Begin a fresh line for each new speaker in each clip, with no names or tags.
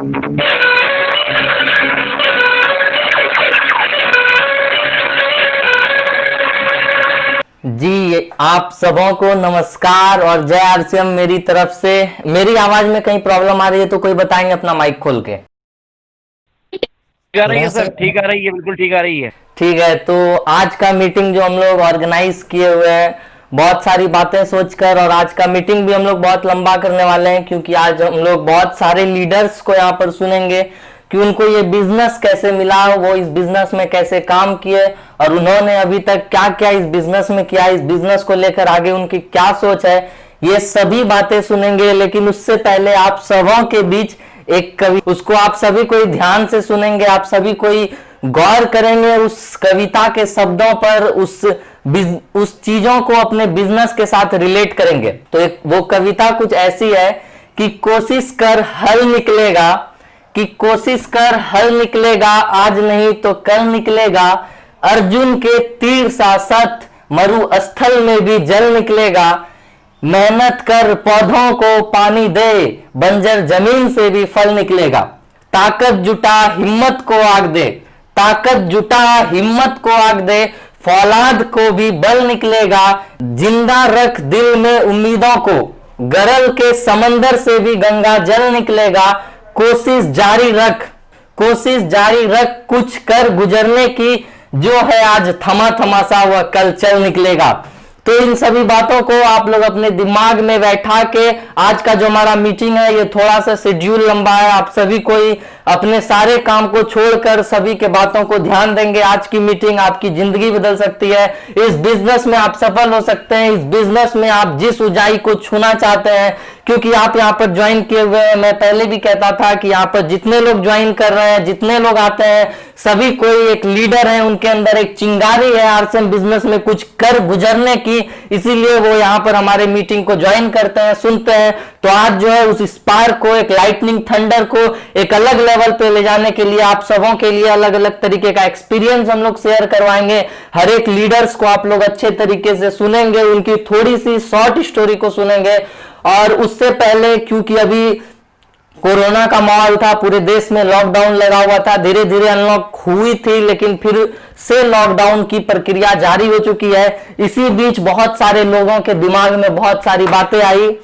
जी आप सबों को नमस्कार और जय आरसीएम मेरी तरफ से। मेरी आवाज में कहीं प्रॉब्लम आ रही है तो कोई बताएंगे अपना माइक खोल के।
ठीक आ रही है सर, ठीक आ रही है, बिल्कुल ठीक आ रही है।
ठीक है, तो आज का मीटिंग जो हम लोग ऑर्गेनाइज किए हुए हैं बहुत सारी बातें सोचकर, और आज का मीटिंग भी हम लोग बहुत लंबा करने वाले हैं क्योंकि आज हम लोग बहुत सारे लीडर्स को यहाँ पर सुनेंगे कि उनको ये बिजनेस कैसे मिला, वो इस बिजनेस में कैसे काम किए और उन्होंने अभी तक क्या क्या इस बिजनेस में किया, इस बिजनेस को लेकर आगे उनकी क्या सोच है, ये सभी बातें सुनेंगे। लेकिन उससे पहले आप सबों के बीच एक कवि, उसको आप सभी कोई ध्यान से सुनेंगे, आप सभी कोई गौर करेंगे उस कविता के शब्दों पर, उस चीजों को अपने बिजनेस के साथ रिलेट करेंगे। तो वो कविता कुछ ऐसी है कि कोशिश कर हल निकलेगा, कि कोशिश कर हल निकलेगा, आज नहीं तो कल निकलेगा, अर्जुन के तीर सा सत मरुस्थल में भी जल निकलेगा, मेहनत कर पौधों को पानी दे, बंजर जमीन से भी फल निकलेगा, ताकत जुटा हिम्मत को आग दे, ताकत जुटा हिम्मत को आग दे, फौलाद को भी बल निकलेगा, जिंदा रख दिल में उम्मीदों को, गरल के समंदर से भी गंगा जल निकलेगा, कोशिश जारी रख, कोशिश जारी रख, कुछ कर गुजरने की, जो है आज थमा थमासा वह कल चल निकलेगा। तो इन सभी बातों को आप लोग अपने दिमाग में बैठा के, आज का जो हमारा मीटिंग है ये थोड़ा सा शेड्यूल लंबा है, आप सभी कोई अपने सारे काम को छोड़कर सभी के बातों को ध्यान देंगे। आज की मीटिंग आपकी जिंदगी बदल सकती है, इस बिजनेस में आप सफल हो सकते हैं, इस बिजनेस में आप जिस ऊंचाई को छूना चाहते हैं, क्योंकि आप यहाँ पर ज्वाइन किए हुए हैं। मैं पहले भी कहता था कि यहाँ पर जितने लोग ज्वाइन कर रहे हैं, जितने लोग आते हैं, सभी कोई एक लीडर है, उनके अंदर एक चिंगारी है आरसीएम बिजनेस में कुछ कर गुजरने की, इसीलिए वो यहाँ पर हमारे मीटिंग को ज्वाइन करते हैं, सुनते हैं। तो आज जो है उस स्पार्क को, एक लाइटनिंग थंडर को एक अलग लेवल पे ले जाने के लिए आप सबों के लिए अलग अलग तरीके का एक्सपीरियंस हम लोग शेयर करवाएंगे। हर एक लीडर्स को आप लोग अच्छे तरीके से सुनेंगे, उनकी थोड़ी सी शॉर्ट स्टोरी को सुनेंगे। और उससे पहले, क्योंकि अभी कोरोना का माहौल था, पूरे देश में लॉकडाउन लगा हुआ था, धीरे धीरे अनलॉक हुई थी, लेकिन फिर से लॉकडाउन की प्रक्रिया जारी हो चुकी है। इसी बीच बहुत सारे लोगों के दिमाग में बहुत सारी बातें आई,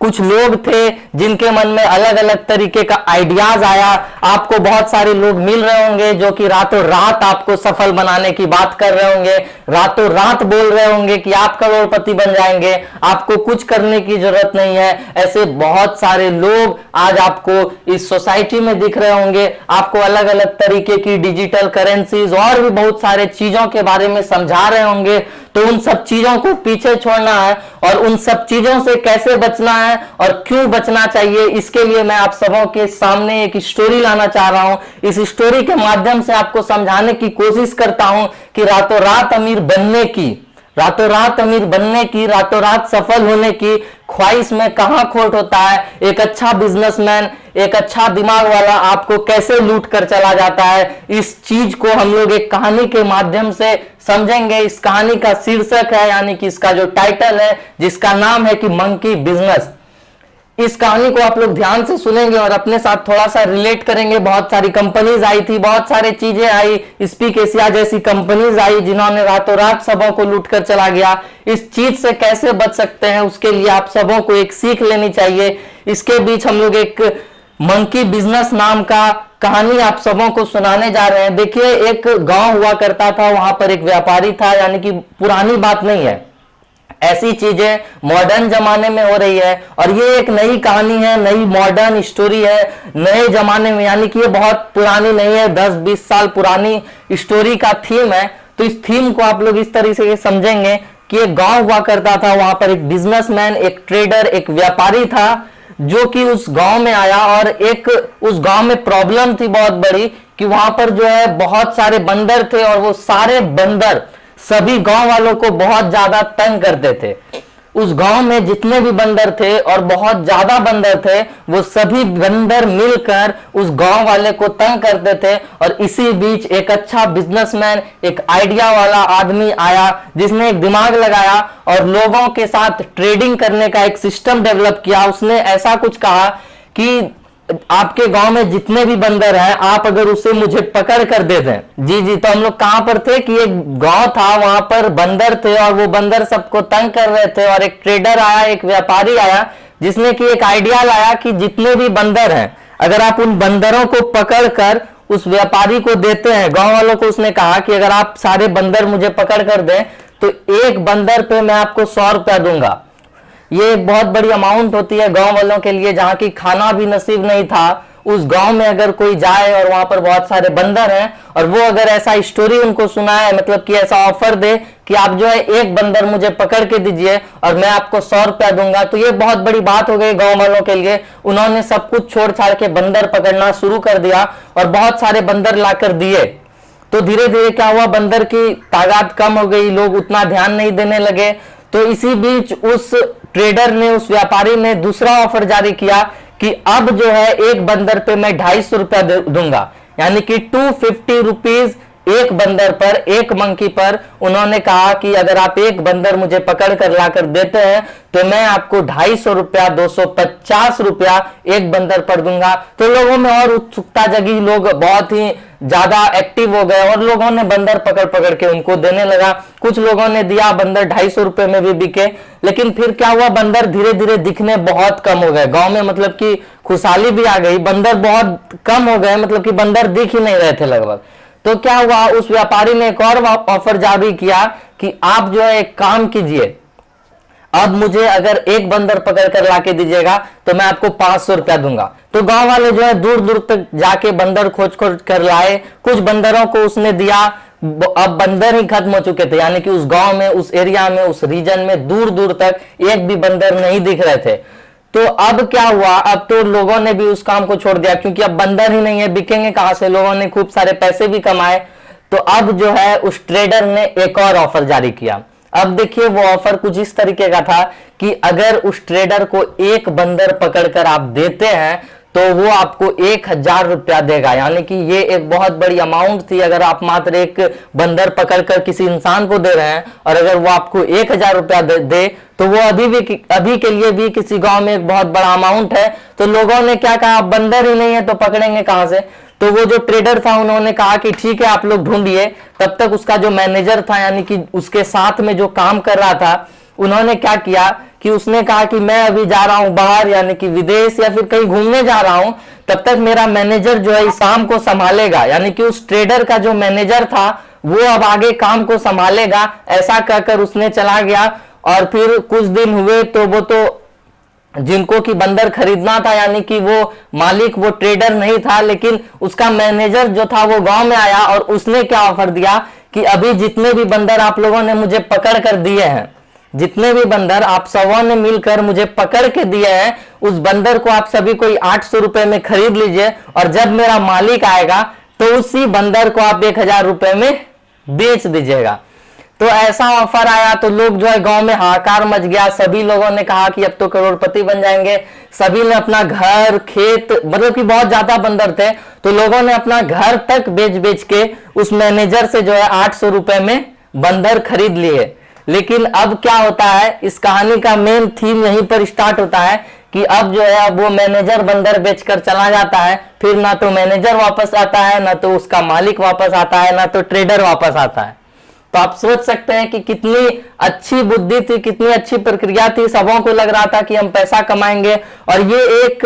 कुछ लोग थे जिनके मन में अलग अलग तरीके का आइडियाज आया। आपको बहुत सारे लोग मिल रहे होंगे जो कि रातों रात आपको सफल बनाने की बात कर रहे होंगे, रातों रात बोल रहे होंगे कि आप करोड़पति बन जाएंगे, आपको कुछ करने की जरूरत नहीं है। ऐसे बहुत सारे लोग आज आपको इस सोसाइटी में दिख रहे होंगे, आपको अलग अलग तरीके की डिजिटल करेंसीज और भी बहुत सारे चीजों के बारे में समझा रहे होंगे। तो उन सब चीजों को पीछे छोड़ना है और उन सब चीजों से कैसे बचना है और क्यों बचना चाहिए, इसके लिए मैं आप सबों के सामने एक स्टोरी लाना चाह रहा हूं। इस स्टोरी के माध्यम से आपको समझाने की कोशिश करता हूं कि रातों रात अमीर बनने की, रातों रात अमीर बनने की, रातों रात सफल होने की ख्वाहिश में कहां खोट होता है। एक अच्छा बिजनेसमैन, एक अच्छा दिमाग वाला आपको कैसे लूट कर चला जाता है, इस चीज को हम लोग एक कहानी के माध्यम से समझेंगे। इस कहानी का शीर्षक है, यानी कि इसका जो टाइटल है, जिसका नाम है कि मंकी बिजनेस। इस कहानी को आप लोग ध्यान से सुनेंगे और अपने साथ थोड़ा सा रिलेट करेंगे। बहुत सारी कंपनीज आई थी, बहुत सारे चीजें आई, स्पीक एशिया जैसी कंपनीज आई जिन्होंने रातों रात सबों को लूट कर चला गया। इस चीज से कैसे बच सकते हैं, उसके लिए आप सबों को एक सीख लेनी चाहिए। इसके बीच हम लोग एक मंकी बिजनेस नाम का कहानी आप सबों को सुनाने जा रहे हैं। देखिए, एक गांव हुआ करता था, वहां पर एक व्यापारी था, यानी कि पुरानी बात नहीं है, ऐसी चीजें मॉडर्न जमाने में हो रही है और ये एक नई कहानी है, नई मॉडर्न स्टोरी है, नए जमाने में, यानी कि ये बहुत पुरानी नहीं है, 10-20 साल पुरानी स्टोरी का थीम है। तो इस थीम को आप लोग इस तरीके से समझेंगे कि एक गांव हुआ करता था, वहां पर एक बिजनेसमैन, एक ट्रेडर, एक व्यापारी था जो कि उस गांव में आया और एक उस गांव में प्रॉब्लम थी बहुत बड़ी कि वहां पर जो है बहुत सारे बंदर थे और वो सारे बंदर सभी गांव वालों को बहुत ज्यादा तंग करते थे। उस गांव में जितने भी बंदर थे और बहुत ज्यादा बंदर थे, वो सभी बंदर मिलकर उस गांव वाले को तंग करते थे। और इसी बीच एक अच्छा बिजनेसमैन, एक आइडिया वाला आदमी आया जिसने एक दिमाग लगाया और लोगों के साथ ट्रेडिंग करने का एक सिस्टम डेवलप किया। उसने ऐसा कुछ कहा कि आपके गांव में जितने भी बंदर हैं, आप अगर उसे मुझे पकड़ कर दे दें। जी जी, तो हम लोग कहां पर थे कि एक गांव था, वहां पर बंदर थे और वो बंदर सबको तंग कर रहे थे, और एक ट्रेडर आया, एक व्यापारी आया, जिसने कि एक आइडिया लाया कि जितने भी बंदर हैं, अगर आप उन बंदरों को पकड़ कर उस व्यापारी को देते हैं, गांव वालों को उसने कहा कि अगर आप सारे बंदर मुझे पकड़ कर दें तो एक बंदर पे मैं आपको 100 रुपया दूंगा। ये एक बहुत बड़ी अमाउंट होती है गांव वालों के लिए, जहां की खाना भी नसीब नहीं था। उस गांव में अगर कोई जाए और वहां पर बहुत सारे बंदर हैं, और वो अगर ऐसा स्टोरी उनको सुनाए, मतलब कि ऐसा ऑफर दे कि आप जो है एक बंदर मुझे पकड़ के दीजिए और मैं आपको 100 रुपया दूंगा, तो ये बहुत बड़ी बात हो गई गांव वालों के लिए। उन्होंने सब कुछ छोड़ छाड़ के बंदर पकड़ना शुरू कर दिया और बहुत सारे बंदर लाकर दिए। तो धीरे धीरे क्या हुआ, बंदर की तादाद कम हो गई, लोग उतना ध्यान नहीं देने लगे। तो इसी बीच उस ट्रेडर ने, उस व्यापारी ने दूसरा ऑफर जारी किया कि अब जो है एक बंदर पे मैं 250 रुपया दूंगा, यानी कि 250 रुपीज एक बंदर पर, एक मंकी पर। उन्होंने कहा कि अगर आप एक बंदर मुझे पकड़ कर लाकर देते हैं तो मैं आपको 250 रुपया, 250 रुपया एक बंदर पर दूंगा। तो लोगों में और उत्सुकता जगी, लोग बहुत ही ज्यादा एक्टिव हो गए और लोगों ने बंदर पकड़ पकड़ के उनको देने लगा। कुछ लोगों ने दिया, बंदर 250 रुपए में भी बिके। लेकिन फिर क्या हुआ, बंदर धीरे धीरे दिखने बहुत कम हो गए गांव में, मतलब कि खुशहाली भी आ गई, बंदर बहुत कम हो गए, मतलब कि बंदर दिख ही नहीं रहे थे लगभग। तो क्या हुआ, उस व्यापारी ने एक और ऑफर जारी किया कि आप जो है एक काम कीजिए, अब मुझे अगर एक बंदर पकड़ कर लाके दीजिएगा तो मैं आपको 500 रुपया दूंगा। तो गांव वाले जो है दूर दूर तक जाके बंदर खोज खोज कर लाए, कुछ बंदरों को उसने दिया। अब बंदर ही खत्म हो चुके थे, यानी कि उस गांव में, उस एरिया में, उस रीजन में दूर दूर तक एक भी बंदर नहीं दिख रहे थे। तो अब क्या हुआ, अब तो लोगों ने भी उस काम को छोड़ दिया, क्योंकि अब बंदर ही नहीं है, बिकेंगे कहां से। लोगों ने खूब सारे पैसे भी कमाए। तो अब जो है उस ट्रेडर ने एक और ऑफर जारी किया। अब देखिए वो ऑफर कुछ इस तरीके का था कि अगर उस ट्रेडर को एक बंदर पकड़कर आप देते हैं तो वो आपको 1000 रुपया देगा, यानी कि ये एक बहुत बड़ी अमाउंट थी। अगर आप मात्र एक बंदर पकड़कर किसी इंसान को दे रहे हैं और अगर वो आपको 1000 रुपया दे तो वो अभी के लिए भी किसी गांव में एक बहुत बड़ा अमाउंट है। तो लोगों ने क्या कहा, बंदर ही नहीं है तो पकड़ेंगे कहां से। तो वो जो ट्रेडर था उन्होंने कहा कि ठीक है आप लोग ढूंढिए। तब तक उसका जो मैनेजर था, यानी कि उसके साथ में जो काम कर रहा था, उन्होंने क्या किया कि उसने कहा कि मैं अभी जा रहा हूं बाहर, यानी कि विदेश या फिर कहीं घूमने जा रहा हूं, तब तक मेरा मैनेजर जो है इस काम को संभालेगा। यानी कि उस ट्रेडर का जो मैनेजर था वो अब आगे काम को संभालेगा। ऐसा कहकर उसने चला गया और फिर कुछ दिन हुए तो वो तो जिनको की बंदर खरीदना था, यानी कि वो मालिक, वो ट्रेडर नहीं था, लेकिन उसका मैनेजर जो था वो गांव में आया और उसने क्या ऑफर दिया कि अभी जितने भी बंदर आप लोगों ने मुझे पकड़ कर दिए हैं, जितने भी बंदर आप सबों ने मिलकर मुझे पकड़ के दिए हैं, उस बंदर को आप सभी कोई 800 रुपए में खरीद लीजिए और जब मेरा मालिक आएगा तो उसी बंदर को आप 1000 रुपए में बेच दीजिएगा। तो ऐसा ऑफर आया तो लोग जो है गांव में हाहाकार मच गया। सभी लोगों ने कहा कि अब तो करोड़पति बन जाएंगे। सभी ने अपना घर, खेत, मतलब कि बहुत ज्यादा बंदर थे, तो लोगों ने अपना घर तक बेच बेच के उस मैनेजर से जो है 800 रुपए में बंदर खरीद लिए। लेकिन अब क्या होता है, इस कहानी का मेन थीम यहीं पर स्टार्ट होता है कि अब जो है वो मैनेजर बंदर बेचकर चला जाता है, फिर ना तो मैनेजर वापस आता है, ना तो उसका मालिक वापस आता है, ना तो ट्रेडर वापस आता है। तो आप सोच सकते हैं कि कितनी अच्छी बुद्धि थी, कितनी अच्छी प्रक्रिया थी। सबों को लग रहा था कि हम पैसा कमाएंगे और ये एक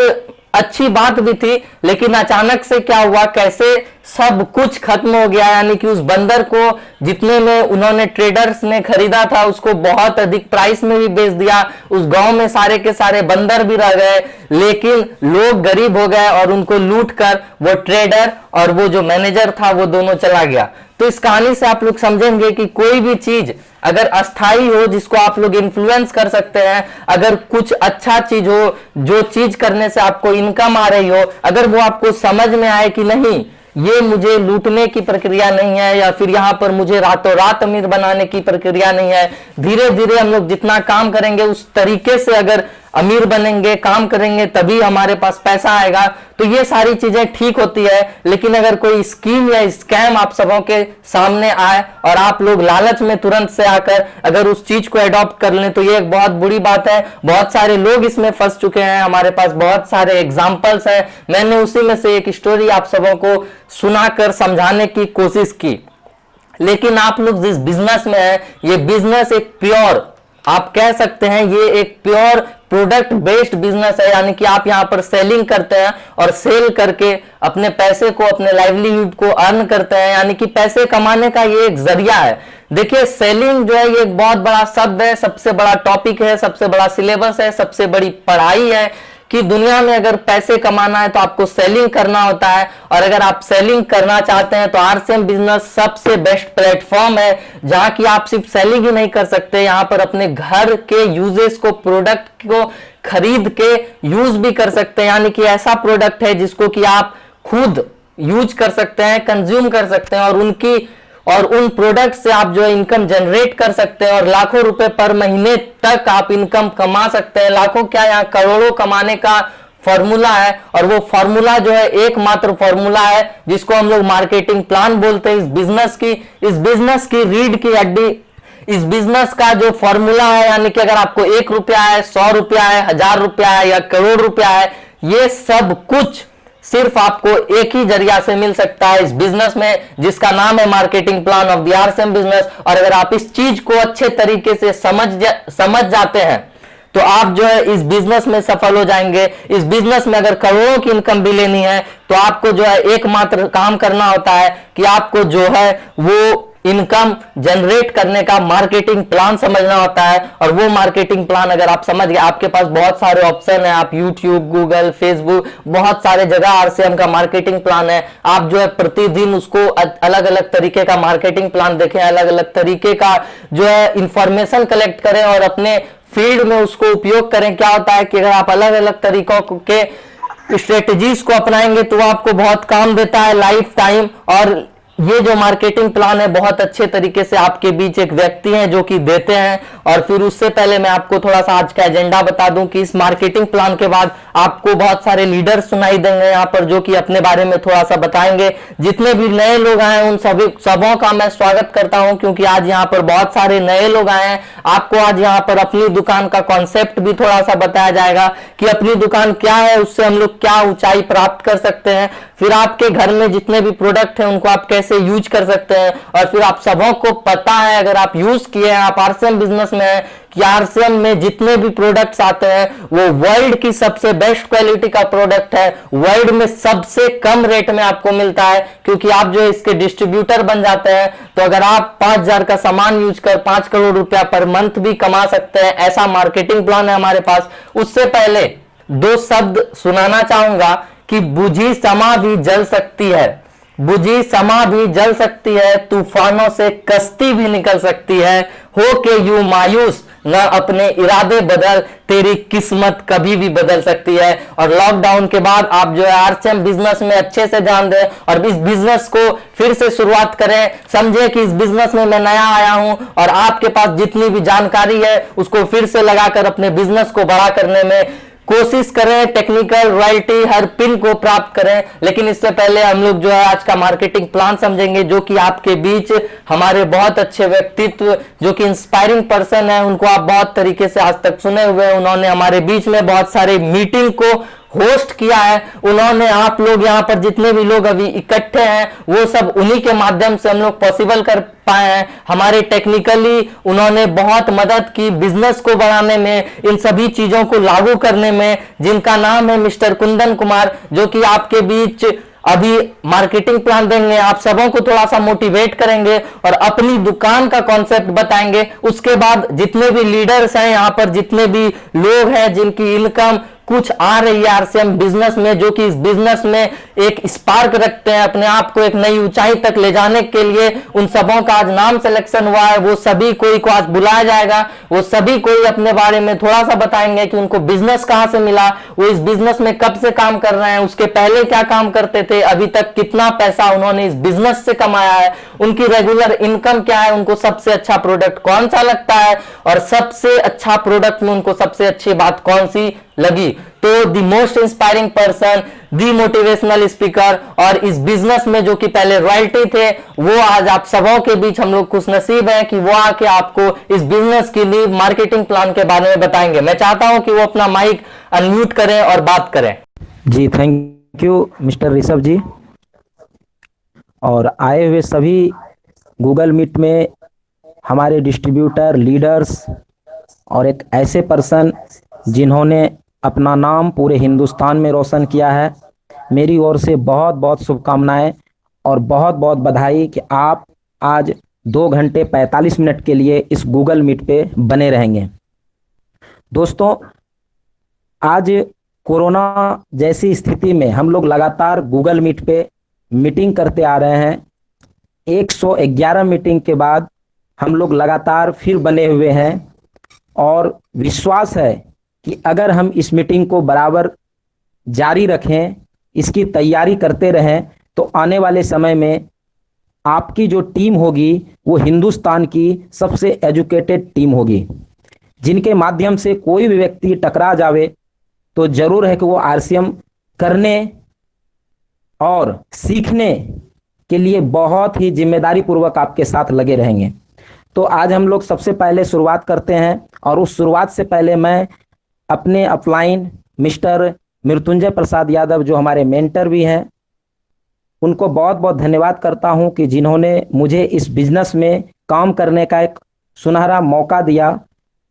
अच्छी बात भी थी। लेकिन अचानक से क्या हुआ, कैसे सब कुछ खत्म हो गया। यानी कि उस बंदर को जितने में उन्होंने ट्रेडर्स ने खरीदा था उसको बहुत अधिक प्राइस में भी बेच दिया। उस गांव में सारे के सारे बंदर भी रह गए, लेकिन लोग गरीब हो गए और उनको लूट कर वो ट्रेडर और वो जो मैनेजर था वो दोनों चला गया। तो इस कहानी से आप लोग समझेंगे कि कोई भी चीज अगर अस्थाई हो, जिसको आप लोग इन्फ्लुएंस कर सकते हैं, अगर कुछ अच्छा चीज हो, जो चीज करने से आपको इनकम आ रही हो, अगर वो आपको समझ में आए कि नहीं ये मुझे लूटने की प्रक्रिया नहीं है या फिर यहाँ पर मुझे रातों रात अमीर बनाने की प्रक्रिया नहीं है, धीरे धीरे हम लोग जितना काम करेंगे उस तरीके से अगर अमीर बनेंगे, काम करेंगे, तभी हमारे पास पैसा आएगा। तो ये सारी चीजें ठीक होती है, लेकिन अगर कोई स्कीम या स्कैम आप सबों के सामने आए और आप लोग लालच में तुरंत से आकर अगर उस चीज को अडॉप्ट कर लें, तो ये एक बहुत बुरी बात है। बहुत सारे लोग इसमें फंस चुके हैं, हमारे पास बहुत सारे एग्जाम्पल्स हैं। मैंने उसी में से एक स्टोरी आप सबों को सुनाकर समझाने की कोशिश की। लेकिन आप लोग जिस बिजनेस में है, ये बिजनेस एक प्योर, आप कह सकते हैं ये एक प्योर प्रोडक्ट बेस्ड बिजनेस है, यानी कि आप यहां पर सेलिंग करते हैं और सेल करके अपने पैसे को, अपने लाइवलीहुड को अर्न करते हैं, यानी कि पैसे कमाने का ये एक जरिया है। देखिए, सेलिंग जो है ये एक बहुत बड़ा शब्द है, सबसे बड़ा टॉपिक है, सबसे बड़ा सिलेबस है, सबसे बड़ी पढ़ाई है कि दुनिया में अगर पैसे कमाना है तो आपको सेलिंग करना होता है। और अगर आप सेलिंग करना चाहते हैं तो आरसीएम बिजनेस सबसे बेस्ट प्लेटफॉर्म है, जहां की आप सिर्फ सेलिंग ही नहीं कर सकते, यहां पर अपने घर के यूजेस को, प्रोडक्ट को खरीद के यूज भी कर सकते हैं, यानी कि ऐसा प्रोडक्ट है जिसको कि आप खुद यूज कर सकते हैं, कंज्यूम कर सकते हैं और उन प्रोडक्ट से आप जो है इनकम जनरेट कर सकते हैं और लाखों रुपए पर महीने तक आप इनकम कमा सकते हैं। लाखों क्या, यहाँ करोड़ों कमाने का फॉर्मूला है, और वो फॉर्मूला जो है एकमात्र फॉर्मूला है जिसको हम लोग मार्केटिंग प्लान बोलते हैं। इस बिजनेस की रीढ़ की हड्डी, इस बिजनेस का जो फॉर्मूला है, यानी कि अगर आपको 1 रुपया है, 100 रुपया है, 1000 रुपया है या करोड़ रुपया है, ये सब कुछ सिर्फ आपको एक ही जरिया से मिल सकता है इस बिजनेस में, जिसका नाम है marketing plan of the RCM business. और अगर आप इस चीज को अच्छे तरीके से समझ जाते हैं तो आप जो है इस बिजनेस में सफल हो जाएंगे। इस बिजनेस में अगर करोड़ों की इनकम भी लेनी है तो आपको जो है एकमात्र काम करना होता है कि आपको जो है वो इनकम जनरेट करने का मार्केटिंग प्लान समझना होता है। और वो मार्केटिंग प्लान अगर आप समझ गए, आपके पास बहुत सारे ऑप्शन है, आप यूट्यूब, गूगल, फेसबुक, बहुत सारे जगह आरसीएम का मार्केटिंग प्लान है। आप जो है प्रतिदिन उसको अलग अलग तरीके का मार्केटिंग प्लान देखें, अलग अलग तरीके का जो है इंफॉर्मेशन कलेक्ट करें और अपने फील्ड में उसको उपयोग करें। क्या होता है कि अगर आप अलग अलग तरीकों के स्ट्रेटेजीज को अपनाएंगे तो वो आपको बहुत काम देता है लाइफ टाइम। और ये जो मार्केटिंग प्लान है बहुत अच्छे तरीके से आपके बीच एक व्यक्ति हैं जो कि देते हैं। और फिर उससे पहले मैं आपको थोड़ा सा आज का एजेंडा बता दूं कि इस मार्केटिंग प्लान के बाद आपको बहुत सारे लीडर सुनाई देंगे यहाँ पर, जो कि अपने बारे में थोड़ा सा बताएंगे। जितने भी नए लोग आए उन सबों का मैं स्वागत करता हूं, क्योंकि आज यहाँ पर बहुत सारे नए लोग आए हैं। आपको आज यहाँ पर अपनी दुकान का कॉन्सेप्ट भी थोड़ा सा बताया जाएगा कि अपनी दुकान क्या है, उससे हम लोग क्या ऊंचाई प्राप्त कर सकते हैं। फिर आपके घर में जितने भी प्रोडक्ट हैं उनको आप कैसे यूज कर सकते हैं। और फिर आप सबों को पता है, अगर आप यूज किए हैं, आप आरसीएम बिजनेस में हैं, कि आरसीएम में जितने भी प्रोडक्ट्स आते हैं वो वर्ल्ड की सबसे बेस्ट क्वालिटी का प्रोडक्ट है, वर्ल्ड में सबसे कम रेट में आपको मिलता है, क्योंकि आप जो इसके डिस्ट्रीब्यूटर बन जाते हैं। तो अगर आप 5000 का सामान यूज कर 5 करोड़ रुपया पर मंथ भी कमा सकते हैं, ऐसा मार्केटिंग प्लान है हमारे पास। उससे पहले 2 शब्द सुनाना चाहूंगा कि बुझी समा भी जल सकती है, बुझी समा भी जल सकती है, तूफानों से कश्ती भी निकल सकती है। हो के यूं मायूस न अपने इरादे बदल, तेरी किस्मत कभी भी बदल सकती है। और लॉकडाउन के बाद आप जो है आरसीएम बिजनेस में अच्छे से जान दें और इस बिजनेस को फिर से शुरुआत करें। समझे कि इस बिजनेस में मैं नया आया हूं और आपके पास जितनी भी जानकारी है उसको फिर से लगाकर अपने बिजनेस को बड़ा करने में कोशिश करें, टेक्निकल रॉयल्टी हर पिन को प्राप्त करें। लेकिन इससे पहले हम लोग जो है आज का मार्केटिंग प्लान समझेंगे, जो कि आपके बीच हमारे बहुत अच्छे व्यक्तित्व जो कि इंस्पायरिंग पर्सन है, उनको आप बहुत तरीके से आज तक सुने हुए हैं। उन्होंने हमारे बीच में बहुत सारे मीटिंग को होस्ट किया है। उन्होंने, आप लोग यहाँ पर जितने भी लोग अभी इकट्ठे हैं वो सब उन्हीं के माध्यम से हम लोग पॉसिबल कर पाए हैं। हमारे टेक्निकली उन्होंने बहुत मदद की बिजनेस को बढ़ाने में, इन सभी चीजों को लागू करने में, जिनका नाम है मिस्टर कुंदन कुमार, जो कि आपके बीच अभी मार्केटिंग प्लान देंगे, आप सबों को थोड़ा सा मोटिवेट करेंगे और अपनी दुकान का कॉन्सेप्ट बताएंगे। उसके बाद जितने भी लीडर्स हैं यहाँ पर, जितने भी लोग हैं जिनकी इनकम कुछ आ रही है आरसीएम बिजनेस में, जो कि इस बिजनेस में एक स्पार्क रखते हैं अपने आप को एक नई ऊंचाई तक ले जाने के लिए। उन सबों का आज नाम सिलेक्शन हुआ है, वो सभी कोई को आज बुलाया जाएगा, वो सभी कोई अपने बारे में थोड़ा सा बताएंगे कि उनको बिजनेस कहां से मिला, वो इस बिजनेस में कब से काम कर रहे हैं, उसके पहले क्या काम करते थे, अभी तक कितना पैसा उन्होंने इस बिजनेस से कमाया है, उनकी रेगुलर इनकम क्या है, उनको सबसे अच्छा प्रोडक्ट कौन सा लगता है और सबसे अच्छा प्रोडक्ट में उनको सबसे अच्छी बात कौन सी लगी। तो the most inspiring person, the motivational speaker, और इस बिजनेस में जो कि पहले रॉयल्टी थे, वो आज आप सबों के बीच हम लोग खुश नसीब हैं कि वो आके आपको इस बिजनेस की लीव मार्केटिंग प्लान के बारे में बताएंगे। मैं चाहता हूं कि वो अपना माइक अनम्यूट करें और बात करें।
जी थैंक यू मिस्टर ऋषभ जी, और आए हुए सभी गूगल मीट में हमारे डिस्ट्रीब्यूटर, लीडर्स और एक ऐसे पर्सन जिन्होंने अपना नाम पूरे हिंदुस्तान में रोशन किया है, मेरी ओर से बहुत बहुत शुभकामनाएं और बहुत बहुत बधाई कि आप आज 2 घंटे 45 मिनट के लिए इस गूगल मीट पे बने रहेंगे। दोस्तों, आज कोरोना जैसी स्थिति में हम लोग लगातार गूगल मीट पे मीटिंग करते आ रहे हैं। 111 मीटिंग के बाद हम लोग लगातार फिर बने हुए हैं और विश्वास है कि अगर हम इस मीटिंग को बराबर जारी रखें, इसकी तैयारी करते रहें, तो आने वाले समय में आपकी जो टीम होगी वो हिंदुस्तान की सबसे एजुकेटेड टीम होगी, जिनके माध्यम से कोई भी व्यक्ति टकरा जावे तो जरूर है कि वो आरसीएम करने और सीखने के लिए बहुत ही जिम्मेदारी पूर्वक आपके साथ लगे रहेंगे। तो आज हम लोग सबसे पहले शुरुआत करते हैं, और उस शुरुआत से पहले मैं अपने अपलाइन मिस्टर मृत्युंजय प्रसाद यादव, जो हमारे मेंटर भी हैं, उनको बहुत बहुत धन्यवाद करता हूं कि जिन्होंने मुझे इस बिजनेस में काम करने का एक सुनहरा मौका दिया।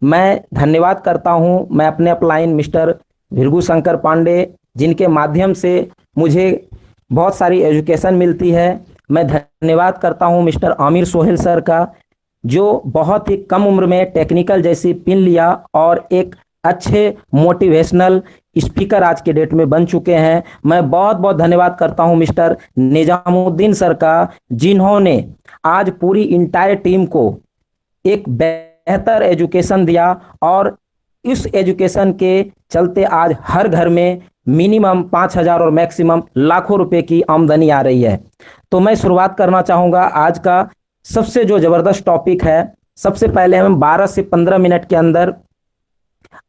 मैं धन्यवाद करता हूं मैं अपने अपलाइन मिस्टर भृगु शंकर पांडे, जिनके माध्यम से मुझे बहुत सारी एजुकेशन मिलती है। मैं धन्यवाद करता हूं मिस्टर आमिर सोहेल सर का, जो बहुत ही कम उम्र में टेक्निकल जैसी पिन लिया और एक अच्छे मोटिवेशनल स्पीकर आज के डेट में बन चुके हैं। मैं बहुत बहुत धन्यवाद करता हूं मिस्टर निजामुद्दीन सर का, जिन्होंने आज पूरी इंटायर टीम को एक बेहतर एजुकेशन दिया, और इस एजुकेशन के चलते आज हर घर में मिनिमम 5,000 और मैक्सिमम लाखों रुपए की आमदनी आ रही है। तो मैं शुरुआत करना चाहूँगा आज का सबसे जो ज़बरदस्त टॉपिक है। सबसे पहले हम 12 से 15 मिनट के अंदर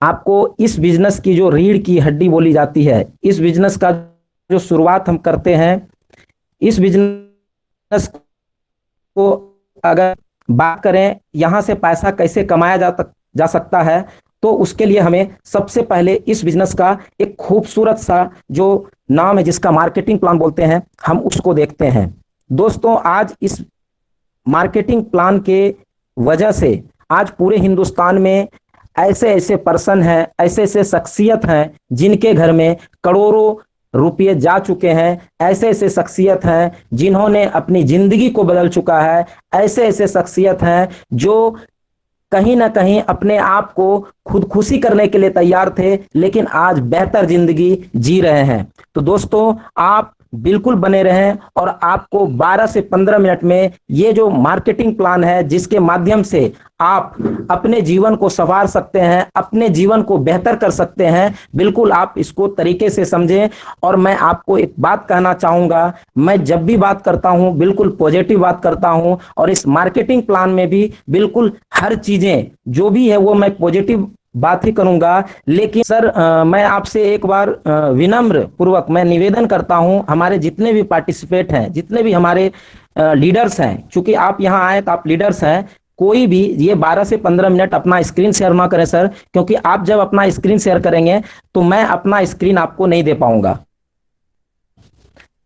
आपको इस बिजनेस की जो रीढ़ की हड्डी बोली जाती है, इस बिजनेस का जो शुरुआत हम करते हैं, इस बिजनेस को अगर बात करें यहाँ से पैसा कैसे कमाया जा सकता है, तो उसके लिए हमें सबसे पहले इस बिजनेस का एक खूबसूरत सा जो नाम है, जिसका मार्केटिंग प्लान बोलते हैं, हम उसको देखते हैं। दोस्तों, आज इस मार्केटिंग प्लान के वजह से आज पूरे हिंदुस्तान में ऐसे ऐसे पर्सन हैं, ऐसे ऐसे शख्सियत हैं जिनके घर में करोड़ों रुपये जा चुके हैं। ऐसे ऐसे शख्सियत हैं जिन्होंने अपनी जिंदगी को बदल चुका है। ऐसे ऐसे शख्सियत हैं जो कहीं ना कहीं अपने आप को खुदकुशी करने के लिए तैयार थे, लेकिन आज बेहतर जिंदगी जी रहे हैं। तो दोस्तों, आप बिल्कुल बने रहें और आपको 12 से 15 मिनट में ये जो मार्केटिंग प्लान है, जिसके माध्यम से आप अपने जीवन को संवार सकते हैं, अपने जीवन को बेहतर कर सकते हैं, बिल्कुल आप इसको तरीके से समझें। और मैं आपको एक बात कहना चाहूंगा, मैं जब भी बात करता हूं बिल्कुल पॉजिटिव बात करता हूं, और इस मार्केटिंग प्लान में भी बिल्कुल हर चीजें जो भी है वो मैं पॉजिटिव बात ही करूंगा। लेकिन सर, मैं आपसे एक बार विनम्र पूर्वक मैं निवेदन करता हूं, हमारे जितने भी पार्टिसिपेट हैं, जितने भी हमारे लीडर्स हैं, चूंकि आप यहां आए तो आप लीडर्स हैं, कोई भी ये 12 से 15 मिनट अपना स्क्रीन शेयर ना करें सर, क्योंकि आप जब अपना स्क्रीन शेयर करेंगे तो मैं अपना स्क्रीन आपको नहीं दे पाऊंगा।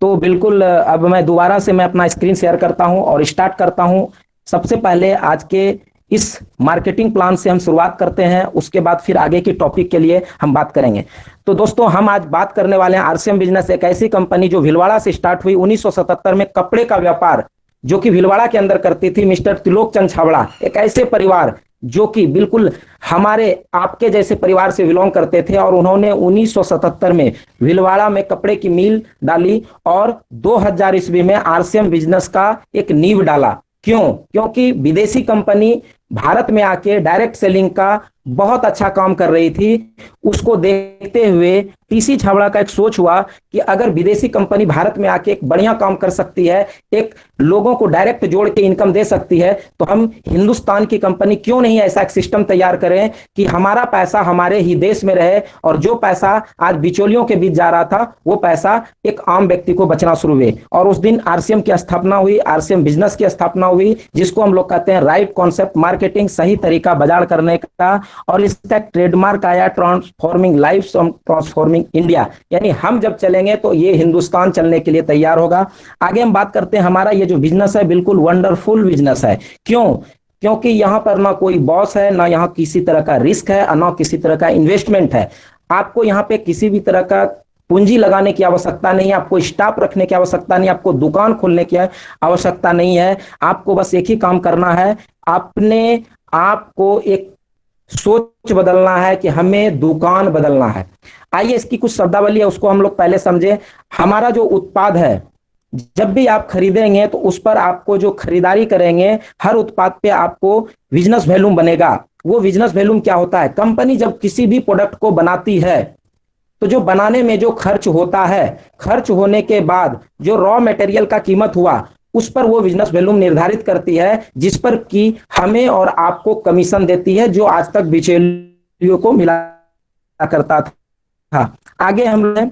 तो बिल्कुल अब मैं दोबारा से मैं अपना स्क्रीन शेयर करता हूं और स्टार्ट करता हूं। सबसे पहले आज के इस मार्केटिंग प्लान से हम शुरुआत करते हैं, उसके बाद फिर आगे की टॉपिक के लिए हम बात करेंगे। तो दोस्तों, हम आज बात करने वाले हैं आरसीएम बिजनेस, एक ऐसी कंपनी जो भीलवाड़ा से स्टार्ट हुई 1977 में। कपड़े का व्यापार जो कि भीलवाड़ा के अंदर करती थी मिस्टर त्रिलोक चंद छाबड़ा, एक ऐसे परिवार जो कि बिल्कुल हमारे आपके जैसे परिवार से बिलोंग करते थे, और उन्होंने 1977 में भीलवाड़ा में कपड़े की मिल डाली और 2000 ईस्वी में आरसीएम बिजनेस का एक नींव डाला। क्यों? क्योंकि विदेशी कंपनी भारत में आके डायरेक्ट सेलिंग का बहुत अच्छा काम कर रही थी। उसको देखते हुए टीसी छाबड़ा का एक सोच हुआ कि अगर विदेशी कंपनी भारत में आके एक बढ़िया काम कर सकती है, एक लोगों को डायरेक्ट जोड़ के इनकम दे सकती है, तो हम हिंदुस्तान की कंपनी क्यों नहीं ऐसा एक सिस्टम तैयार करें कि हमारा पैसा हमारे ही देश में रहे, और जो पैसा आज बिचौलियों के बीच जा रहा था वो पैसा एक आम व्यक्ति को बचना शुरू हुए। और उस दिन आरसीएम की स्थापना हुई, आरसीएम बिजनेस की स्थापना हुई, जिसको हम लोग कहते हैं राइट कॉन्सेप्ट मार्केटिंग, सही तरीका बाजार करने का। और इसका ट्रेडमार्क आया ट्रांसफॉर्मिंग लाइफ, ट्रांसफॉर्मिंग इंडिया, यानी हम जब चलेंगे तो ये हिंदुस्तान चलने के लिए तैयार होगा। आगे हम बात करते हैं, हमारा ये जो बिजनेस है बिल्कुल वंडरफुल बिजनेस है। क्यों? क्योंकि यहां पर ना कोई बॉस है, ना यहां किसी तरह का रिस्क है, ना किसी तरह का इन्वेस्टमेंट है। आपको यहां पे किसी भी तरह का पूंजी लगाने की आवश्यकता नहीं है, आपको स्टाफ रखने की आवश्यकता नहीं, आपको दुकान खोलने की आवश्यकता नहीं है। आपको बस एक ही काम करना है, अपने आपको एक सोच बदलना है कि हमें दुकान बदलना है। आइए इसकी कुछ शब्दावली है उसको हम लोग पहले समझे। हमारा जो उत्पाद है, जब भी आप खरीदेंगे तो उस पर आपको जो खरीदारी करेंगे, हर उत्पाद पे आपको बिजनेस वैल्यूम बनेगा। वो बिजनेस वैल्यूम क्या होता है? कंपनी जब किसी भी प्रोडक्ट को बनाती है तो जो बनाने में जो खर्च होता है, खर्च होने के बाद जो रॉ मटेरियल का कीमत हुआ, उस पर वो बिजनेस वैल्यूम निर्धारित करती है, जिस पर कि हमें और आपको कमीशन देती है, जो आज तक बिचौलियों को मिला करता था। आगे हम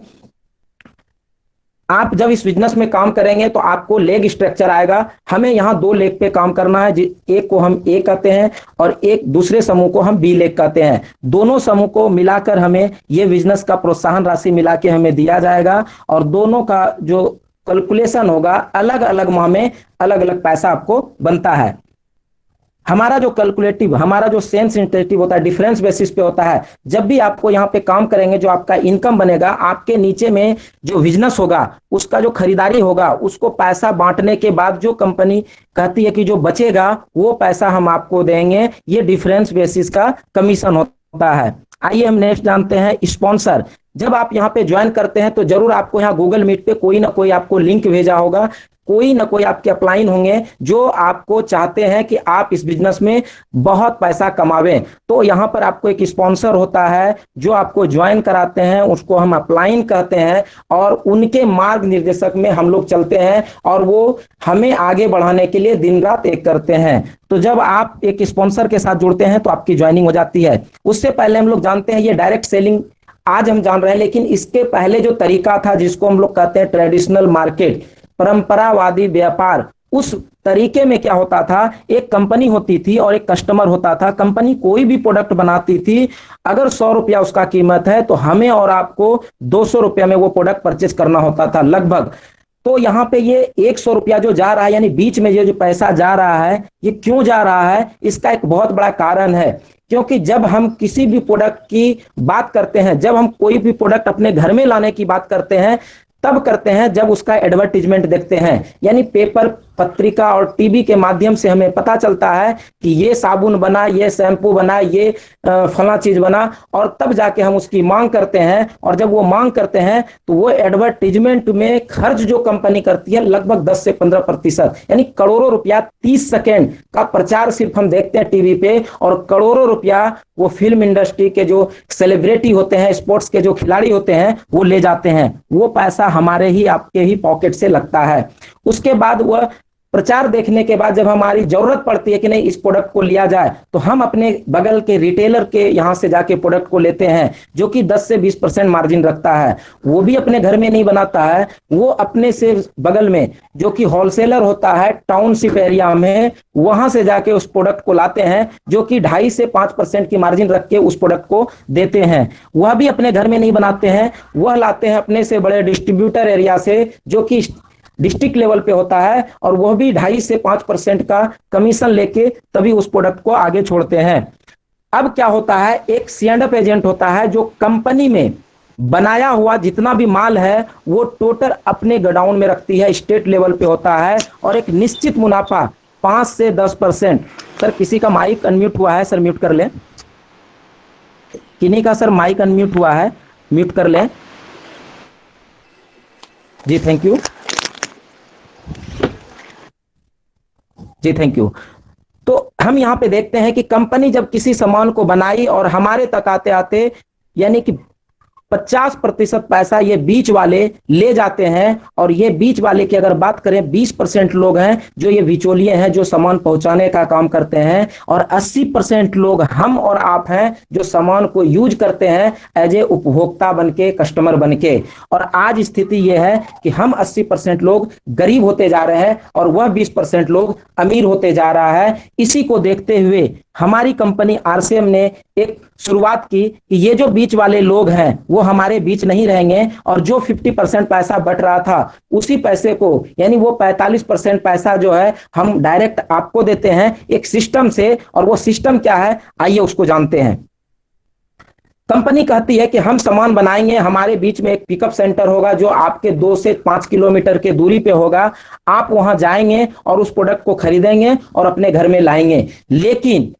आप जब इस बिजनेस में काम करेंगे तो आपको लेग स्ट्रक्चर आएगा। हमें यहाँ दो लेग पे काम करना है, एक को हम ए कहते हैं और एक दूसरे समूह को हम बी लेग कहते हैं। दोनों समूह को मिलाकर हमें ये बिजनेस का प्रोत्साहन राशि मिला के हमें दिया जाएगा, और दोनों का जो कैलकुलेशन होगा, अलग अलग माह में अलग अलग पैसा आपको बनता है। हमारा जो कैलकुलेटिव, हमारा जो सेंस इंटेटिव होता है, डिफरेंस बेसिस पे होता है। जब भी आपको यहाँ पे काम करेंगे, जो आपका इनकम बनेगा, आपके नीचे में जो बिजनेस होगा, उसका जो खरीदारी होगा, उसको पैसा बांटने के बाद जो कंपनी कहती है कि जो बचेगा वो पैसा हम आपको देंगे, ये डिफरेंस बेसिस का कमीशन होता है। आइए हम नेक्स्ट जानते हैं स्पॉन्सर। जब आप यहाँ पे ज्वाइन करते हैं तो जरूर आपको यहाँ गूगल मीट पे कोई ना कोई आपको लिंक भेजा होगा, कोई ना कोई आपके अपलाइन होंगे जो आपको चाहते हैं कि आप इस बिजनेस में बहुत पैसा कमावें। तो यहाँ पर आपको एक स्पॉन्सर होता है जो आपको ज्वाइन कराते हैं, उसको हम अपलाइन कहते हैं, और उनके मार्ग निर्देशक में हम लोग चलते हैं, और वो हमें आगे बढ़ाने के लिए दिन रात एक करते हैं। तो जब आप एक स्पॉन्सर के साथ जुड़ते हैं तो आपकी ज्वाइनिंग हो जाती है। उससे पहले हम लोग जानते हैं ये डायरेक्ट सेलिंग आज हम जान रहे हैं, लेकिन इसके पहले जो तरीका था जिसको हम लोग कहते हैं ट्रेडिशनल मार्केट, परंपरावादी व्यापार, उस तरीके में क्या होता था, एक कंपनी होती थी और एक कस्टमर होता था। कंपनी कोई भी प्रोडक्ट बनाती थी, अगर 100 रुपया उसका कीमत है तो हमें और आपको 200 रुपया में वो प्रोडक्ट परचेस करना होता था लगभग। तो यहाँ पे ये 100 रुपया जो जा रहा है, यानी बीच में ये जो पैसा जा रहा है, ये क्यों जा रहा है? इसका एक बहुत बड़ा कारण है, क्योंकि जब हम किसी भी प्रोडक्ट की बात करते हैं, जब हम कोई भी प्रोडक्ट अपने घर में लाने की बात करते हैं, तब करते हैं जब उसका एडवर्टीजमेंट देखते हैं, यानी पेपर, पत्रिका और टीवी के माध्यम से हमें पता चलता है कि ये साबुन बना, ये शैम्पू बना, ये फला चीज बना, और तब जाके हम उसकी मांग करते हैं। और जब वो मांग करते हैं तो वो एडवर्टीजमेंट में खर्च जो कंपनी करती है लगभग 10 से 15%, यानी करोड़ों रुपया 30 सेकेंड का प्रचार सिर्फ हम देखते हैं टीवी पे, और करोड़ों रुपया वो फिल्म इंडस्ट्री के जो सेलिब्रिटी होते हैं, स्पोर्ट्स के जो खिलाड़ी होते हैं, वो ले जाते हैं। वो पैसा हमारे ही आपके ही पॉकेट से लगता है। उसके बाद वह प्रचार देखने के बाद जब हमारी जरूरत पड़ती है कि नहीं इस प्रोडक्ट को लिया जाए, तो हम अपने बगल के रिटेलर के यहां से जाके प्रोडक्ट को लेते हैं, जो कि 10 से 20% मार्जिन रखता है। वो भी अपने घर में नहीं बनाता है, वो अपने से बगल में जो कि होलसेलर होता है टाउनशिप एरिया में, वहां से जाके उस प्रोडक्ट को लाते हैं, जो कि 2.5 से 5% की मार्जिन रख के उस प्रोडक्ट को देते हैं। वह भी अपने घर में नहीं बनाते हैं, वह लाते हैं अपने से बड़े डिस्ट्रीब्यूटर एरिया से, जो कि डिस्ट्रिक्ट लेवल पे होता है, और वह भी 2.5 से 5% का कमीशन लेके तभी उस प्रोडक्ट को आगे छोड़ते हैं। अब क्या होता है, एक C&F एजेंट होता है जो कंपनी में बनाया हुआ जितना भी माल है वो टोटल अपने गोडाउन में रखती है, स्टेट लेवल पे होता है, और एक निश्चित मुनाफा 5 से 10%। सर किसी का माइक अनम्यूट हुआ है, सर म्यूट कर लें। किन्हीं का सर माइक अनम्यूट हुआ है, म्यूट कर लें। जी थैंक यू, जी थैंक यू। तो हम यहाँ पे देखते हैं कि कंपनी जब किसी सामान को बनाई और हमारे तक आते आते यानी कि 50% पैसा ये बीच वाले ले जाते हैं। और ये बीच वाले की अगर बात करें 20% लोग हैं जो ये बिचौलिए हैं जो सामान पहुंचाने का काम करते हैं, और 80% लोग हम और आप हैं जो सामान को यूज करते हैं एज ए उपभोक्ता बन के, कस्टमर बन के। और आज स्थिति ये है कि हम 80% लोग गरीब होते जा रहे हैं और वह 20% लोग अमीर होते जा रहा है। इसी को देखते हुए हमारी कंपनी आरसीएम ने एक शुरुआत की कि ये जो बीच वाले लोग हैं वो हमारे बीच नहीं रहेंगे, और जो 50% पैसा बट रहा था उसी पैसे को यानी वो 45% पैसा जो है हम डायरेक्ट आपको देते हैं एक सिस्टम से। और वो सिस्टम क्या है, आइए उसको जानते हैं। कंपनी कहती है कि हम सामान बनाएंगे, हमारे बीच में एक पिकअप सेंटर होगा जो आपके 2 से 5 किलोमीटर के दूरी पे होगा। आप वहां जाएंगे और उस प्रोडक्ट को खरीदेंगे और अपने घर में लाएंगे। लेकिन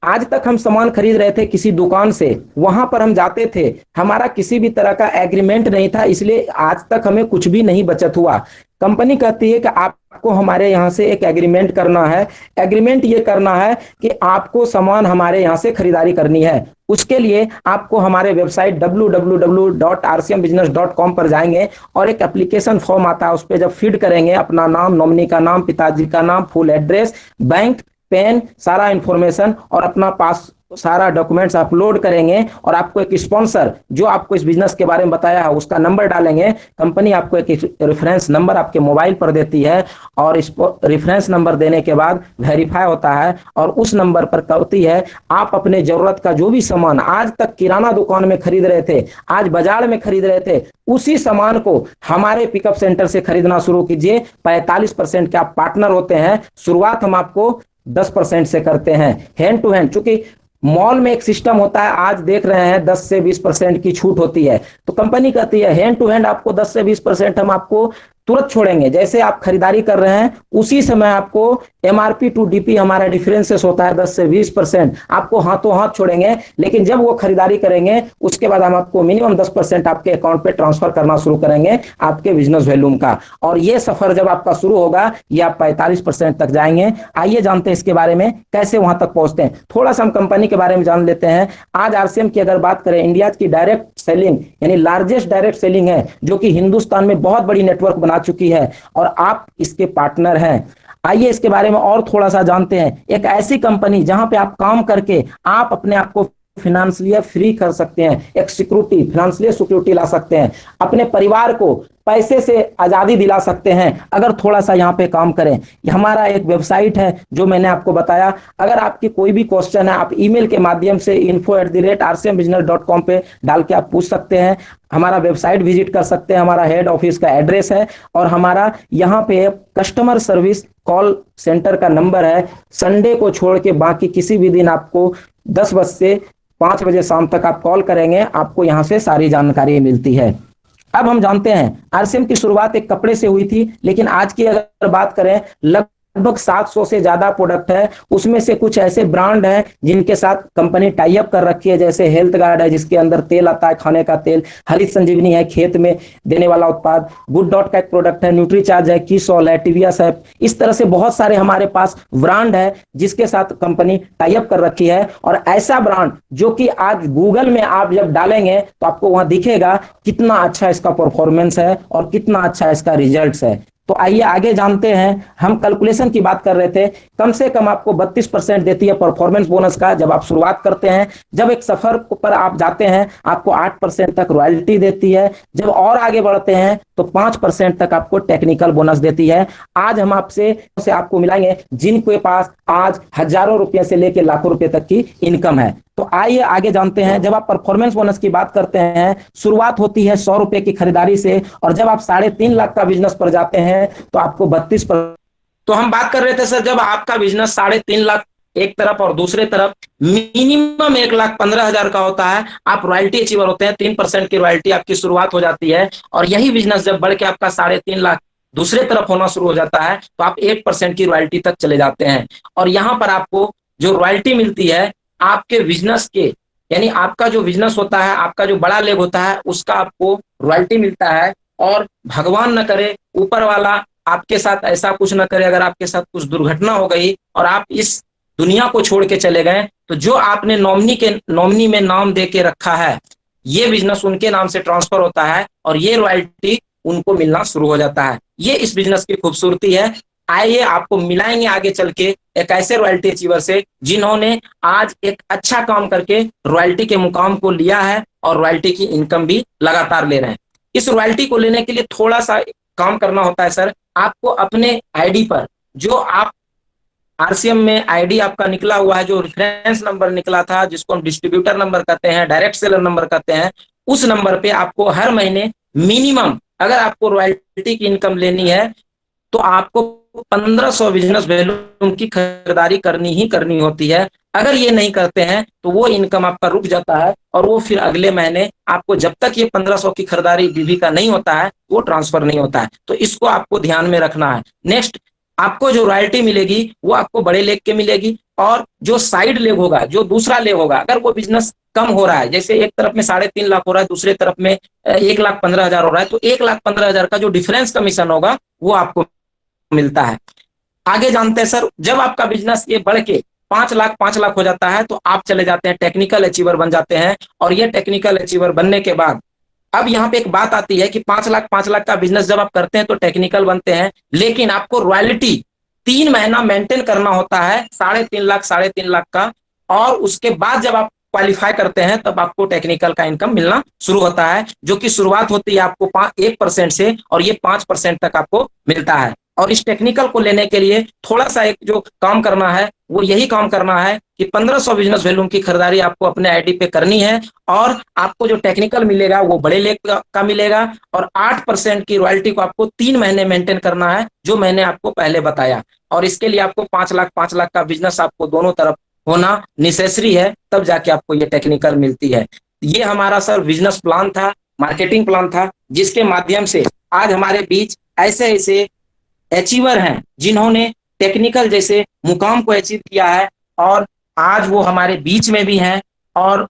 आज तक हम सामान खरीद रहे थे किसी दुकान से, वहां पर हम जाते थे, हमारा किसी भी तरह का एग्रीमेंट नहीं था, इसलिए आज तक हमें कुछ भी नहीं बचत हुआ। कंपनी कहती है कि आपको हमारे यहाँ से एक एग्रीमेंट करना है। एग्रीमेंट ये करना है कि आपको सामान हमारे यहाँ से खरीदारी करनी है। उसके लिए आपको हमारे वेबसाइट www.rcmbusiness.com पर जाएंगे और एक एप्लीकेशन फॉर्म आता है, उस पर जब फीड करेंगे अपना नाम, नॉमिनी का नाम, पिताजी का नाम, फुल एड्रेस, बैंक, पेन, सारा इंफॉर्मेशन और अपना पास सारा डॉक्यूमेंट्स अपलोड करेंगे और आपको एक स्पॉन्सर जो आपको इस बिजनेस के बारे में बताया है उसका नंबर डालेंगे। कंपनी आपको एक रेफरेंस नंबर आपके मोबाइल पर देती है और इस रेफरेंस नंबर देने के बाद वेरीफाई होता है और उस नंबर पर कहती है आप अपने जरूरत का जो भी सामान आज तक किराना दुकान में खरीद रहे थे, आज बाजार में खरीद रहे थे, उसी सामान को हमारे पिकअप सेंटर से खरीदना शुरू कीजिए। 45% के आप पार्टनर होते हैं। शुरुआत हम आपको 10% से करते हैं हैंड टू हैंड। चूंकि मॉल में एक सिस्टम होता है, आज देख रहे हैं 10 से 20% की छूट होती है, तो कंपनी कहती है हैंड टू हैंड आपको 10 से 20% हम आपको तुरंत छोड़ेंगे। जैसे आप खरीदारी कर रहे हैं उसी समय आपको एमआरपी टू डीपी हमारा डिफरेंसेस होता है 10 से 20%, आपको हाथों हाथ छोड़ेंगे। लेकिन जब वो खरीदारी करेंगे उसके बाद हम आपको मिनिमम 10% आपके अकाउंट पे ट्रांसफर करना शुरू करेंगे आपके बिजनेस वॉल्यूम का। और ये सफर जब आपका शुरू होगा ये आप 45% तक जाएंगे। आइए जानते हैं इसके बारे में कैसे वहां तक पहुंचते हैं। थोड़ा सा हम कंपनी के बारे में जान लेते हैं। आज आरसीएम की अगर बात करें, इंडिया की डायरेक्ट सेलिंग यानी लार्जेस्ट डायरेक्ट सेलिंग है जो कि हिंदुस्तान में बहुत बड़ी नेटवर्क बना चुकी है और आप इसके पार्टनर हैं। आइए इसके बारे में और थोड़ा सा जानते हैं। एक ऐसी कंपनी जहां पे आप काम करके आप अपने आप को फाइनेंशियली फ्री कर सकते हैं, एक सिक्योरिटी, फाइनेंशियल सिक्योरिटी ला सकते हैं, अपने परिवार को पैसे से आजादी दिला सकते हैं अगर थोड़ा सा यहाँ पे काम करें। हमारा एक वेबसाइट है जो मैंने आपको बताया। अगर आपकी कोई भी क्वेश्चन है आप ईमेल के माध्यम से info@rcmbusiness.com पे डाल के आप पूछ सकते हैं। हमारा वेबसाइट विजिट कर सकते हैं, हमारा हेड ऑफिस का एड्रेस है और हमारा यहाँ पे कस्टमर सर्विस कॉल सेंटर का नंबर है। संडे को छोड़ के बाकी किसी भी दिन आपको 10 बजे से 5 बजे शाम तक आप कॉल करेंगे, आपको यहाँ से सारी जानकारी मिलती है। अब हम जानते हैं आरसीएम की शुरुआत एक कपड़े से हुई थी, लेकिन आज की अगर बात करें लगभग 700 से ज्यादा प्रोडक्ट है। उसमें से कुछ ऐसे ब्रांड हैं जिनके साथ कंपनी टाई अप कर रखी है, जैसे हेल्थ गार्ड है जिसके अंदर तेल आता है, खाने का तेल, हरित संजीवनी है खेत में देने वाला उत्पाद, गुड डॉट का एक प्रोडक्ट है, न्यूट्रीचार्ज है, कीसॉल है, टीवीएस है। इस तरह से बहुत सारे हमारे पास ब्रांड है जिसके साथ कंपनी टाई अप कर रखी है। और ऐसा ब्रांड जो कि आज गूगल में आप जब डालेंगे तो आपको वहां दिखेगा कितना अच्छा इसका परफॉर्मेंस है और कितना अच्छा इसका रिजल्ट्स है। तो आइए आगे जानते हैं। हम कैलकुलेशन की बात कर रहे थे, कम से कम आपको 32% देती है परफॉर्मेंस बोनस का जब आप शुरुआत करते हैं। जब एक सफर पर आप जाते हैं आपको 8% तक रॉयल्टी देती है। जब और आगे बढ़ते हैं तो 5% तक आपको टेक्निकल बोनस देती है। आज हम आपसे आपको मिलाएंगे जिनके पास आज हजारों रुपए से लेकर लाखों रुपए तक की इनकम है। तो आइए आगे जानते हैं। जब आप परफॉर्मेंस बोनस की बात करते हैं शुरुआत होती है 100 रुपए की खरीदारी से, और जब आप 3.5 लाख का बिजनेस पर जाते हैं तो आपको 32%। तो हम बात कर रहे थे सर, जब आपका बिजनेस 3.5 लाख एक तरफ और दूसरे तरफ मिनिमम 1,15,000 का होता है, आप रॉयल्टी अचीवर होते हैं। 3% की रॉयल्टी आपकी शुरुआत हो जाती है और यही बिजनेस जब बढ़ के आपका 3.5 लाख दूसरे तरफ होना शुरू हो जाता है तो आप 1% की रॉयल्टी तक चले जाते हैं। और यहाँ पर आपको जो रॉयल्टी मिलती है आपके बिजनेस के, यानी आपका जो बिजनेस होता है, आपका जो बड़ा लेग होता है, उसका आपको रॉयल्टी मिलता है। और भगवान न करे, ऊपर वाला आपके साथ ऐसा कुछ न करे, अगर आपके साथ कुछ दुर्घटना हो गई और आप इस दुनिया को छोड़ के चले गए, तो जो आपने नॉमिनी में नाम दे के रखा है, ये बिजनेस उनके नाम से ट्रांसफर होता है और ये रॉयल्टी उनको मिलना शुरू हो जाता है। ये इस बिजनेस की खूबसूरती है। आइए आपको मिलाएंगे आगे चल के एक ऐसे रॉयल्टी अचीवर से जिन्होंने आज एक अच्छा काम करके रॉयल्टी के मुकाम को लिया है और रॉयल्टी की इनकम भी लगातार ले रहे हैं। इस रॉयल्टी को लेने के लिए थोड़ा सा काम करना होता है सर। आपको अपने आईडी पर, जो आप आरसीएम में आईडी आपका निकला हुआ है, जो रेफरेंस नंबर निकला था, जिसको हम डिस्ट्रीब्यूटर नंबर कहते हैं, डायरेक्ट सेलर नंबर कहते हैं, उस नंबर पे आपको हर महीने मिनिमम, अगर आपको रॉयल्टी की इनकम लेनी है तो आपको 1500 बिजनेस वैल्यूम की खरीदारी करनी ही करनी होती है। अगर ये नहीं करते हैं तो वो इनकम आपका रुक जाता है और वो फिर अगले महीने आपको, जब तक ये 1500 की खरीदारी बीबी का नहीं होता है, वो ट्रांसफर नहीं होता है। तो इसको आपको ध्यान में रखना है। नेक्स्ट, आपको जो रॉयल्टी मिलेगी वो आपको बड़े लेग के मिलेगी, और जो साइड लेग होगा, जो दूसरा लेग होगा, अगर वो बिजनेस कम हो रहा है, जैसे एक तरफ में 3.5 लाख हो रहा है, दूसरे तरफ में 1,15,000 हो रहा है, तो 1,15,000 का जो डिफरेंस कमीशन होगा वो आपको मिलता है। आगे जानते हैं सर, जब आपका बिजनेस ये बढ़ के 5 लाख हो जाता है तो आप चले जाते हैं टेक्निकल अचीवर बन जाते हैं। और ये टेक्निकल अचीवर बनने के बाद अब यहाँ पे एक बात आती है कि 5 लाख का बिजनेस जब आप करते हैं तो टेक्निकल बनते हैं, लेकिन आपको रॉयल्टी 3 महीना मेंटेन करना होता है 3.5 लाख का। और उसके बाद जब आप क्वालिफाई करते हैं तब आपको टेक्निकल का इनकम मिलना शुरू होता है, जो कि शुरुआत होती है आपको 1% से, और ये 5% तक आपको मिलता है। और इस टेक्निकल को लेने के लिए थोड़ा सा एक जो काम करना है वो यही काम करना है कि 1500 बिजनेस वैल्यूम की खरीदारी आपको अपने आईडी पे करनी है, और आपको जो टेक्निकल मिलेगा वो बड़े लेग का मिलेगा, और 8% की रॉयल्टी को आपको 3 महीने मेंटेन करना है, जो मैंने आपको पहले बताया। और इसके लिए आपको 5 लाख का बिजनेस आपको दोनों तरफ होना नेसेसरी है, तब जाके आपको ये टेक्निकल मिलती है। ये हमारा सर बिजनेस प्लान था, मार्केटिंग प्लान था, जिसके माध्यम से आज हमारे बीच ऐसे ऐसे अचीवर हैं जिन्होंने टेक्निकल जैसे मुकाम को अचीव किया है, और आज वो हमारे बीच में भी हैं। और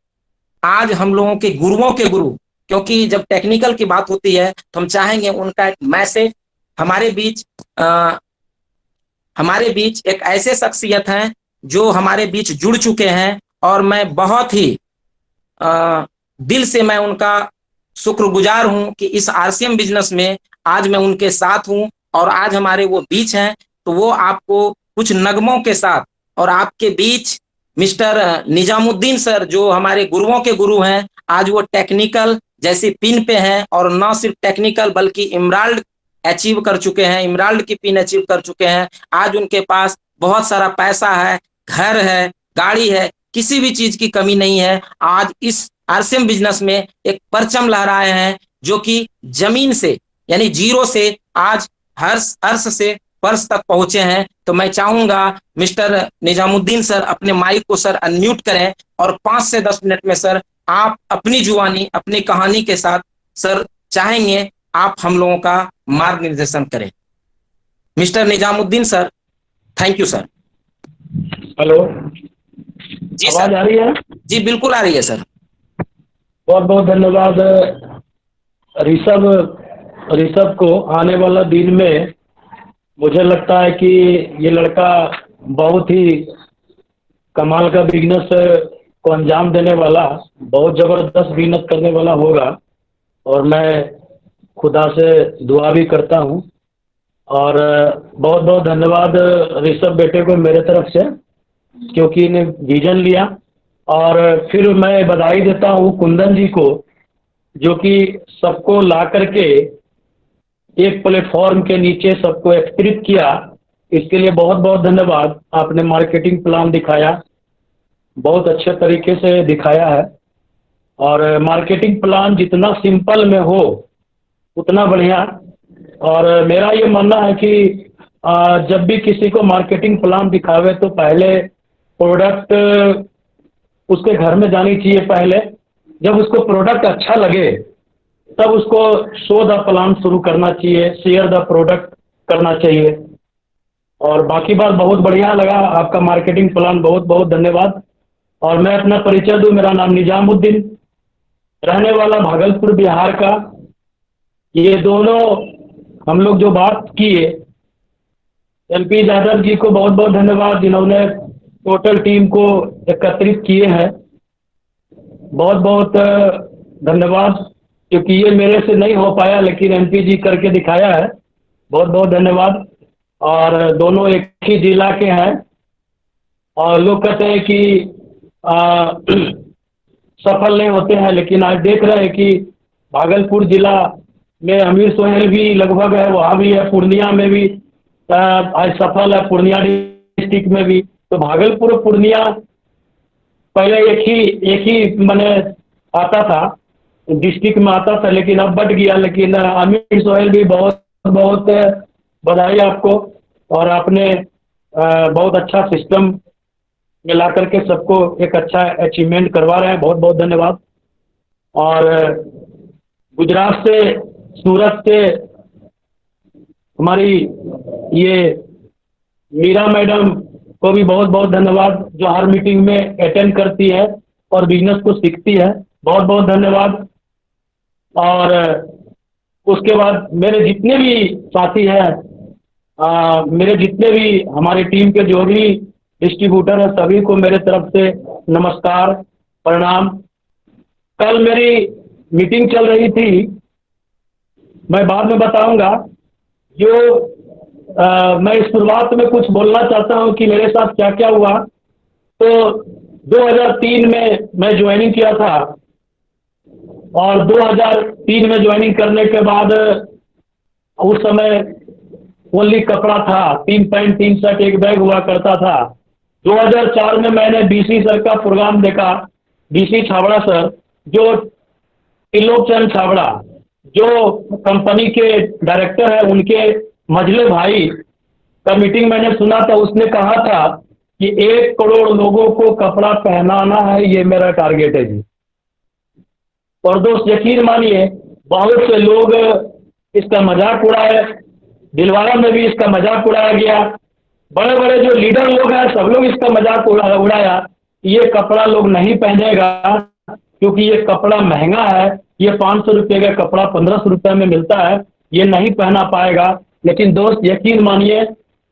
आज हम लोगों के गुरुओं के गुरु, क्योंकि जब टेक्निकल की बात होती है तो हम चाहेंगे उनका एक मैसेज हमारे बीच एक ऐसे शख्सियत हैं जो हमारे बीच जुड़ चुके हैं, और मैं बहुत ही दिल से मैं उनका शुक्रगुजार हूं कि इस आरसीएम बिजनेस में आज मैं उनके साथ हूं और आज हमारे वो बीच हैं। तो वो आपको कुछ नगमों के साथ, और आपके बीच मिस्टर निजामुद्दीन सर, जो हमारे गुरुओं के गुरु हैं, आज वो टेक्निकल जैसी पिन पे हैं, और ना सिर्फ टेक्निकल बल्कि इमराल्ड अचीव कर चुके हैं, इमराल्ड की पिन अचीव कर चुके हैं। आज उनके पास बहुत सारा पैसा है, घर है, गाड़ी है, किसी भी चीज की कमी नहीं है। आज इस आरसीएम बिजनेस में एक परचम लहराए हैं, जो कि जमीन से, यानी जीरो से आज अर्श से फर्श तक पहुंचे हैं। तो मैं चाहूंगा मिस्टर निजामुद्दीन सर अपने माइक को सर अनम्यूट करें, और 5 से 10 मिनट में सर आप अपनी जुबानी, अपनी कहानी के साथ सर चाहेंगे आप हम लोगों का मार्ग निर्देशन करें। Mister Nizamuddin sir, thank you sir.
Hello
जी
आवाज
सर,
आ रही है?
जी बिल्कुल आ रही है सर।
बहुत बहुत धन्यवाद ऋषभ को। आने वाला दिन में मुझे लगता है कि ये लड़का बहुत ही कमाल का बिजनेस को अंजाम देने वाला, बहुत ज़बरदस्त बिजनेस करने वाला होगा, और मैं खुदा से दुआ भी करता हूँ। और बहुत बहुत धन्यवाद ऋषभ बेटे को मेरे तरफ से, क्योंकि इन्हें विजन लिया। और फिर मैं बधाई देता हूँ कुंदन जी को, जो कि सबको ला करके एक प्लेटफॉर्म के नीचे सबको एकत्रित किया। इसके लिए बहुत बहुत धन्यवाद। आपने मार्केटिंग प्लान दिखाया, बहुत अच्छे तरीके से दिखाया है, और मार्केटिंग प्लान जितना सिंपल में हो उतना बढ़िया। और मेरा ये मानना है कि जब भी किसी को मार्केटिंग प्लान दिखावे तो पहले प्रोडक्ट उसके घर में जानी चाहिए। पहले जब उसको प्रोडक्ट अच्छा लगे तब उसको शो द प्लान शुरू करना चाहिए, शेयर द प्रोडक्ट करना चाहिए। और बाकी बात बहुत बढ़िया लगा, आपका मार्केटिंग प्लान, बहुत बहुत धन्यवाद। और मैं अपना परिचय दूं, मेरा नाम निजामुद्दीन, रहने वाला भागलपुर बिहार का। ये दोनों हम लोग जो बात किए, एलपी यादव जी को बहुत बहुत धन्यवाद, जिन्होंने टोटल टीम को एकत्रित किए हैं। बहुत बहुत धन्यवाद, क्योंकि ये मेरे से नहीं हो पाया, लेकिन एमपी जी करके दिखाया है। बहुत बहुत धन्यवाद। और दोनों एक ही जिला के हैं, और लोग कहते हैं कि सफल नहीं होते हैं, लेकिन आज देख रहे हैं कि भागलपुर जिला में अमीर सोहेल भी लगभग है, वहाँ भी है, पूर्णिया में भी आज सफल है, पूर्णिया डिस्ट्रिक्ट में भी। तो भागलपुर और पूर्णिया पहले एक ही मैंने आता था, डिस्ट्रिक्ट में आता था, लेकिन अब बढ़ गया। लेकिन अमीर सोहेल भी बहुत बहुत बधाई आपको, और आपने बहुत अच्छा सिस्टम मिला करके सबको एक अच्छा अचीवमेंट करवा रहे हैं। बहुत बहुत धन्यवाद। और गुजरात से, सूरत से हमारी ये मीरा मैडम को भी बहुत बहुत धन्यवाद, जो हर मीटिंग में अटेंड करती है और बिजनेस को सीखती है। बहुत बहुत धन्यवाद। और उसके बाद मेरे जितने भी साथी हैं, मेरे जितने भी हमारी टीम के जो भी डिस्ट्रीब्यूटर हैं, सभी को मेरे तरफ से नमस्कार, प्रणाम। कल मेरी मीटिंग चल रही थी, मैं बाद में बताऊंगा। जो मैं इस शुरुआत में कुछ बोलना चाहता हूं कि मेरे साथ क्या क्या हुआ। तो 2003 में मैं ज्वाइनिंग किया था, और 2003 में ज्वाइनिंग करने के बाद उस समय ओनली कपड़ा था, 3 पैंट 3 शर्ट 1 बैग हुआ करता था। 2004 में मैंने डीसी सर का प्रोग्राम देखा, डीसी छाबड़ा सर, जो त्रिलोक चंद छाबड़ा, जो कंपनी के डायरेक्टर है, उनके मझले भाई का मीटिंग मैंने सुना था। उसने कहा था कि 1 करोड़ लोगों को कपड़ा पहनाना है, ये मेरा टारगेट है जी। और दोस्त यकीन मानिए, बहुत से लोग इसका मजाक उड़ाए, दिलवाड़ा में भी इसका मजाक उड़ाया गया, बड़े बड़े जो लीडर लोग हैं सब लोग इसका मजाक उड़ाया। ये कपड़ा लोग नहीं पहनेगा, क्योंकि ये कपड़ा महंगा है, ये 500 रुपये का कपड़ा 1500 रुपये में मिलता है, ये नहीं पहना पाएगा। लेकिन दोस्त यकीन मानिए,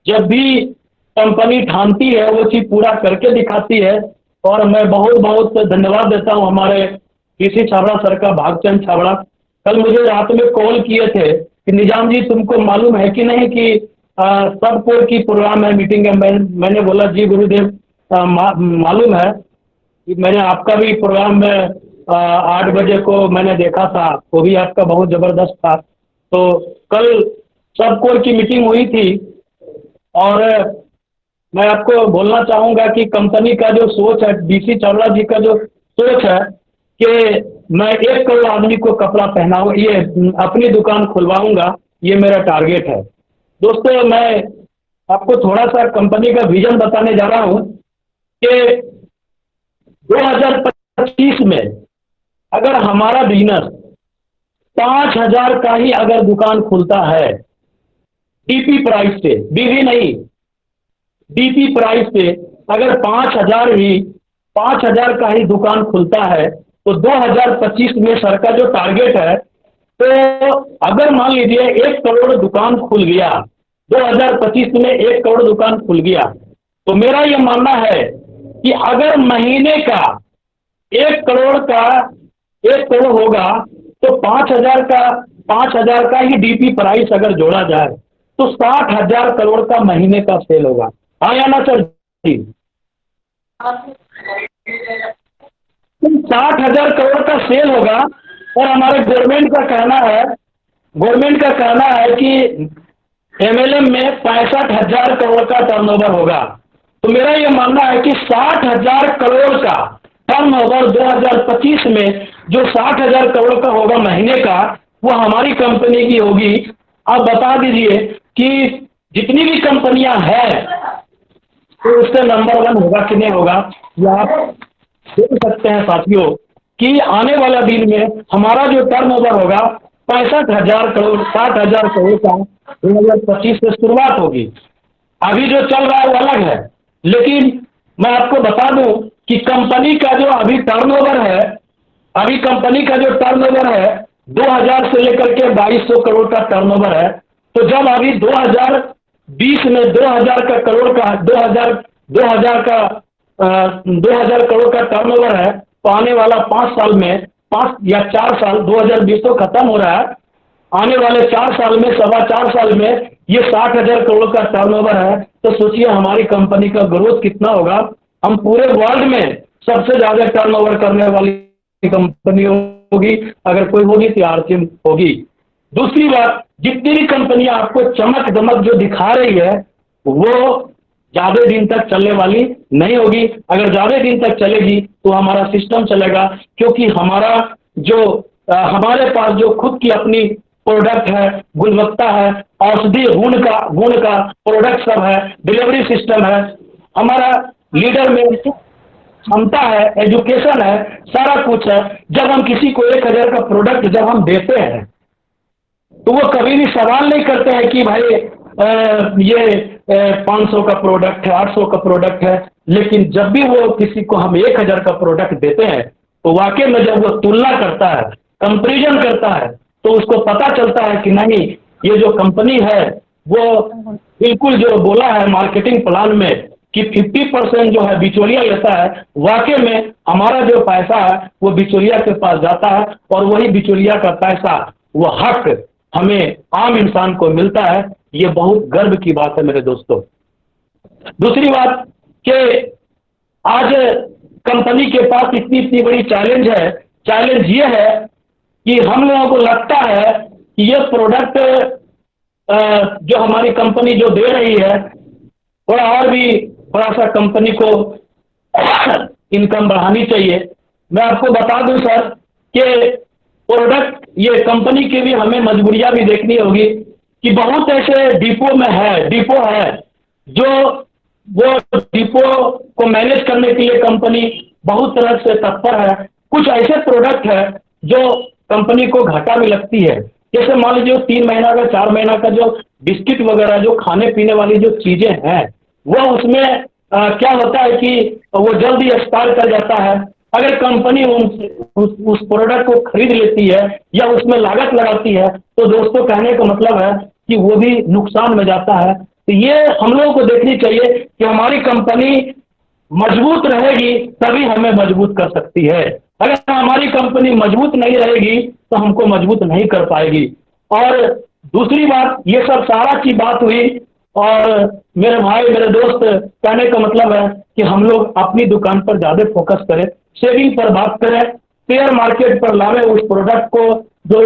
जब भी कंपनी ठानती है वो चीज़ पूरा करके दिखाती है। और मैं बहुत बहुत धन्यवाद देता हूँ हमारे डीसी छाबड़ा सर का, भागचंद छाबड़ा। कल मुझे रात में कॉल किए थे कि निजाम जी, तुमको मालूम है कि नहीं कि सब कोर की प्रोग्राम है, मीटिंग है। मैंने बोला जी गुरुदेव, मालूम है कि मैंने आपका भी प्रोग्राम में 8 बजे को मैंने देखा था, वो भी आपका बहुत ज़बरदस्त था। तो कल सब कोर की मीटिंग हुई थी, और मैं आपको बोलना चाहूँगा कि कंपनी का जो सोच है, डीसी छाबड़ा जी का जो सोच है कि मैं 1 करोड़ आदमी को कपड़ा पहनाऊँ, ये अपनी दुकान खुलवाऊंगा, ये मेरा टारगेट है। दोस्तों, मैं आपको थोड़ा सा कंपनी का विजन बताने जा रहा हूँ कि 2025 में अगर हमारा बिजनेस 5000 का ही अगर दुकान खुलता है, डीपी प्राइस से, बीवी नहीं, डीपी प्राइस से अगर 5000 का ही दुकान खुलता है, तो 2025 में सर का जो टारगेट है, तो अगर मान लीजिए 1 करोड़ दुकान खुल गया, 2025 में 1 करोड़ दुकान खुल गया, तो मेरा ये मानना है कि अगर महीने का 1 करोड़ होगा, तो 5000 का ही डीपी प्राइस अगर जोड़ा जाए, तो 60,000 करोड़ का महीने का सेल होगा। हाँ या ना सर जी? 60,000 करोड़ का सेल होगा। और हमारे गवर्नमेंट का कहना है कि एमएलएम में 65,000 करोड़ का टर्नओवर होगा। तो मेरा ये मानना है कि 60,000 करोड़ का टर्नओवर 2025 में जो 60,000 करोड़ का होगा महीने का, वो हमारी कंपनी की होगी। आप बता दीजिए कि जितनी भी कंपनियां हैं, तो उससे नंबर 1 होगा कि नहीं होगा। ये आप देख सकते हैं साथियों कि आने वाला दिन में हमारा जो टर्नओवर होगा 65,000 करोड़ 60,000 करोड़ का 2025 से शुरुआत होगी। अभी जो चल रहा है वो अलग है, लेकिन मैं आपको बता दूं कि कंपनी का जो अभी टर्नओवर है, अभी कंपनी का जो टर्नओवर है 2000 से लेकर के 2200 करोड़ का टर्नओवर है। तो जब अभी 2020 में 2000 का करोड़ का 2000 का 2000 करोड़ का टर्नओवर है, तो आने वाला 5 साल में 5 या 4 साल 2020 तो खत्म हो रहा है, आने वाले 4 साल में 4.25 साल में ये 60,000 करोड़ का टर्नओवर है। तो सोचिए हमारी कंपनी का ग्रोथ कितना होगा। हम पूरे वर्ल्ड में सबसे ज्यादा टर्नओवर करने वाली कंपनी होगी, अगर कोई होगी तो आरसीएम होगी। दूसरी बात, जितनी भी कंपनियां आपको चमक दमक जो दिखा रही है वो ज्यादा दिन तक चलने वाली नहीं होगी। अगर ज्यादा दिन तक चलेगी तो हमारा सिस्टम चलेगा, क्योंकि हमारे पास जो खुद की अपनी प्रोडक्ट है, गुणवत्ता है, औषधि गुण का प्रोडक्ट सब है, डिलीवरी सिस्टम है, हमारा लीडर में क्षमता है, एजुकेशन है, सारा कुछ है। जब हम किसी को 1000 का प्रोडक्ट जब हम देते हैं तो वो कभी भी सवाल नहीं करते हैं कि भाई ये 500 का प्रोडक्ट है, 800 का प्रोडक्ट है। लेकिन जब भी वो किसी को हम 1000 का प्रोडक्ट देते हैं तो वाकई में जब वो तुलना करता है, कंपैरिजन करता है, तो उसको पता चलता है कि नहीं, ये जो कंपनी है वो बिल्कुल जो बोला है मार्केटिंग प्लान में कि 50% जो है बिचौलिया लेता है, वाकई में हमारा जो पैसा है वो बिचौलिया के पास जाता है और वही बिचौलिया का पैसा, वो हक हमें आम इंसान को मिलता है। ये बहुत गर्व की बात है मेरे दोस्तों। दूसरी बात कि आज कंपनी के पास इतनी बड़ी चैलेंज है। चैलेंज ये है कि हम लोगों को लगता है कि ये प्रोडक्ट जो हमारी कंपनी जो दे रही है, थोड़ा सा कंपनी को इनकम बढ़ानी चाहिए। मैं आपको बता दूं सर कि प्रोडक्ट ये कंपनी की भी हमें मजबूरियां भी देखनी होगी कि बहुत ऐसे डिपो है जो वो डिपो को मैनेज करने के लिए कंपनी बहुत तरह से तत्पर है। कुछ ऐसे प्रोडक्ट है जो कंपनी को घाटा भी लगती है, जैसे मान लीजिए 3 महीना का 4 महीना का जो बिस्किट वगैरह जो खाने पीने वाली जो चीजें हैं वो उसमें क्या होता है कि वो जल्दी एक्सपायर कर जाता है। अगर कंपनी उस प्रोडक्ट को खरीद लेती है या उसमें लागत लगाती है तो दोस्तों कहने का मतलब है कि वो भी नुकसान में जाता है। तो ये हम लोगों को देखनी चाहिए कि हमारी कंपनी मजबूत रहेगी तभी हमें मजबूत कर सकती है। अगर हमारी कंपनी मजबूत नहीं रहेगी तो हमको मजबूत नहीं कर पाएगी। और दूसरी बात, ये सब सारा की बात हुई और मेरे भाई मेरे दोस्त, कहने का मतलब है कि हम लोग अपनी दुकान पर ज्यादा फोकस करें, सेविंग पर बात करें, शेयर मार्केट पर लावे उस प्रोडक्ट को जो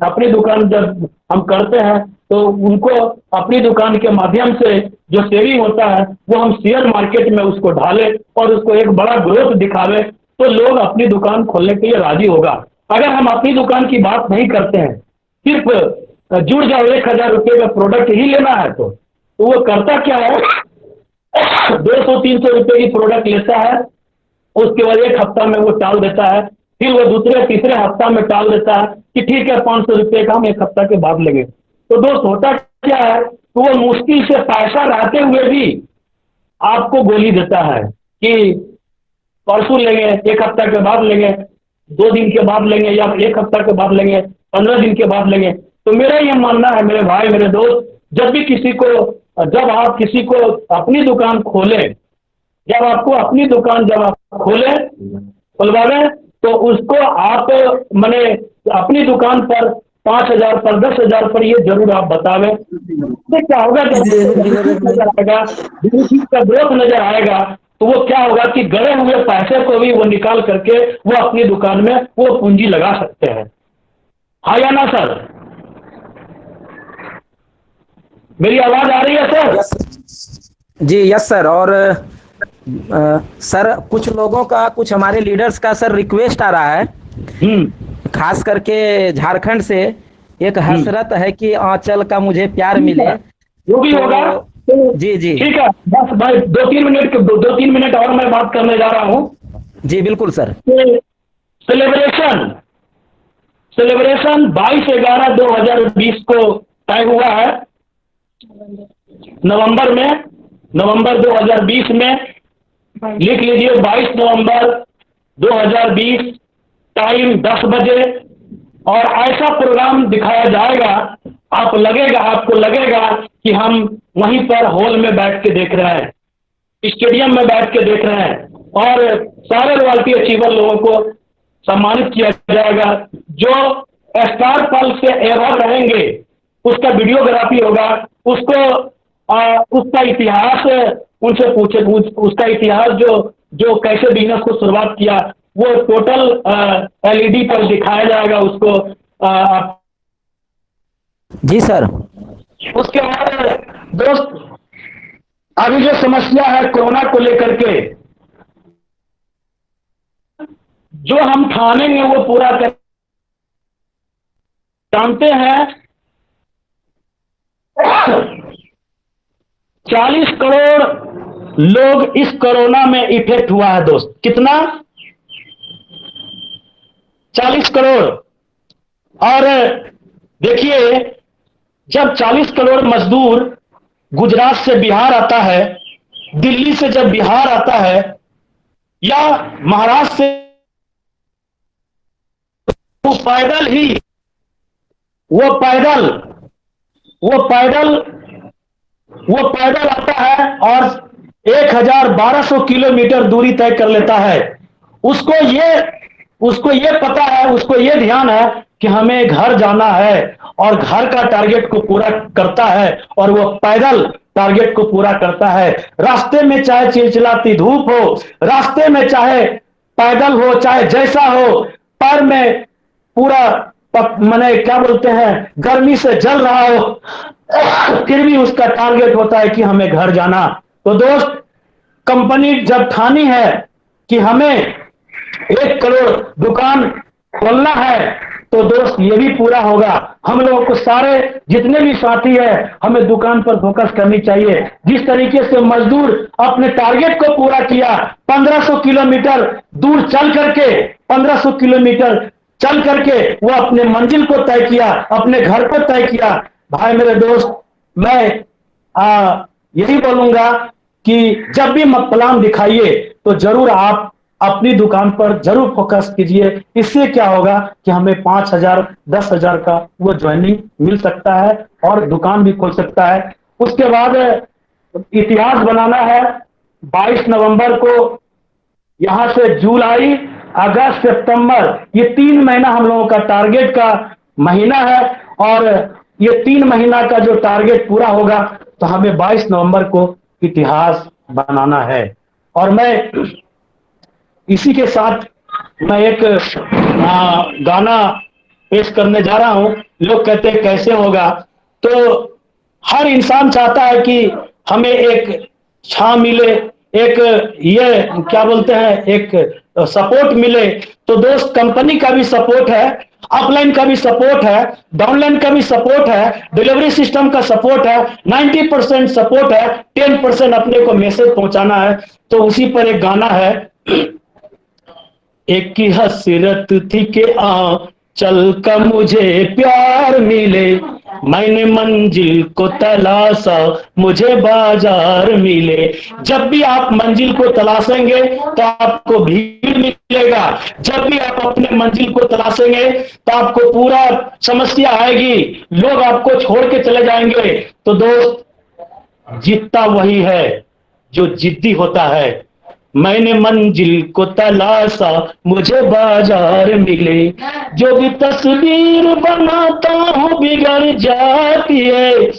अपनी दुकान जब हम करते हैं तो उनको अपनी दुकान के माध्यम से जो सेविंग होता है वो हम शेयर मार्केट में उसको डालें और उसको एक बड़ा ग्रोथ दिखावे तो लोग अपनी दुकान खोलने के लिए राजी होगा। अगर हम अपनी दुकान की बात नहीं करते हैं, सिर्फ जुड़ जाओ 1000 रुपये का प्रोडक्ट ही लेना है तो वो करता क्या है 200-300 रुपये की प्रोडक्ट लेता है, उसके बाद 1 हफ्ता में वो टाल देता है, फिर वो दूसरे तीसरे हफ्ता में टाल देता है कि ठीक है 500 रुपये का हम 1 हफ्ता के बाद लेंगे। तो दोस्त होता क्या है तो वो मुश्किल से पैसा रहते हुए भी आपको गोली देता है कि परसों लेंगे, 1 हफ्ता के बाद लेंगे, 2 दिन के बाद लेंगे या 1 हफ्ता के बाद लेंगे, 15 दिन के बाद लेंगे। तो मेरा ये मानना है मेरे भाई मेरे दोस्त, जब आप किसी को अपनी दुकान खोलें, जब आप खोलें खुलवाएं तो उसको आप माने अपनी दुकान पर 5,000 पर 10,000 पर ये जरूर आप बतावें। तो क्या होगा जब ग्रोथ नजर आएगा तो वो क्या होगा कि गड़े हुए पैसे को भी वो निकाल करके वो अपनी दुकान में वो पूंजी लगा सकते हैं। हाँ या ना सर? मेरी आवाज आ रही है सर?
जी यस सर। और सर कुछ लोगों का, कुछ हमारे लीडर्स का सर रिक्वेस्ट आ रहा है, खास करके झारखंड से, एक हसरत है कि आंचल का मुझे प्यार मिले।
जो भी होगा
जी जी
ठीक है, बस भाई 2-3 मिनट और मैं बात करने जा रहा हूँ।
जी बिल्कुल सर।
सेलिब्रेशन 22/11/2020 को तय हुआ है, नवंबर 2020 में। लिख लीजिए 22 नवंबर 2020, टाइम 10 बजे। और ऐसा प्रोग्राम दिखाया जाएगा, आपको लगेगा कि हम वहीं पर हॉल में बैठ के देख रहे हैं, स्टेडियम में बैठ के देख रहे हैं। और सारे रॉयल्टी अचीवर लोगों को सम्मानित किया जाएगा। जो स्टार पल से एवं रहेंगे उसका वीडियोग्राफी होगा, उसका इतिहास उनसे पूछे, उसका इतिहास जो कैसे बिजनेस को शुरुआत किया वो टोटल LED पर दिखाया जाएगा उसको।
जी सर।
उसके बाद दोस्त, अभी जो समस्या है कोरोना को लेकर के, जो हम ठानेंगे वो पूरा कर। जानते हैं 40 करोड़ लोग इस कोरोना में इफेक्ट हुआ है दोस्त। कितना? 40 करोड़। और देखिए, जब 40 करोड़ मजदूर गुजरात से बिहार आता है, दिल्ली से जब बिहार आता है, या महाराष्ट्र से, वो पैदल आता है और 1200 किलोमीटर दूरी तय कर लेता है। उसको ये पता है, उसको ये ध्यान है कि हमें घर जाना है, और घर का टारगेट को पूरा करता है, और वो पैदल टारगेट को पूरा करता है। रास्ते में चाहे चिलचिलाती धूप हो, रास्ते में चाहे पैदल हो, चाहे जैसा हो, पैर में पूरा माने क्या बोलते हैं, गर्मी से जल रहा हो, फिर भी उसका टारगेट होता है कि हमें घर जाना। तो दोस्त, कंपनी जब ठानी है कि हमें 1 करोड़ दुकान खोलना है, तो दोस्त ये भी पूरा होगा। हम लोगों को सारे जितने भी साथी है, हमें दुकान पर फोकस करनी चाहिए। जिस तरीके से मजदूर अपने टारगेट को पूरा किया, 1500 किलोमीटर दूर चल करके, 1500 किलोमीटर चल करके वो अपने मंजिल को तय किया, अपने घर को तय किया। भाई मेरे दोस्त, मैं यही बोलूंगा कि जब भी प्लान दिखाइए तो जरूर आप अपनी दुकान पर जरूर फोकस कीजिए। इससे क्या होगा कि हमें 5000 10,000 का वो ज्वाइनिंग मिल सकता है और दुकान भी खोल सकता है। उसके बाद इतिहास बनाना है। 22 नवंबर को यहां से जुलाई, अगस्त, सितंबर, ये 3 महीना हम लोगों का टारगेट का महीना है। और ये 3 महीना का जो टारगेट पूरा होगा तो हमें 22 नवंबर को इतिहास बनाना है। और मैं इसी के साथ मैं एक गाना पेश करने जा रहा हूं। लोग कहते हैं कैसे होगा, तो हर इंसान चाहता है कि हमें एक छां मिले, एक ये क्या बोलते हैं, एक सपोर्ट मिले। तो दोस्त, कंपनी का भी सपोर्ट है, अपलाइन का भी सपोर्ट है, डाउनलाइन का भी सपोर्ट है, डिलीवरी सिस्टम का सपोर्ट है, 90% सपोर्ट है, 10% अपने को मैसेज पहुंचाना है। तो उसी पर एक गाना है। एक की हसरत थी कि चल का मुझे प्यार मिले, मैंने मंजिल को तलाशा मुझे बाजार मिले। जब भी आप मंजिल को तलाशेंगे तो आपको भीड़ मिलेगा। जब भी आप अपने मंजिल को तलाशेंगे तो आपको पूरा समस्या आएगी, लोग आपको छोड़ के चले जाएंगे। तो दोस्त, जीतता वही है जो जिद्दी होता है। मैंने मंजिल को तलाशा मुझे बाजार मिले, जो भी तस्वीर बनाता हूँ बिगड़ जाती है,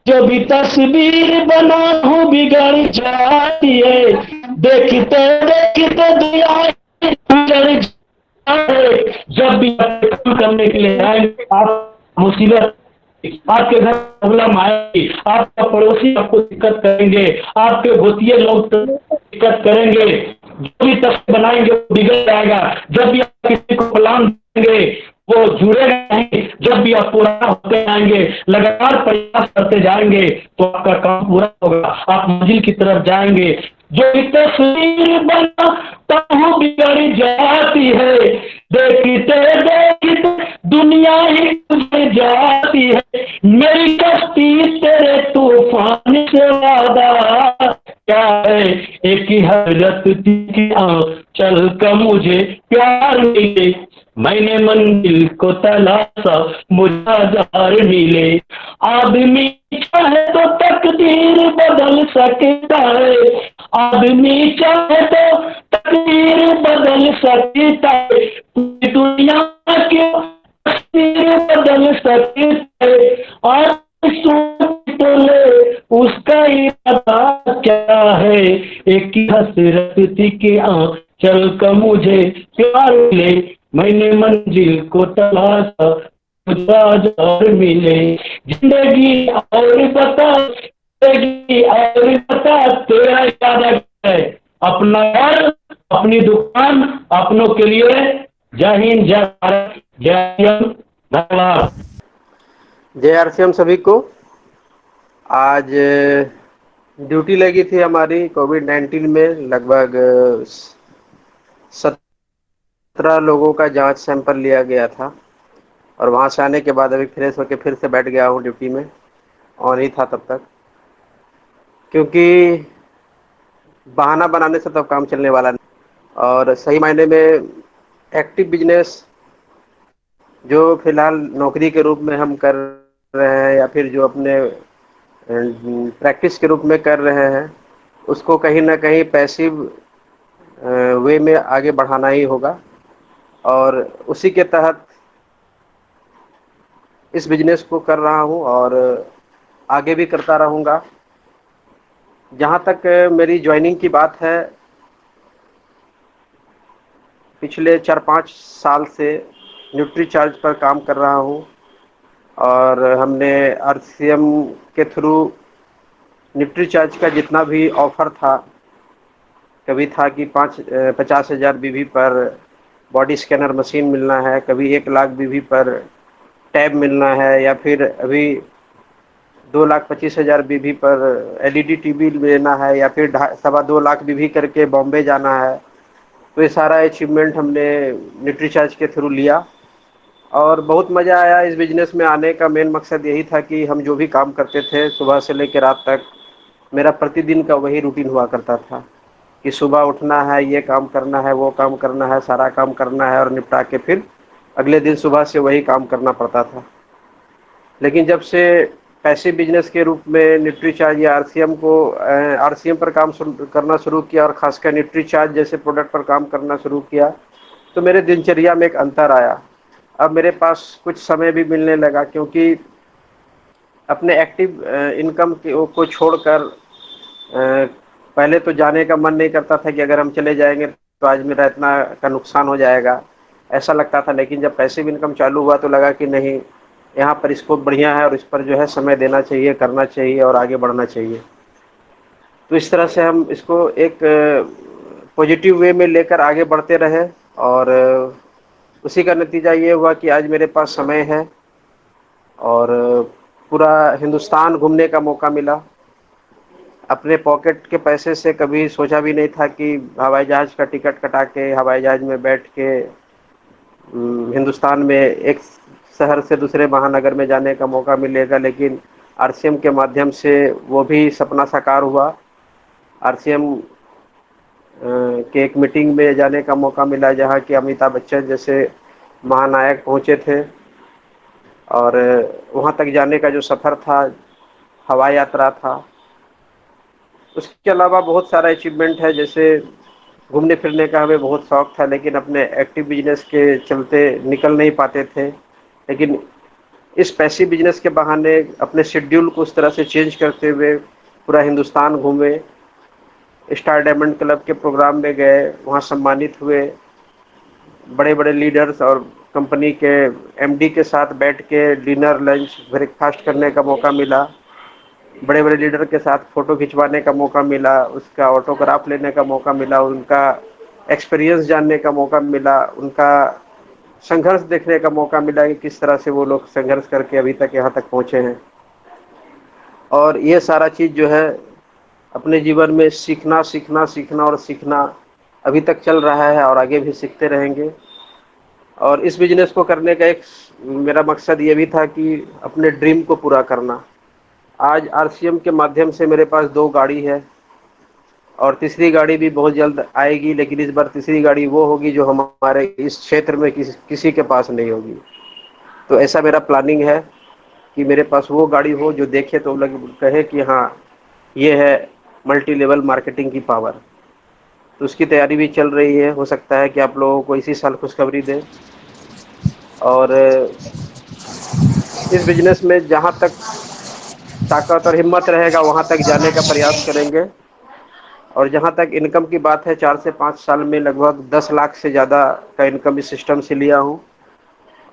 जो भी तस्वीर बना हूँ बिगड़ जाती है, देखते देखते दुनिया बिगड़ जाती है। जब भी काम करने के लिए आएंगे, आप मुसीबत, आपके घर प्रॉब्लम आएगी, आपका पड़ोसी आपको दिक्कत करेंगे, आपके घोटिये लोग दिक्कत करेंगे, जो भी तस्वीर बनाएंगे वो बिगड़ जाएगा। जब भी आप किसी को प्लान देंगे वो जुड़ेगा नहीं। जब भी आप पूरा होते जाएंगे, लगातार प्रयास करते जाएंगे तो आपका काम पूरा होगा, आप मंजिल की तरफ जाएंगे। जो तस्वीर बनाता हूँ बिगड़ जाती है, देखते देखते दुनिया ही गुजर जाती है। मेरी कश्ती तेरे तूफान से वादा क्या है, एक ही हजरत की चल का मुझे प्यार मिले, मैंने मंजिल को तलाशा मुझे हजार मिले। आदमी चाहे तो तकदीर बदल सकता है, आदमी चाहे तो तकदीर बदल सकता है, पूरी दुनिया की तकदीर बदल सकता है। और सोच तो ले उसका इरादा क्या है, एक ही हसरत थी कि चल का मुझे प्यार मिले, मैंने मंजिल को तलाशा मुझे हजार मिले। जिंदगी और बता, जिंदगी और बता, तेरा इरादा क्या है, अपना घर, अपनी दुकान, अपनों के लिए। जय हिंद, जय भारत, जय हिंद, धन्यवाद।
जय आरसीएम सभी को। आज ड्यूटी लगी थी हमारी कोविड-19 में। लगभग 17 लोगों का जांच सैंपल लिया गया था और वहां से आने के बाद अभी फ्रेश होकर फिर से बैठ गया हूं ड्यूटी में। ऑन ही था तब तक, क्योंकि बहाना बनाने से तब काम चलने वाला नहीं। और सही मायने में एक्टिव बिजनेस जो फिलहाल नौकरी के रूप में हम कर रहे हैं या फिर जो अपने प्रैक्टिस के रूप में कर रहे हैं, उसको कहीं ना कहीं पैसिव वे में आगे बढ़ाना ही होगा। और उसी के तहत इस बिजनेस को कर रहा हूं और आगे भी करता रहूंगा। जहां तक मेरी ज्वाइनिंग की बात है, पिछले 4-5 साल से न्यूट्रीचार्ज पर काम कर रहा हूं और हमने आरसीएम के थ्रू न्यूट्रीचार्ज का जितना भी ऑफर था, कभी था कि 50,000 बीवी पर बॉडी स्कैनर मशीन मिलना है, कभी 1 लाख बीवी पर टैब मिलना है, या फिर अभी 2,25,000 बीवी पर एलईडी टीवी लेना है, या फिर 2.25 लाख बीवी करके बॉम्बे जाना है। तो ये सारा अचीवमेंट हमने न्यूट्रीचार्ज के थ्रू लिया और बहुत मज़ा आया। इस बिज़नेस में आने का मेन मकसद यही था कि हम जो भी काम करते थे सुबह से लेकर रात तक, मेरा प्रतिदिन का वही रूटीन हुआ करता था कि सुबह उठना है, ये काम करना है, वो काम करना है, सारा काम करना है और निपटा के फिर अगले दिन सुबह से वही काम करना पड़ता था। लेकिन जब से पैसिव बिजनेस के रूप में न्यूट्रीचार्ज या आरसीएम पर काम करना शुरू किया और खासकर न्यूट्रीचार्ज जैसे प्रोडक्ट पर काम करना शुरू किया, तो मेरे दिनचर्या में एक अंतर आया। अब मेरे पास कुछ समय भी मिलने लगा, क्योंकि अपने एक्टिव इनकम को छोड़कर पहले तो जाने का मन नहीं करता था कि अगर हम चले जाएंगे तो आज मेरा इतना का नुकसान हो जाएगा, ऐसा लगता था। लेकिन जब पैसिव इनकम चालू हुआ तो लगा कि नहीं, यहाँ पर स्कोप बढ़िया है और इस पर जो है समय देना चाहिए, करना चाहिए और आगे बढ़ना चाहिए। तो इस तरह से हम इसको एक पॉजिटिव वे में लेकर आगे बढ़ते रहे और उसी का नतीजा ये हुआ कि आज मेरे पास समय है और पूरा हिंदुस्तान घूमने का मौका मिला। अपने पॉकेट के पैसे से कभी सोचा भी नहीं था कि हवाई जहाज़ का टिकट कटा के हवाई जहाज़ में बैठ के हिंदुस्तान में एक शहर से दूसरे महानगर में जाने का मौका मिलेगा। लेकिन आरसीएम के माध्यम से वो भी सपना साकार हुआ। आरसीएम के एक मीटिंग में जाने का मौका मिला जहाँ कि अमिताभ बच्चन जैसे महानायक पहुँचे थे और वहाँ तक जाने का जो सफ़र था, हवाई यात्रा था। उसके अलावा बहुत सारा अचीवमेंट है, जैसे घूमने फिरने का हमें बहुत शौक़ था, लेकिन अपने एक्टिव बिजनेस के चलते निकल नहीं पाते थे। लेकिन इस पैसिव बिजनेस के बहाने अपने शेड्यूल को उस तरह से चेंज करते हुए पूरा हिंदुस्तान घूमे, स्टार डायमंड क्लब के प्रोग्राम में गए, वहाँ सम्मानित हुए, बड़े बड़े लीडर्स और कंपनी के एमडी के साथ बैठ के डिनर, लंच, ब्रेकफास्ट करने का मौका मिला। बड़े बड़े लीडर के साथ फ़ोटो खिंचवाने का मौका मिला, उसका ऑटोग्राफ लेने का मौका मिला, उनका एक्सपीरियंस जानने का मौका मिला, उनका संघर्ष देखने का मौका मिला कि किस तरह से वो लोग संघर्ष करके अभी तक यहाँ तक पहुँचे हैं। और ये सारा चीज़ जो है अपने जीवन में सीखना सीखना सीखना और सीखना अभी तक चल रहा है और आगे भी सीखते रहेंगे। और इस बिजनेस को करने का एक मेरा मकसद ये भी था कि अपने ड्रीम को पूरा करना। आज आरसीएम के माध्यम से मेरे पास 2 गाड़ी है और तीसरी गाड़ी भी बहुत जल्द आएगी, लेकिन इस बार तीसरी गाड़ी वो होगी जो हमारे इस क्षेत्र में किसी के पास नहीं होगी। तो ऐसा मेरा प्लानिंग है कि मेरे पास वो गाड़ी हो जो देखे तो लोग कहे कि हाँ, ये है मल्टी लेवल मार्केटिंग की पावर। तो उसकी तैयारी भी चल रही है, हो सकता है कि आप लोगों को इसी साल खुशखबरी दें। और इस बिजनेस में जहाँ तक ताकत और हिम्मत रहेगा वहाँ तक जाने का प्रयास करेंगे। और जहाँ तक इनकम की बात है, 4 से 5 साल में लगभग 10 लाख से ज़्यादा का इनकम इस सिस्टम से लिया हूँ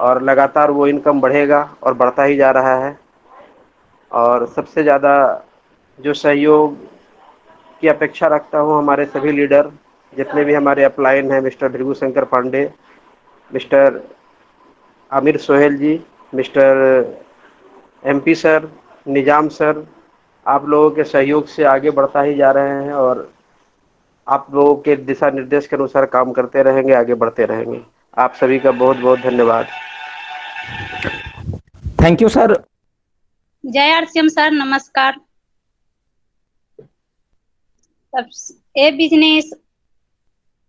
और लगातार वो इनकम बढ़ेगा और बढ़ता ही जा रहा है। और सबसे ज़्यादा जो सहयोग की अपेक्षा रखता हूँ, हमारे सभी लीडर जितने भी हमारे अपलाइन हैं, मिस्टर भृगु शंकर पांडे, मिस्टर आमिर सोहेल जी, मिस्टर एमपी सर, निजाम सर, आप लोगों के सहयोग से आगे बढ़ता ही जा रहे हैं और आप लोगों के दिशा निर्देश के अनुसार काम करते रहेंगे, आगे बढ़ते रहेंगे। आप सभी का बहुत बहुत धन्यवाद।
Thank you sir.
जय आरसीएम सर, नमस्कार। अब ये बिजनेस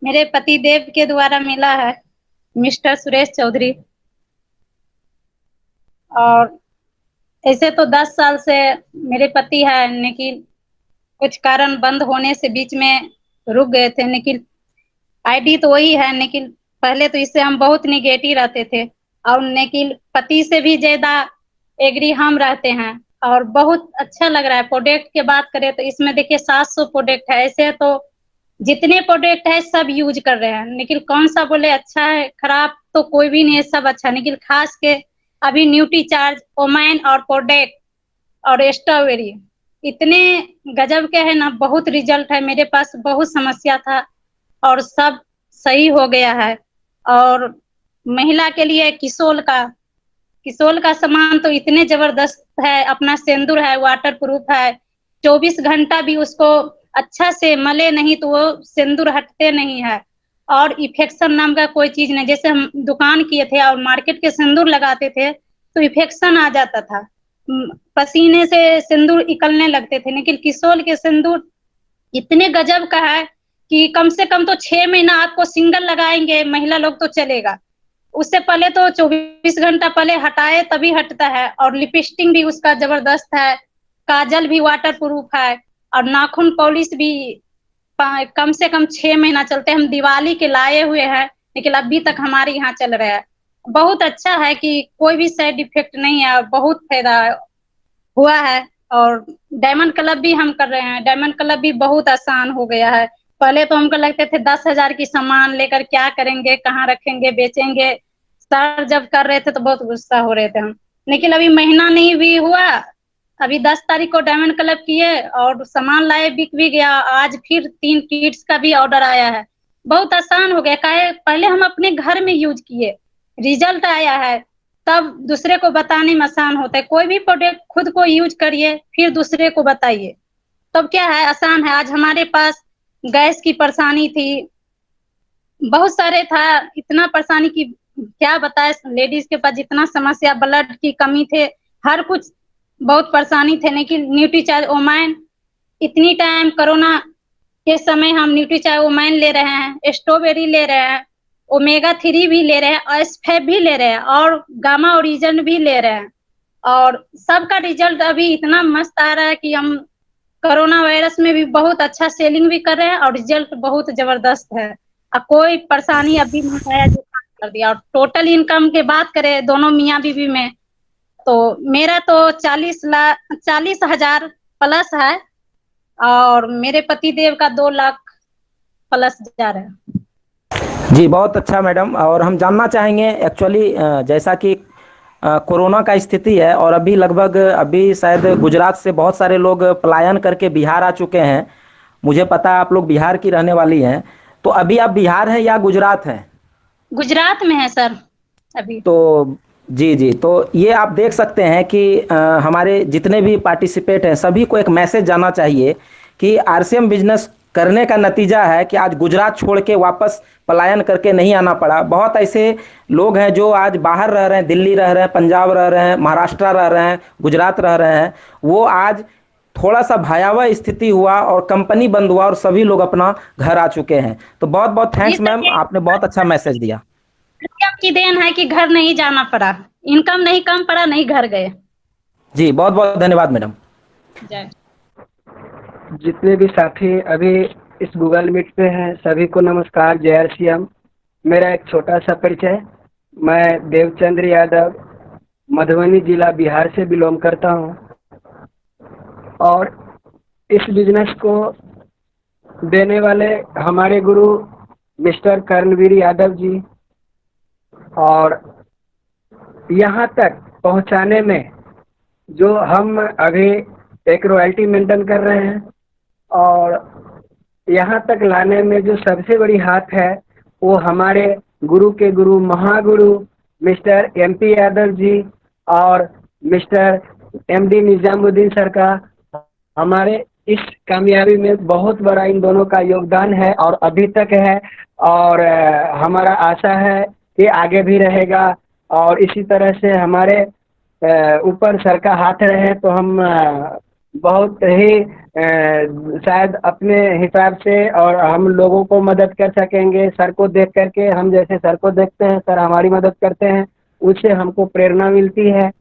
मेरे पति देव के द्वारा मिला है, मिस्टर सुरेश चौधरी। और ऐसे तो 10 साल से मेरे पति है, लेकिन कुछ कारण बंद होने से बीच में रुक गए थे। लेकिन आईडी तो वही है, लेकिन पहले तो इससे हम बहुत निगेटिव रहते थे और लेकिन पति से भी ज्यादा एग्री हम रहते हैं और बहुत अच्छा लग रहा है। प्रोडक्ट की बात करें तो इसमें देखिए 700 प्रोडक्ट है। ऐसे तो जितने प्रोडक्ट है सब यूज कर रहे हैं, लेकिन कौन सा बोले अच्छा है खराब तो कोई भी नहीं है, सब अच्छा। लेकिन खास के अभी न्यूट्री चार्ज, ओमैन और प्रोडक्ट और स्ट्रॉबेरी इतने गजब के है ना, बहुत रिजल्ट है। मेरे पास बहुत समस्या था और सब सही हो गया है। और महिला के लिए किसोल का सामान तो इतने जबरदस्त है। अपना सिंदूर है, वाटर प्रूफ है, 24 घंटा भी उसको अच्छा से मले नहीं तो वो सिंदूर हटते नहीं है। और इफेक्शन नाम का कोई चीज नहीं। जैसे हम दुकान किए थे और मार्केट के सिंदूर लगाते थे तो इफेक्शन आ जाता था, पसीने से सिंदूर निकलने लगते थे। लेकिन किसोल के सिंदूर इतने गजब का है कि कम से कम तो 6 महीना आपको सिंगल लगाएंगे महिला लोग तो चलेगा। उससे पहले तो 24 घंटा पहले हटाए तभी हटता है। और लिपस्टिक भी उसका जबरदस्त है, काजल भी वाटर प्रूफ है और नाखून पॉलिश भी कम से कम 6 महीना चलते हैं। हम दिवाली के लाए हुए हैं लेकिन अभी तक हमारे यहाँ चल रहा है। बहुत अच्छा है कि कोई भी साइड इफेक्ट नहीं है और बहुत फायदा हुआ है। और डायमंड क्लब भी हम कर रहे हैं। डायमंड क्लब भी बहुत आसान हो गया है। पहले तो हमको लगते थे 10,000 की सामान लेकर क्या करेंगे, कहाँ रखेंगे, बेचेंगे। सर जब कर रहे थे तो बहुत गुस्सा हो रहे थे हम, लेकिन अभी महीना नहीं भी हुआ, अभी 10 तारीख को डायमंड क्लब किए और सामान लाए, बिक भी गया। आज फिर 3 किट्स का भी ऑर्डर आया है। बहुत आसान हो गया। काहे पहले हम अपने घर में यूज किए, रिजल्ट आया है, तब दूसरे को बताने में आसान होता है। कोई भी प्रोडक्ट खुद को यूज करिए फिर दूसरे को बताइए, तब क्या है, आसान है। आज हमारे पास गैस की परेशानी थी, बहुत सारे था, इतना परेशानी की क्या बताए। लेडीज के पास जितना समस्या, ब्लड की कमी थे, हर कुछ बहुत परेशानी थे। लेकिन न्यूट्री चार्ज ओमैन इतनी टाइम कोरोना के समय हम न्यूट्री चार्ज ओमैन ले रहे हैं, स्ट्रॉबेरी ले रहे हैं, ओमेगा 3 भी ले रहे हैं, एसफेब भी ले रहे हैं और गामा ओरिजिन भी ले रहे हैं। और सबका रिजल्ट अभी इतना मस्त आ रहा है कि हम कोरोना वायरस में भी बहुत अच्छा सेलिंग भी कर रहे हैं और रिजल्ट बहुत जबरदस्त है। अब कोई परेशानी अभी नहीं आया जो काम कर दिया। और टोटल इनकम की बात करें दोनों मियाँ बीवी में, तो मेरा तो 40,000 प्लस है और मेरे पति देव का 2 लाख प्लस जा रहा है।
जी बहुत अच्छा मैडम। और हम जानना चाहेंगे एक्चुअली जैसा कि कोरोना का स्थिति है और अभी लगभग अभी शायद गुजरात से बहुत सारे लोग पलायन करके बिहार आ चुके हैं। मुझे पता है आप लोग बिहार की रहने वाली हैं, तो अभी आप बिहार हैं या गुजरात हैं?
गुजरात में है सर अभी।
तो जी जी, तो ये आप देख सकते हैं कि हमारे जितने भी पार्टिसिपेट हैं सभी को एक मैसेज जाना चाहिए कि आरसीएम बिजनेस करने का नतीजा है कि आज गुजरात छोड़ के वापस पलायन करके नहीं आना पड़ा। बहुत ऐसे लोग हैं जो आज बाहर रह रहे हैं, दिल्ली रह रहे हैं, पंजाब रह रहे हैं, महाराष्ट्र रह रहे हैं, गुजरात रह रहे हैं। वो आज थोड़ा सा भयावह स्थिति हुआ और कंपनी बंद हुआ और सभी लोग अपना घर आ चुके हैं। तो बहुत बहुत
जी
थैंक्स
सर,
मैम, आपने बहुत अच्छा मैसेज दिया।
ये आपकी देन है कि घर नहीं जाना पड़ा, इनकम नहीं कम पड़ा, नहीं घर गए।
जी बहुत बहुत धन्यवाद मैडम।
जय।
जितने भी साथी अभी इस गूगल मीट पे हैं सभी को नमस्कार, जय आरसीएम। मेरा एक छोटा सा परिचय, मैं देवचंद्र यादव मधुबनी जिला बिहार से बिलोंग करता हूँ और इस बिजनेस को देने वाले हमारे गुरु मिस्टर कर्णवीर यादव जी, और यहाँ तक पहुँचाने में जो हम अभी एक रॉयल्टी मेंटेन कर रहे हैं और यहाँ तक लाने में जो सबसे बड़ी हाथ है वो हमारे गुरु के गुरु महागुरु मिस्टर एमपी यादव जी और मिस्टर एमडी निजामुद्दीन सर का हमारे इस कामयाबी में बहुत बड़ा इन दोनों का योगदान है और अभी तक है, और हमारा आशा है कि आगे भी रहेगा। और इसी तरह से हमारे ऊपर सर का हाथ रहे तो हम बहुत ही शायद अपने हिसाब से और हम लोगों को मदद कर सकेंगे। सर को देख करके, हम जैसे सर को देखते हैं, सर हमारी मदद करते हैं, उससे हमको प्रेरणा मिलती है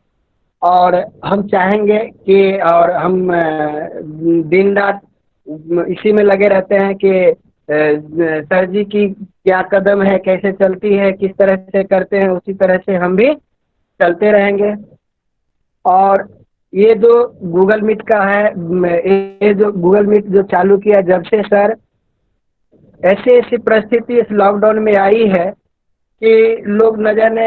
और हम चाहेंगे कि, और हम दिन रात इसी में लगे रहते हैं कि सर जी की क्या कदम है, कैसे चलती है, किस तरह से करते हैं, उसी तरह से हम भी चलते रहेंगे। और ये जो गूगल मीट का है, ये जो गूगल मीट जो चालू किया जब से सर, ऐसी ऐसी परिस्थिति इस लॉकडाउन में आई है कि लोग न जाने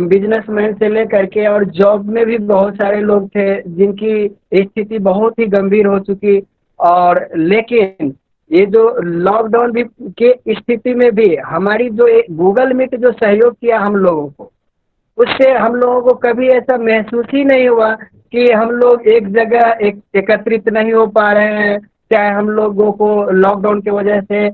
बिजनेसमैन से लेकर के और जॉब में भी बहुत सारे लोग थे जिनकी स्थिति बहुत ही गंभीर हो चुकी, और लेकिन ये जो लॉकडाउन भी के स्थिति में भी हमारी जो गूगल मीट जो सहयोग किया हम लोगों को, उससे हम लोगों को कभी ऐसा महसूस ही नहीं हुआ कि हम लोग एक जगह एकत्रित नहीं हो पा रहे हैं, चाहे हम लोगों को लॉकडाउन की वजह से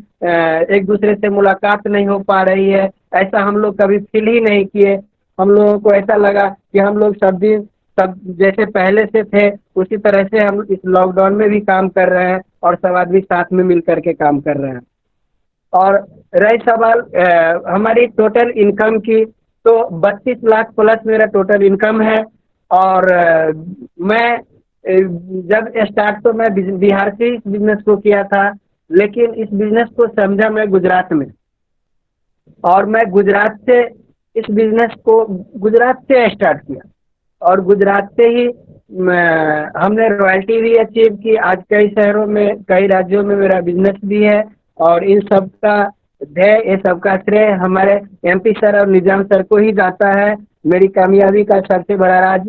एक दूसरे से मुलाकात नहीं हो पा रही है, ऐसा हम लोग कभी फील ही नहीं किए। हम लोगों को ऐसा लगा कि हम लोग सब दिन सब जैसे पहले से थे उसी तरह से हम इस लॉकडाउन में भी काम कर रहे हैं और सब आदमी साथ में मिल करके काम कर रहे हैं। और रही सवाल हमारी टोटल इनकम की, तो 32 लाख प्लस मेरा टोटल इनकम है। और मैं जब स्टार्ट तो मैं बिहार से इस बिजनेस को किया था, लेकिन इस बिजनेस को समझा मैं गुजरात में, और मैं गुजरात से इस बिजनेस को गुजरात से स्टार्ट किया और गुजरात से ही हमने रॉयल्टी भी अचीव की। आज कई शहरों में, कई राज्यों में मेरा बिजनेस भी है और इन सब का ध्येय, ये सबका श्रेय हमारे एमपी सर और निजाम सर को ही जाता है। मेरी कामयाबी का सबसे बड़ा राज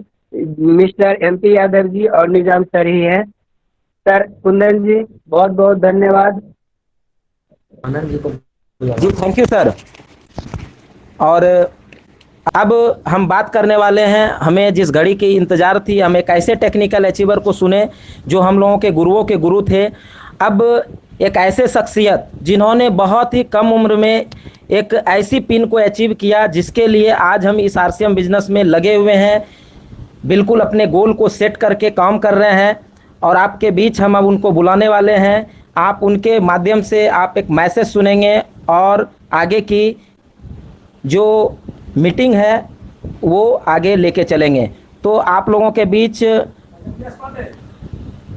मिस्टर एमपी यादव जी और निजाम सर ही है। सर कुंदन जी बहुत बहुत धन्यवाद।
जी थैंक यू सर। और अब हम बात करने वाले हैं, हमें जिस घड़ी की इंतज़ार थी, हम एक ऐसे टेक्निकल अचीवर को सुने जो हम लोगों के गुरुओं के गुरु थे। अब एक ऐसे शख्सियत जिन्होंने बहुत ही कम उम्र में एक ऐसी पिन को अचीव किया जिसके लिए आज हम इस आरसीएम बिजनेस में लगे हुए हैं, बिल्कुल अपने गोल को सेट करके काम कर रहे हैं। और आपके बीच हम अब उनको बुलाने वाले हैं। आप उनके माध्यम से आप एक मैसेज सुनेंगे और आगे की जो मीटिंग है वो आगे लेके चलेंगे। तो आप लोगों के बीच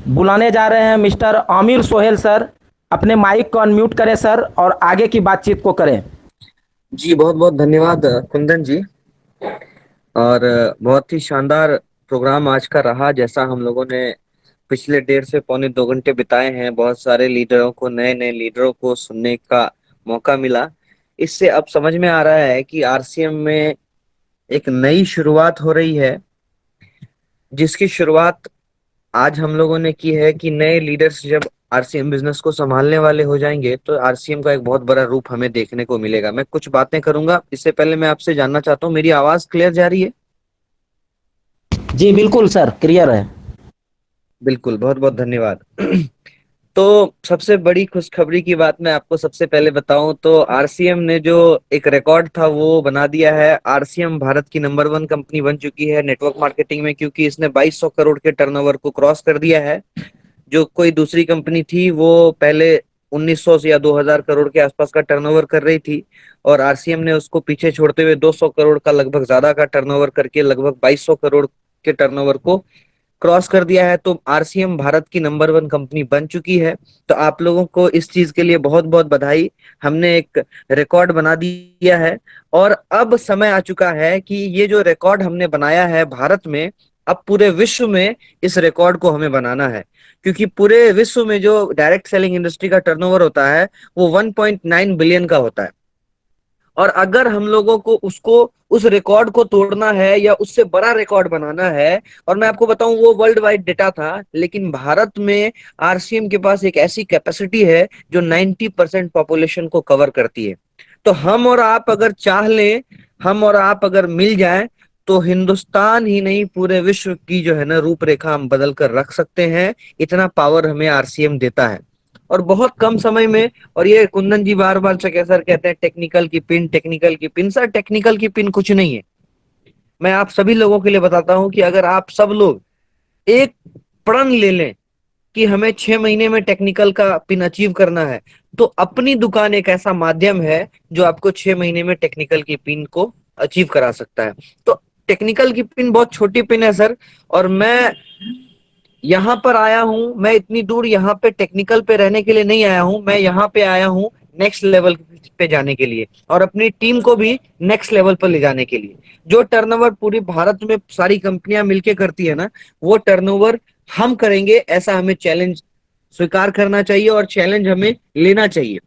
बुलाने जा रहे हैं मिस्टर आमिर सोहेल सर। अपने माइक को अनम्यूट करें सर और आगे की बातचीत को करें।
जी बहुत बहुत धन्यवाद कुंदन जी। और बहुत ही शानदार प्रोग्राम आज का रहा। जैसा हम लोगों ने पिछले 1.5 से पौने 2 घंटे बिताए हैं, बहुत सारे लीडरों को, नए नए लीडरों को सुनने का मौका मिला। इससे अब समझ में आ रहा है कि आरसीएम में एक नई शुरुआत हो रही है, जिसकी शुरुआत आज हम लोगों ने की है कि नए लीडर्स जब आरसीएम बिजनेस को संभालने वाले हो जाएंगे तो आरसीएम का एक बहुत बड़ा रूप हमें देखने को मिलेगा। मैं कुछ बातें करूंगा, इससे पहले मैं आपसे जानना चाहता हूं, मेरी आवाज क्लियर जा रही है?
जी बिल्कुल सर, क्लियर है।
बिल्कुल, बहुत बहुत धन्यवाद। तो सबसे बड़ी खुशखबरी की बात मैं आपको सबसे पहले बताऊं तो आरसीएम ने जो एक रिकॉर्ड था वो बना दिया है। आरसीएम भारत की नंबर 1 कंपनी बन चुकी है नेटवर्क मार्केटिंग में, क्योंकि इसने 2200 करोड़ के टर्नओवर को क्रॉस कर दिया है। जो कोई दूसरी कंपनी थी वो पहले 1900 से या 2000 करोड़ के आसपास का टर्नओवर कर रही थी, और आरसीएम ने उसको पीछे छोड़ते हुए 200 करोड़ का लगभग ज्यादा का टर्नओवर करके लगभग 2200 करोड़ के टर्नओवर को क्रॉस कर दिया है। तो आरसीएम भारत की नंबर 1 कंपनी बन चुकी है। तो आप लोगों को इस चीज के लिए बहुत बहुत बधाई। हमने एक रिकॉर्ड बना दिया है, और अब समय आ चुका है कि ये जो रिकॉर्ड हमने बनाया है भारत में, अब पूरे विश्व में इस रिकॉर्ड को हमें बनाना है। क्योंकि पूरे विश्व में जो डायरेक्ट सेलिंग इंडस्ट्री का टर्नओवर होता है वो 1.9 बिलियन का होता है, और अगर हम लोगों को उसको उस रिकॉर्ड को तोड़ना है या उससे बड़ा रिकॉर्ड बनाना है, और मैं आपको बताऊं वो वर्ल्ड वाइड डेटा था, लेकिन भारत में आरसीएम के पास एक ऐसी कैपेसिटी है जो 90% पॉपुलेशन को कवर करती है। तो हम और आप अगर चाह लें, हम और आप अगर मिल जाएं, तो हिंदुस्तान ही नहीं पूरे विश्व की जो है ना रूपरेखा हम बदल कर रख सकते हैं। इतना पावर हमें आरसीएम देता है, और बहुत कम समय में। और ये कुंदन जी बार बार सर कहते हैं टेक्निकल की पिन, टेक्निकल की पिन। सर टेक्निकल की पिन कुछ नहीं है। मैं आप सभी लोगों के लिए बताता हूं कि अगर आप सब लोग एक प्रण ले लें कि हमें 6 महीने में टेक्निकल का पिन अचीव करना है, तो अपनी दुकान एक ऐसा माध्यम है जो आपको 6 महीने में टेक्निकल की पिन को अचीव करा सकता है। तो टेक्निकल की पिन बहुत छोटी पिन है सर, और मैं यहाँ पर आया हूँ, मैं इतनी दूर यहाँ पे टेक्निकल पे रहने के लिए नहीं आया हूँ, मैं यहाँ पे आया हूँ नेक्स्ट लेवल पे जाने के लिए, और अपनी टीम को भी नेक्स्ट लेवल पर ले जाने के लिए। जो टर्नओवर पूरी भारत में सारी कंपनियां मिलके करती है ना, वो टर्नओवर हम करेंगे, ऐसा हमें चैलेंज स्वीकार करना चाहिए और चैलेंज हमें लेना चाहिए।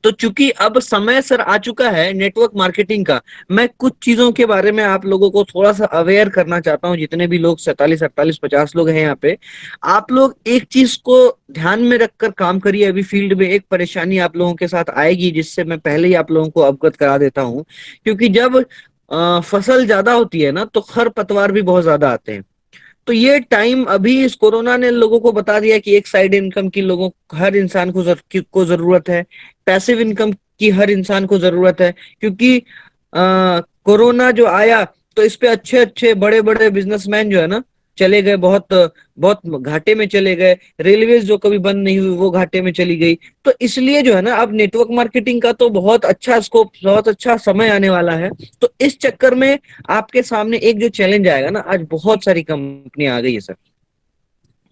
तो चूंकि अब समय सर आ चुका है नेटवर्क मार्केटिंग का, मैं कुछ चीजों के बारे में आप लोगों को थोड़ा सा अवेयर करना चाहता हूं। जितने भी लोग 47 48 50 लोग हैं यहाँ पे, आप लोग एक चीज को ध्यान में रखकर काम करिए। अभी फील्ड में एक परेशानी आप लोगों के साथ आएगी, जिससे मैं पहले ही आप लोगों को अवगत करा देता हूँ। क्योंकि जब फसल ज्यादा होती है ना, तो खर पतवार भी बहुत ज्यादा आते हैं। तो ये टाइम अभी इस कोरोना ने लोगों को बता दिया कि एक साइड इनकम की लोगों हर इंसान को जरूरत है, पैसिव इनकम की हर इंसान को जरूरत है। क्योंकि कोरोना जो आया तो इस पे अच्छे अच्छे बड़े बड़े बिजनेसमैन जो है ना चले गए, बहुत बहुत घाटे में चले गए। रेलवेज जो कभी बंद नहीं हुई वो घाटे में चली गई। तो इसलिए जो है ना अब नेटवर्क मार्केटिंग का तो बहुत अच्छा स्कोप, बहुत अच्छा समय आने वाला है। तो इस चक्कर में आपके सामने एक जो चैलेंज आएगा ना, आज बहुत सारी कंपनियां आ गई है सर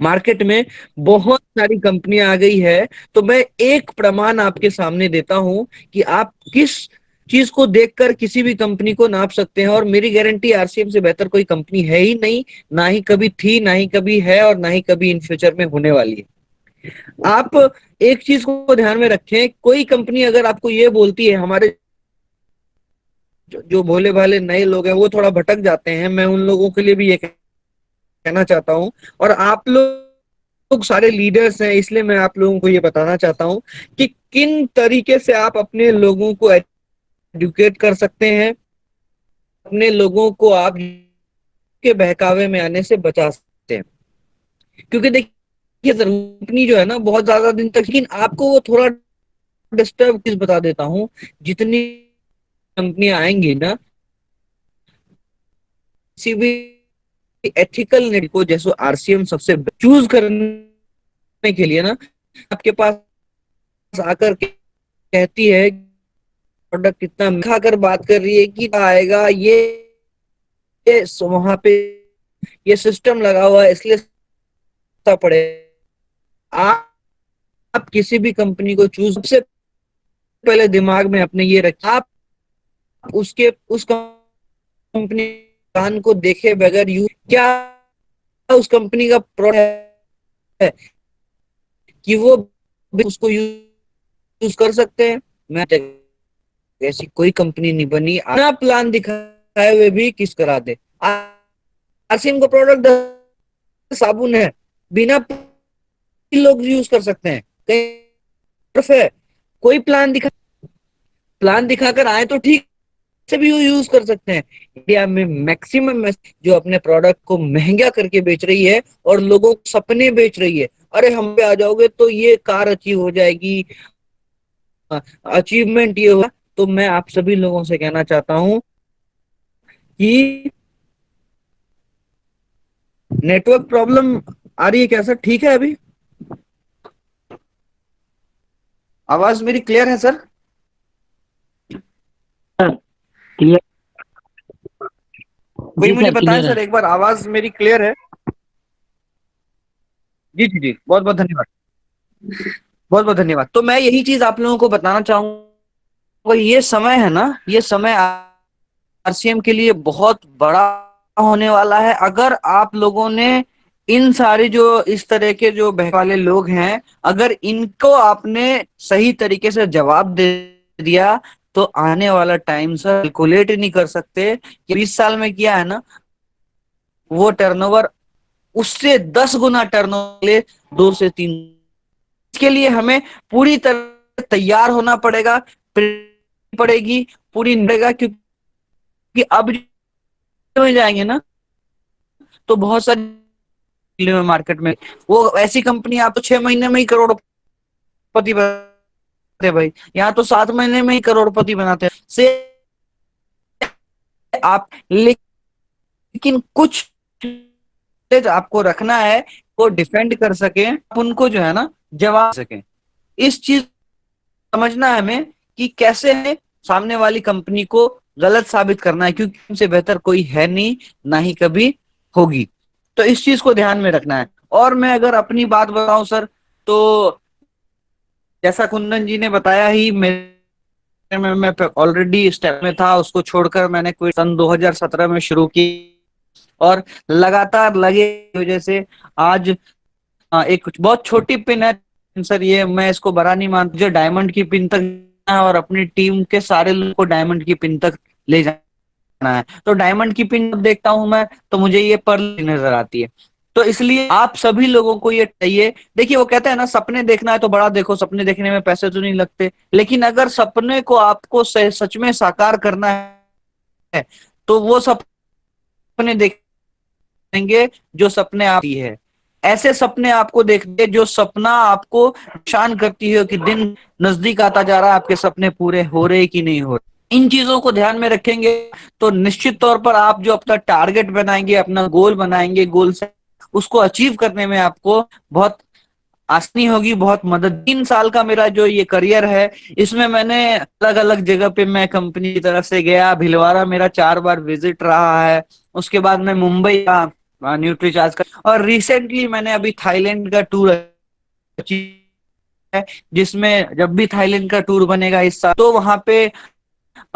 मार्केट में, बहुत सारी कंपनियां आ गई है। तो मैं एक प्रमाण आपके सामने देता हूं कि आप किस चीज को देखकर किसी भी कंपनी को नाप सकते हैं, और मेरी गारंटी आरसीएम से बेहतर कोई कंपनी है ही नहीं, ना ही कभी थी, ना ही कभी है, और ना ही कभी इन फ्यूचर में होने वाली है। आप एक चीज को ध्यान में रखें, कोई कंपनी अगर आपको ये बोलती है, हमारे जो भोले भाले नए लोग हैं वो थोड़ा भटक जाते हैं, मैं उन लोगों के लिए भी ये कहना चाहता हूँ, और आप लोग सारे लीडर्स हैं, इसलिए मैं आप लोगों को ये बताना चाहता हूँ कि किन तरीके से आप अपने लोगों को एडुकेट कर सकते हैं, अपने लोगों को आप के बहकावे में आने से बचा सकते हैं। क्योंकि देखिए सर कंपनी जो है ना बहुत ज्यादा दिन तक, लेकिन आपको वो थोड़ा डिस्टर्ब चीज बता देता हूँ, जितनी कंपनियां आएंगी ना, किसी भी एथिकल नेट को जैसे आरसीएम सबसे चूज करने के लिए ना आपके पास आकर कहती है प्रोडक्ट कितना खाकर बात कर रही है कि आएगा ये वहां पे ये सिस्टम लगा हुआ है इसलिए सस्ता पड़े। आप किसी भी कंपनी को चूज सबसे पहले दिमाग में अपने ये रखें, आप उसके उस कंपनी कान को देखे बगैर यू क्या उस कंपनी का प्रोडक्ट है कि वो उसको यूज कर सकते हैं। मैं ऐसी कोई कंपनी नहीं बनी अपना प्लान दिखाए हुए भी किस करा दे। आसिम का प्रोडक्ट साबुन है, बिना लोग यूज कर सकते हैं, कहीं है कोई प्लान दिखाकर आए तो ठीक से भी यूज कर सकते हैं। इंडिया में मैक्सिमम जो अपने प्रोडक्ट को महंगा करके बेच रही है और लोगों को सपने बेच रही है, अरे हम पे आ जाओगे तो ये कार अचीव हो जाएगी, अचीवमेंट ये होगा। तो मैं आप सभी लोगों से कहना चाहता हूं कि नेटवर्क प्रॉब्लम आ रही है क्या सर? ठीक है अभी आवाज मेरी क्लियर है सर?
क्लियर।
कोई
जी
मुझे
सर,
बताएं
क्लियर है।
सर एक बार, आवाज मेरी क्लियर है? जी जी जी, बहुत बहुत धन्यवाद, बहुत बहुत धन्यवाद। तो मैं यही चीज आप लोगों को बताना चाहूंगा, ये समय है ना, ये समय आरसीएम के लिए बहुत बड़ा होने वाला है। अगर आप लोगों ने इन सारे जो इस तरह के जो बहकाने वाले लोग हैं, अगर इनको आपने सही तरीके से जवाब दे दिया, तो आने वाला टाइम सर कैलकुलेट ही नहीं कर सकते कि 20 साल में किया है ना, वो टर्नओवर उससे 10 गुना टर्नओवर 2 से 3। इसके लिए हमें पूरी तरह तैयार होना पड़ेगा, पड़ेगी पूरी पड़ेगा, क्योंकि अब में जाएंगे ना तो बहुत सारी मार्केट में वो ऐसी कंपनी, आप तो 6 महीने में ही करोड़पति बनाते हैं भाई, यहाँ तो 7 महीने में ही करोड़पति बनाते हैं से आप। लेकिन कुछ आपको रखना है, वो डिफेंड कर सके, आप उनको जो है ना जवाब सकें। इस चीज समझना है हमें कि कैसे हमें सामने वाली कंपनी को गलत साबित करना है, क्योंकि उनसे बेहतर कोई है नहीं, ना ही कभी होगी। तो इस चीज को ध्यान में रखना है। और मैं अगर अपनी बात बताऊं सर, तो जैसा कुंदन जी ने बताया ही, मैं ऑलरेडी स्टेप में था, उसको छोड़कर मैंने कोई सन 2017 में शुरू की, और लगातार लगे वजह से आज एक बहुत छोटी पिन है सर, ये मैं इसको बड़ा नहीं मानता, जो डायमंड की पिन तक है और अपनी टीम के सारे लोग को डायमंड की पिन तक ले जाना है। तो डायमंड की पिन जब देखता हूं मैं, तो मुझे ये पर्ल नजर आती है। तो इसलिए आप सभी लोगों को ये चाहिए, देखिए वो कहते हैं ना, सपने देखना है तो बड़ा देखो, सपने देखने में पैसे तो नहीं लगते, लेकिन अगर सपने को आपको सच में साकार करना है, तो वो सपने देखेंगे जो सपने आप ही है। ऐसे सपने आपको देखते जो सपना आपको परेशान करती हो कि दिन नजदीक आता जा रहा है, आपके सपने पूरे हो रहे कि नहीं हो रहे। इन चीजों को ध्यान में रखेंगे तो निश्चित तौर पर आप जो अपना टारगेट बनाएंगे, अपना गोल बनाएंगे, गोल से उसको अचीव करने में आपको बहुत आसानी होगी, बहुत मदद। 3 साल का मेरा जो ये करियर है, इसमें मैंने अलग अलग जगह पे मैं कंपनी की तरफ से गया, भिलवाड़ा मेरा 4 बार विजिट रहा है, उसके बाद मैं मुंबई का न्यूट्रीचार्ज का, और रिसेंटली मैंने अभी थाईलैंड का टूर है, जिसमें जब भी थाईलैंड का टूर बनेगा इस साल, तो वहां पे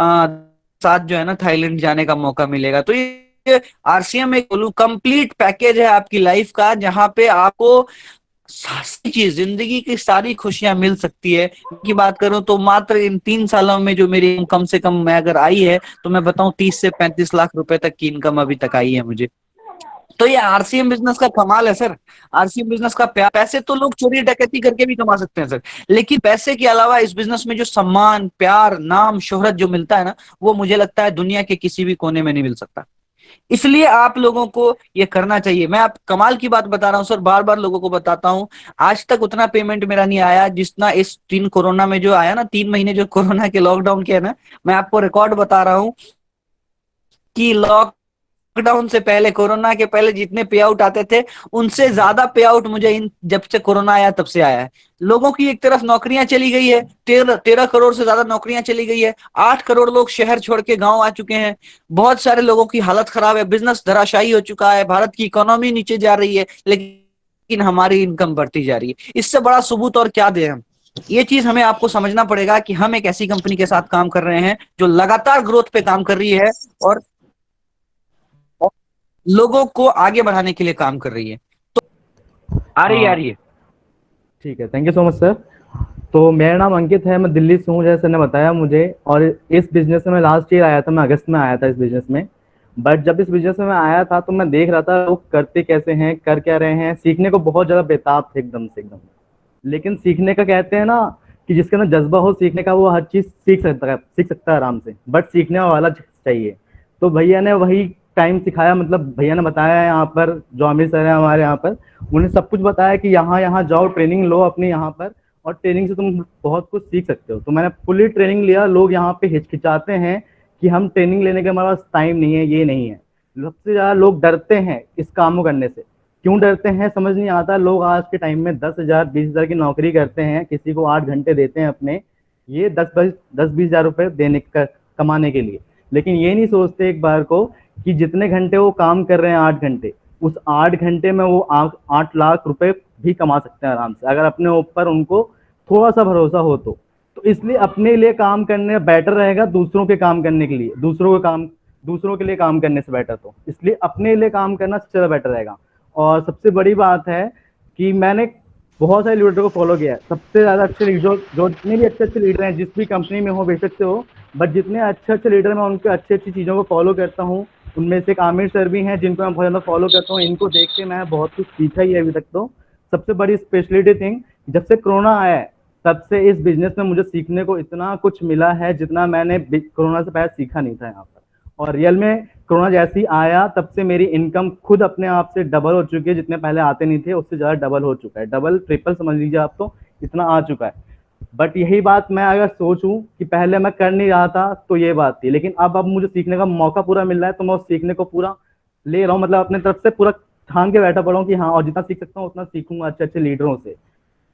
साथ जो है ना थाईलैंड जाने का मौका मिलेगा। तो ये आरसीएम एक कंप्लीट पैकेज है आपकी लाइफ का, जहां पे आपको सारी चीज, जिंदगी की सारी खुशियां मिल सकती है। की बात करूं तो मात्र इन 3 सालों में जो मेरी कम से कम मैं अगर आई है, तो मैं बताऊं 30 से 35 लाख रुपए तक की इनकम अभी तक आई है मुझे। तो ये आरसीएम बिजनेस का कमाल है सर। आरसीएम बिजनेस का प्यार, पैसे तो लोग चोरी डकैती करके भी कमा सकते हैं सर, लेकिन पैसे के अलावा इस बिजनेस में जो सम्मान, प्यार, नाम, शोहरत जो मिलता है ना, वो मुझे लगता है दुनिया के किसी भी कोने में नहीं मिल सकता। इसलिए आप लोगों को ये करना चाहिए। मैं आप कमाल की बात बता रहा हूं सर, बार बार लोगों को बताता हूं, आज तक उतना पेमेंट मेरा नहीं आया जितना इस 3 कोरोना में जो आया ना, 3 महीने जो कोरोना के लॉकडाउन के है ना, मैं आपको रिकॉर्ड बता रहा हूं कि लॉकडाउन से पहले, कोरोना के पहले जितने पे आउट आते थे, उनसे ज्यादा पे आउट मुझे इन जब से कोरोना आया तब से आया है। लोगों की एक तरफ नौकरियां चली गई है, 13 करोड़ से ज्यादा नौकरियां चली गई है, 8 करोड़ लोग शहर छोड़ के गांव आ चुके हैं, बहुत सारे लोगों की हालत खराब है, बिजनेस धराशायी हो चुका है, भारत की इकोनॉमी नीचे जा रही है, लेकिन हमारी इनकम बढ़ती जा रही है। इससे बड़ा सबूत और क्या दें हम। ये चीज हमें आपको समझना पड़ेगा कि हम एक ऐसी कंपनी के साथ काम कर रहे हैं जो लगातार ग्रोथ पे काम कर रही है, और लोगों को आगे बढ़ाने के लिए काम कर रही है।
आ रही है, आ रही है।
ठीक है, thank you so much sir. तो मेरा नाम अंकित है, मैं दिल्ली से हूँ, जैसे सर ने बताया मुझे। और इस बिजनेस में मैं लास्ट ईयर आया था, मैं अगस्त में आया था इस बिजनेस में। बट जब इस बिजनेस में मैं आया था तो मैं देख रहा था लोग करते कैसे हैं, कर क्या रहे हैं, सीखने को बहुत ज़्यादा बेताब थे एकदम से एकदम। लेकिन सीखने का कहते हैं ना कि जिसके अंदर जज्बा हो सीखने का वो हर चीज़ सीख सकता है आराम से, बट सीखने वाला चाहिए। तो भैया ने वही टाइम सिखाया, मतलब भैया ने बताया है यहाँ पर, जो आमिर सर है हमारे यहाँ पर, उन्हें सब कुछ बताया कि यहाँ यहाँ जाओ, ट्रेनिंग लो अपनी यहाँ पर, और ट्रेनिंग से तुम बहुत कुछ सीख सकते हो। तो मैंने फुली ट्रेनिंग लिया। लोग यहाँ पे हिचकिचाते हैं कि हम ट्रेनिंग लेने के हमारे पास टाइम नहीं है, ये नहीं है। सबसे ज़्यादा लोग डरते हैं इस काम को करने से। क्यों डरते हैं समझ नहीं आता। लोग आज के टाइम में 10,000 20,000 की नौकरी करते हैं, किसी को 8 घंटे देते हैं अपने, ये 10-20 हज़ार रुपये देने का कमाने के लिए, लेकिन ये नहीं सोचते एक बार को कि जितने घंटे वो काम कर रहे हैं 8 घंटे, उस 8 घंटे में वो 8 लाख रुपए भी कमा सकते हैं आराम से, अगर अपने ऊपर उनको थोड़ा सा भरोसा हो तो इसलिए अपने लिए काम करने बेटर रहेगा दूसरों के काम करने के लिए, दूसरों के लिए काम करने से बेटर। तो इसलिए अपने लिए काम करना सबसे ज़्यादा बेटर रहेगा। और सबसे बड़ी बात है कि मैंने बहुत सारे लीडर को फॉलो किया है। सबसे ज़्यादा अच्छे लीडर, जो जितने भी अच्छे लीडर हैं, जिस भी कंपनी में हो, बेशक से हो, बट जितने अच्छे लीडर मैं उनके अच्छी चीज़ों को फॉलो करता हूँ। उनमें से एक आमिर सर भी हैं जिनको मैं बहुत ज़्यादा फॉलो करता हूँ। इनको देख के मैं बहुत कुछ सीखा ही है अभी तक। तो सबसे बड़ी स्पेशलिटी थिंग, जब से कोरोना आया है तब से इस बिजनेस में मुझे सीखने को इतना कुछ मिला है जितना मैंने कोरोना से पहले सीखा नहीं था यहाँ पर। और रियल में कोरोना जैसे ही आया तब से मेरी इनकम खुद अपने आप से डबल हो चुकी है। जितने पहले आते नहीं थे उससे ज़्यादा डबल हो चुका है, डबल ट्रिपल समझ लीजिए आप, तो इतना आ चुका है। बट यही बात मैं अगर सोचूं कि पहले मैं कर नहीं रहा था तो ये बात थी, लेकिन अब मुझे सीखने का मौका पूरा मिल रहा है, तो मैं उस सीखने को पूरा ले रहा हूँ, मतलब अपने तरफ से पूरा ठान के बैठा पड़ा हूँ कि हाँ, और जितना सीख सकता हूँ उतना सीखूंगा अच्छे अच्छे लीडरों से।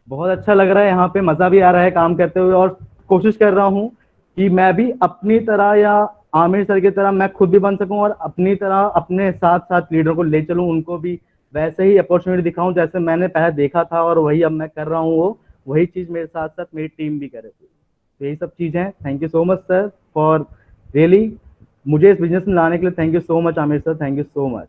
बहुत अच्छा लग रहा है यहाँ पे, मज़ा भी आ रहा है काम करते हुए, और कोशिश कर रहा हूँ कि मैं भी अपनी तरह या आमिर सर की तरह मैं खुद भी बन सकूं, और अपनी तरह अपने साथ साथ लीडरों को ले चलूं, उनको भी वैसे ही अपॉर्चुनिटी दिखाऊं जैसे मैंने पहले देखा था, और वही अब मैं कर रहा हूं, वही चीज़ मेरे साथ साथ मेरी टीम भी करे। तो यही सब चीज़ें। Thank you so much sir for really मुझे इस बिजनेस में लाने के लिए। Thank you so much Aamir sir, thank you so much.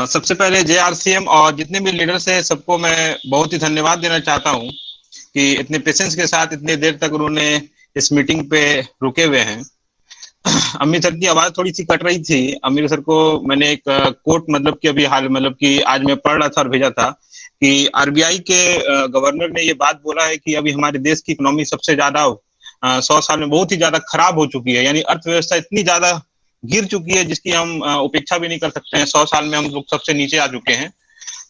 सबसे पहले JRCM और जितने भी लीडर्स हैं सबको मैं बहुत ही धन्यवाद देना चाहता हूं कि इतने पेशेंस के साथ इतने देर तक उन्होंने इस मीटिंग पे रुके हुए हैं। अमीर सर की आवाज थोड़ी सी कट रही थी। अमीर सर को मैंने एक कोट मतलब कि अभी हाल मतलब कि आज मैं पढ़ रहा था और भेजा था कि RBI के गवर्नर ने ये बात बोला है कि अभी हमारे देश की इकोनॉमी सबसे ज्यादा 100 साल में बहुत ही ज्यादा खराब हो चुकी है, यानी अर्थव्यवस्था इतनी ज्यादा गिर चुकी है जिसकी हम उपेक्षा भी नहीं कर सकते हैं। 100 साल में हम लोग सबसे नीचे आ चुके हैं।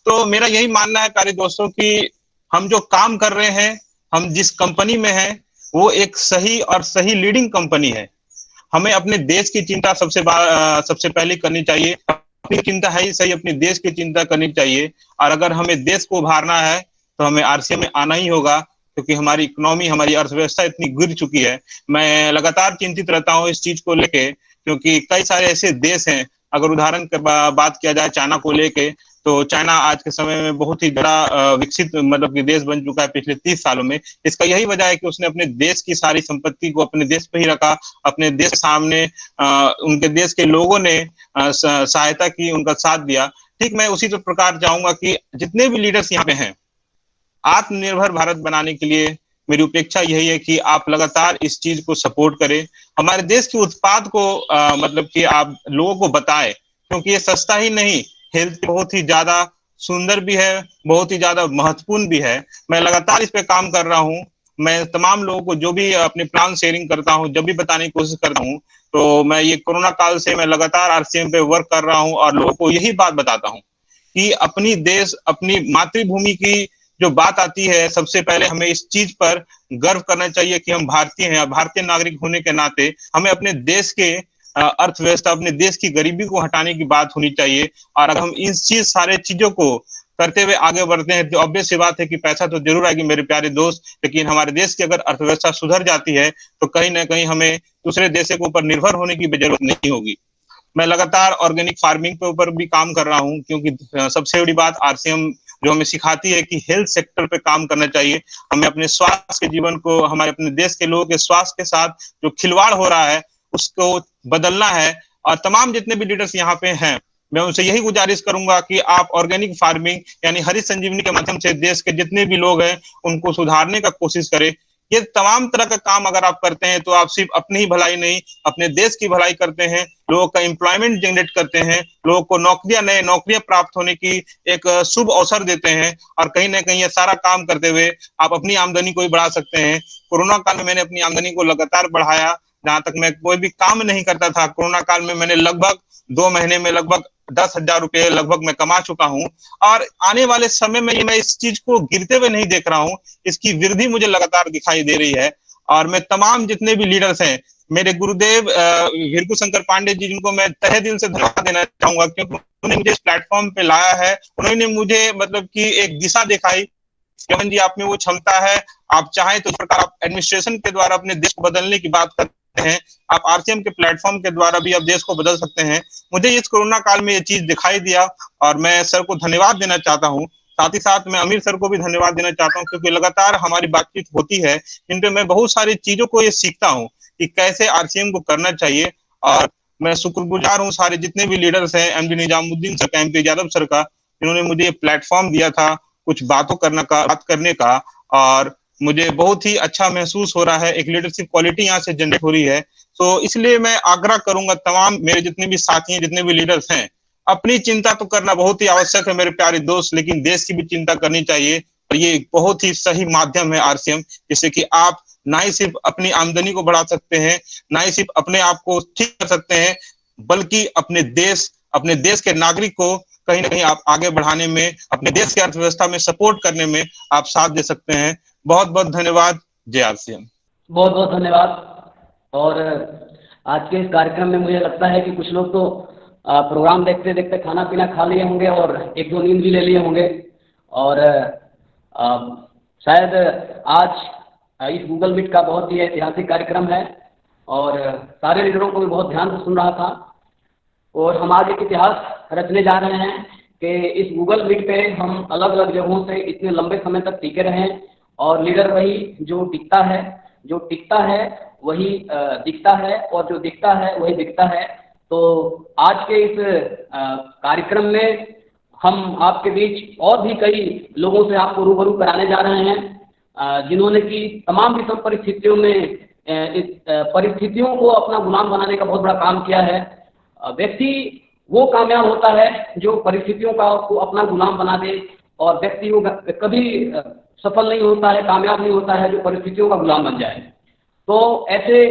तो मेरा यही मानना है प्यारे दोस्तों कि हम जो काम कर रहे हैं, हम जिस कंपनी में हैं, वो एक सही और सही लीडिंग कंपनी है। हमें अपने देश की चिंता सबसे पहले करनी चाहिए। अपनी चिंता है ही सही, अपने देश की चिंता करनी चाहिए। और अगर हमें देश को उभारना है तो हमें RCM में आना ही होगा, क्योंकि हमारी इकोनॉमी, हमारी अर्थव्यवस्था इतनी गिर चुकी है। मैं लगातार चिंतित रहता हूँ इस चीज को लेके, क्योंकि कई सारे ऐसे देश हैं, अगर उदाहरण की बात किया जाए चाइना को लेके, तो चाइना आज के समय में बहुत ही बड़ा विकसित मतलब कि देश बन चुका है पिछले 30 सालों में। इसका यही वजह है कि उसने अपने देश की सारी संपत्ति को अपने देश पे ही रखा, अपने देश के सामने उनके देश के लोगों ने सहायता की, उनका साथ दिया। ठीक मैं उसी प्रकार चाहूंगा कि जितने भी लीडर्स यहाँ पे हैं, आत्मनिर्भर भारत बनाने के लिए मेरी अपेक्षा यही है कि आप लगातार इस चीज को सपोर्ट करें। हमारे देश के उत्पाद को मतलब कि आप लोगों को बताएं, क्योंकि ये सस्ता ही नहीं, हेल्थ बहुत ही ज्यादा सुंदर भी है, बहुत ही ज्यादा महत्वपूर्ण भी है। मैं लगातार इस पे काम कर रहा हूँ। मैं तमाम लोगों को जो भी अपने प्लान शेयरिंग करता हूँ, जब भी बताने की कोशिश करता हूँ, तो मैं ये कोरोना काल से मैं लगातार RCM पे वर्क कर रहा हूँ और लोगों को यही बात बताता हूँ कि अपनी देश, अपनी मातृभूमि की जो बात आती है, सबसे पहले हमें इस चीज पर गर्व करना चाहिए कि हम भारतीय हैं। भारतीय नागरिक होने के नाते हमें अपने देश के अर्थव्यवस्था, अपने देश की गरीबी को हटाने की बात होनी चाहिए। और अगर हम इन सारे चीजों को करते हुए आगे बढ़ते हैं तो ऑब्वियस सी बात है कि पैसा तो जरूर आएगी मेरे प्यारे दोस्त, लेकिन हमारे देश की अगर अर्थव्यवस्था सुधर जाती है तो कहीं ना कहीं हमें दूसरे देशों के ऊपर निर्भर होने की जरूरत नहीं होगी। मैं लगातार ऑर्गेनिक फार्मिंग के ऊपर भी काम कर रहा हूँ, क्योंकि सबसे बड़ी बात RCM जो हमें सिखाती है कि हेल्थ सेक्टर पे काम करना चाहिए। हमें अपने स्वास्थ्य के जीवन को, हमारे अपने देश के लोगों के स्वास्थ्य के साथ जो खिलवाड़ हो रहा है उसको बदलना है। और तमाम जितने भी लीडर्स यहाँ पे हैं, मैं उनसे यही गुजारिश करूंगा कि आप ऑर्गेनिक फार्मिंग यानी हरित संजीवनी के माध्यम से देश के जितने भी लोग हैं उनको सुधारने का कोशिश करें, ये तमाम तरह का काम अगर आप करते हैं तो आप सिर्फ अपनी ही भलाई नहीं, अपने देश की भलाई करते हैं, लोगों का एम्प्लॉयमेंट जनरेट करते हैं, लोगों को नए नौकरियां प्राप्त होने की एक शुभ अवसर देते हैं। और कहीं ना कहीं ये सारा काम करते हुए आप अपनी आमदनी को भी बढ़ा सकते हैं। कोरोना काल में मैंने अपनी आमदनी को लगातार बढ़ाया। जहां तक मैं कोई भी काम नहीं करता था, कोरोना काल में मैंने लगभग 2 महीने में लगभग 10,000 रुपए लगभग मैं कमा चुका हूं। और आने वाले समय में मैं इस चीज को गिरते हुए नहीं देख रहा हूं, इसकी वृद्धि मुझे लगातार दिखाई दे रही है। और मैं तमाम जितने भी लीडर्स हैं, मेरे गुरुदेव भिरकू शंकर पांडे जी, जिनको मैं तहे दिल से धन्यवाद देना चाहूंगा, क्योंकि उन्होंने मुझे इस प्लेटफॉर्म पे लाया है। उन्होंने मुझे मतलब कि एक दिशा दिखाई। यमन जी, आप में वो क्षमता है, आप चाहें तो इस प्रकार आप एडमिनिस्ट्रेशन के द्वारा अपने देश को बदलने की बात करते हैं, आप आरसीएम के प्लेटफॉर्म के द्वारा भी आप देश को बदल सकते हैं। मुझे इस कोरोना काल में ये चीज दिखाई दिया और मैं सर को धन्यवाद देना चाहता हूँ। साथ ही साथ मैं अमीर सर को भी धन्यवाद देना चाहता हूँ, क्योंकि लगातार हमारी बातचीत होती है, जिनपे मैं बहुत सारी चीजों को ये सीखता हूँ कि कैसे आरसीएम को करना चाहिए। और मैं शुक्रगुजार हूँ सारे जितने भी लीडर्स हैं, एमडी निजामुद्दीन सर का, एमपी यादव सर का, जिन्होंने मुझे ये प्लेटफॉर्म दिया था कुछ बात करने का। और मुझे बहुत ही अच्छा महसूस हो रहा है, एक लीडरशिप क्वालिटी यहाँ से जनरेट हो रही है। तो इसलिए मैं आग्रह करूंगा तमाम मेरे जितने भी साथी हैं, जितने भी लीडर्स हैं, अपनी चिंता तो करना बहुत ही आवश्यक है मेरे प्यारे दोस्त, लेकिन देश की भी चिंता करनी चाहिए। और ये एक बहुत ही सही माध्यम है आरसीएम, जिससे कि आप ना ही सिर्फ अपनी आमदनी को बढ़ा सकते हैं, ना ही सिर्फ अपने आप को ठीक कर सकते हैं, बल्कि अपने देश के नागरिक को कहीं ना कहीं आप आगे बढ़ाने में, अपने देश की अर्थव्यवस्था में सपोर्ट करने में आप साथ दे सकते हैं। बहुत बहुत धन्यवाद। जय आरसीएम।
बहुत बहुत धन्यवाद। और आज के इस कार्यक्रम में मुझे लगता है कि कुछ लोग तो प्रोग्राम देखते देखते खाना पीना खा लिए होंगे और एक दो नींद भी ले लिए होंगे। और शायद आज इस गूगल मीट का बहुत ही ऐतिहासिक कार्यक्रम है और सारे लीडरों को भी बहुत ध्यान से सुन रहा था। और हम आज एक इतिहास रचने जा रहे हैं कि इस गूगल मीट पे हम अलग अलग जगहों से इतने लंबे समय तक टिके रहें और लीडर वही जो टिकता है वही दिखता है और जो दिखता है वही दिखता है। तो आज के इस कार्यक्रम में हम आपके बीच और भी कई लोगों से आपको रूबरू कराने जा रहे हैं, जिन्होंने कि तमाम विषम परिस्थितियों में इस परिस्थितियों को अपना गुलाम बनाने का बहुत बड़ा काम किया है। व्यक्ति वो कामयाब होता है जो परिस्थितियों को अपना गुलाम बना दे, और व्यक्ति वो कभी सफल नहीं होता है, कामयाब नहीं होता है जो परिस्थितियों का गुलाम बन जाए। तो ऐसे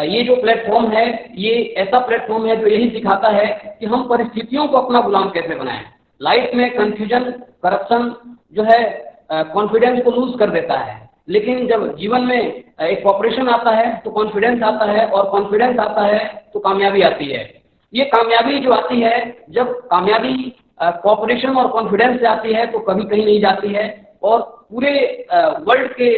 ये जो प्लेटफॉर्म है, ये ऐसा प्लेटफॉर्म है जो यही सिखाता है कि हम परिस्थितियों को अपना गुलाम कैसे बनाएं। लाइफ में कंफ्यूजन, करप्शन जो है कॉन्फिडेंस को लूज कर देता है, लेकिन जब जीवन में एक कॉपरेशन आता है तो कॉन्फिडेंस आता है, और कॉन्फिडेंस आता है तो कामयाबी आती है। ये कामयाबी जो आती है, जब कामयाबी कॉपरेशन और कॉन्फिडेंस से आती है तो कभी कहीं नहीं जाती है। और पूरे वर्ल्ड के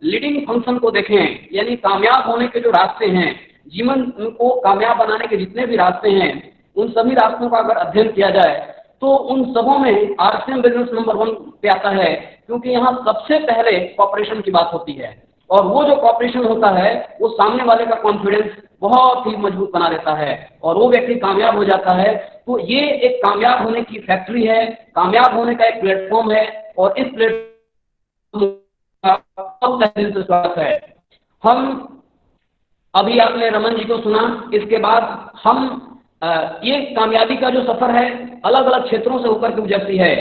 लीडिंग फंक्शन को देखें, यानी कामयाब होने के जो रास्ते हैं, जीवन को कामयाब बनाने के जितने भी रास्ते हैं, उन सभी रास्तों का अगर अध्ययन किया जाए तो उन सबों में आरसीएम बिजनेस नंबर 1 पे आता है, क्योंकि यहाँ सबसे पहले कॉपरेशन की बात होती है। और वो जो कॉपरेशन होता है वो सामने वाले का कॉन्फिडेंस बहुत ही मजबूत बना देता है और वो व्यक्ति कामयाब हो जाता है। तो ये एक कामयाब होने की फैक्ट्री है, कामयाब होने का एक प्लेटफॉर्म है, और इस प्लेटफॉर्म का स्वागत है। हम अभी आपने रमन जी को सुना, इसके बाद हम ये कामयाबी का जो सफर है अलग अलग क्षेत्रों से होकर के गुजरती है।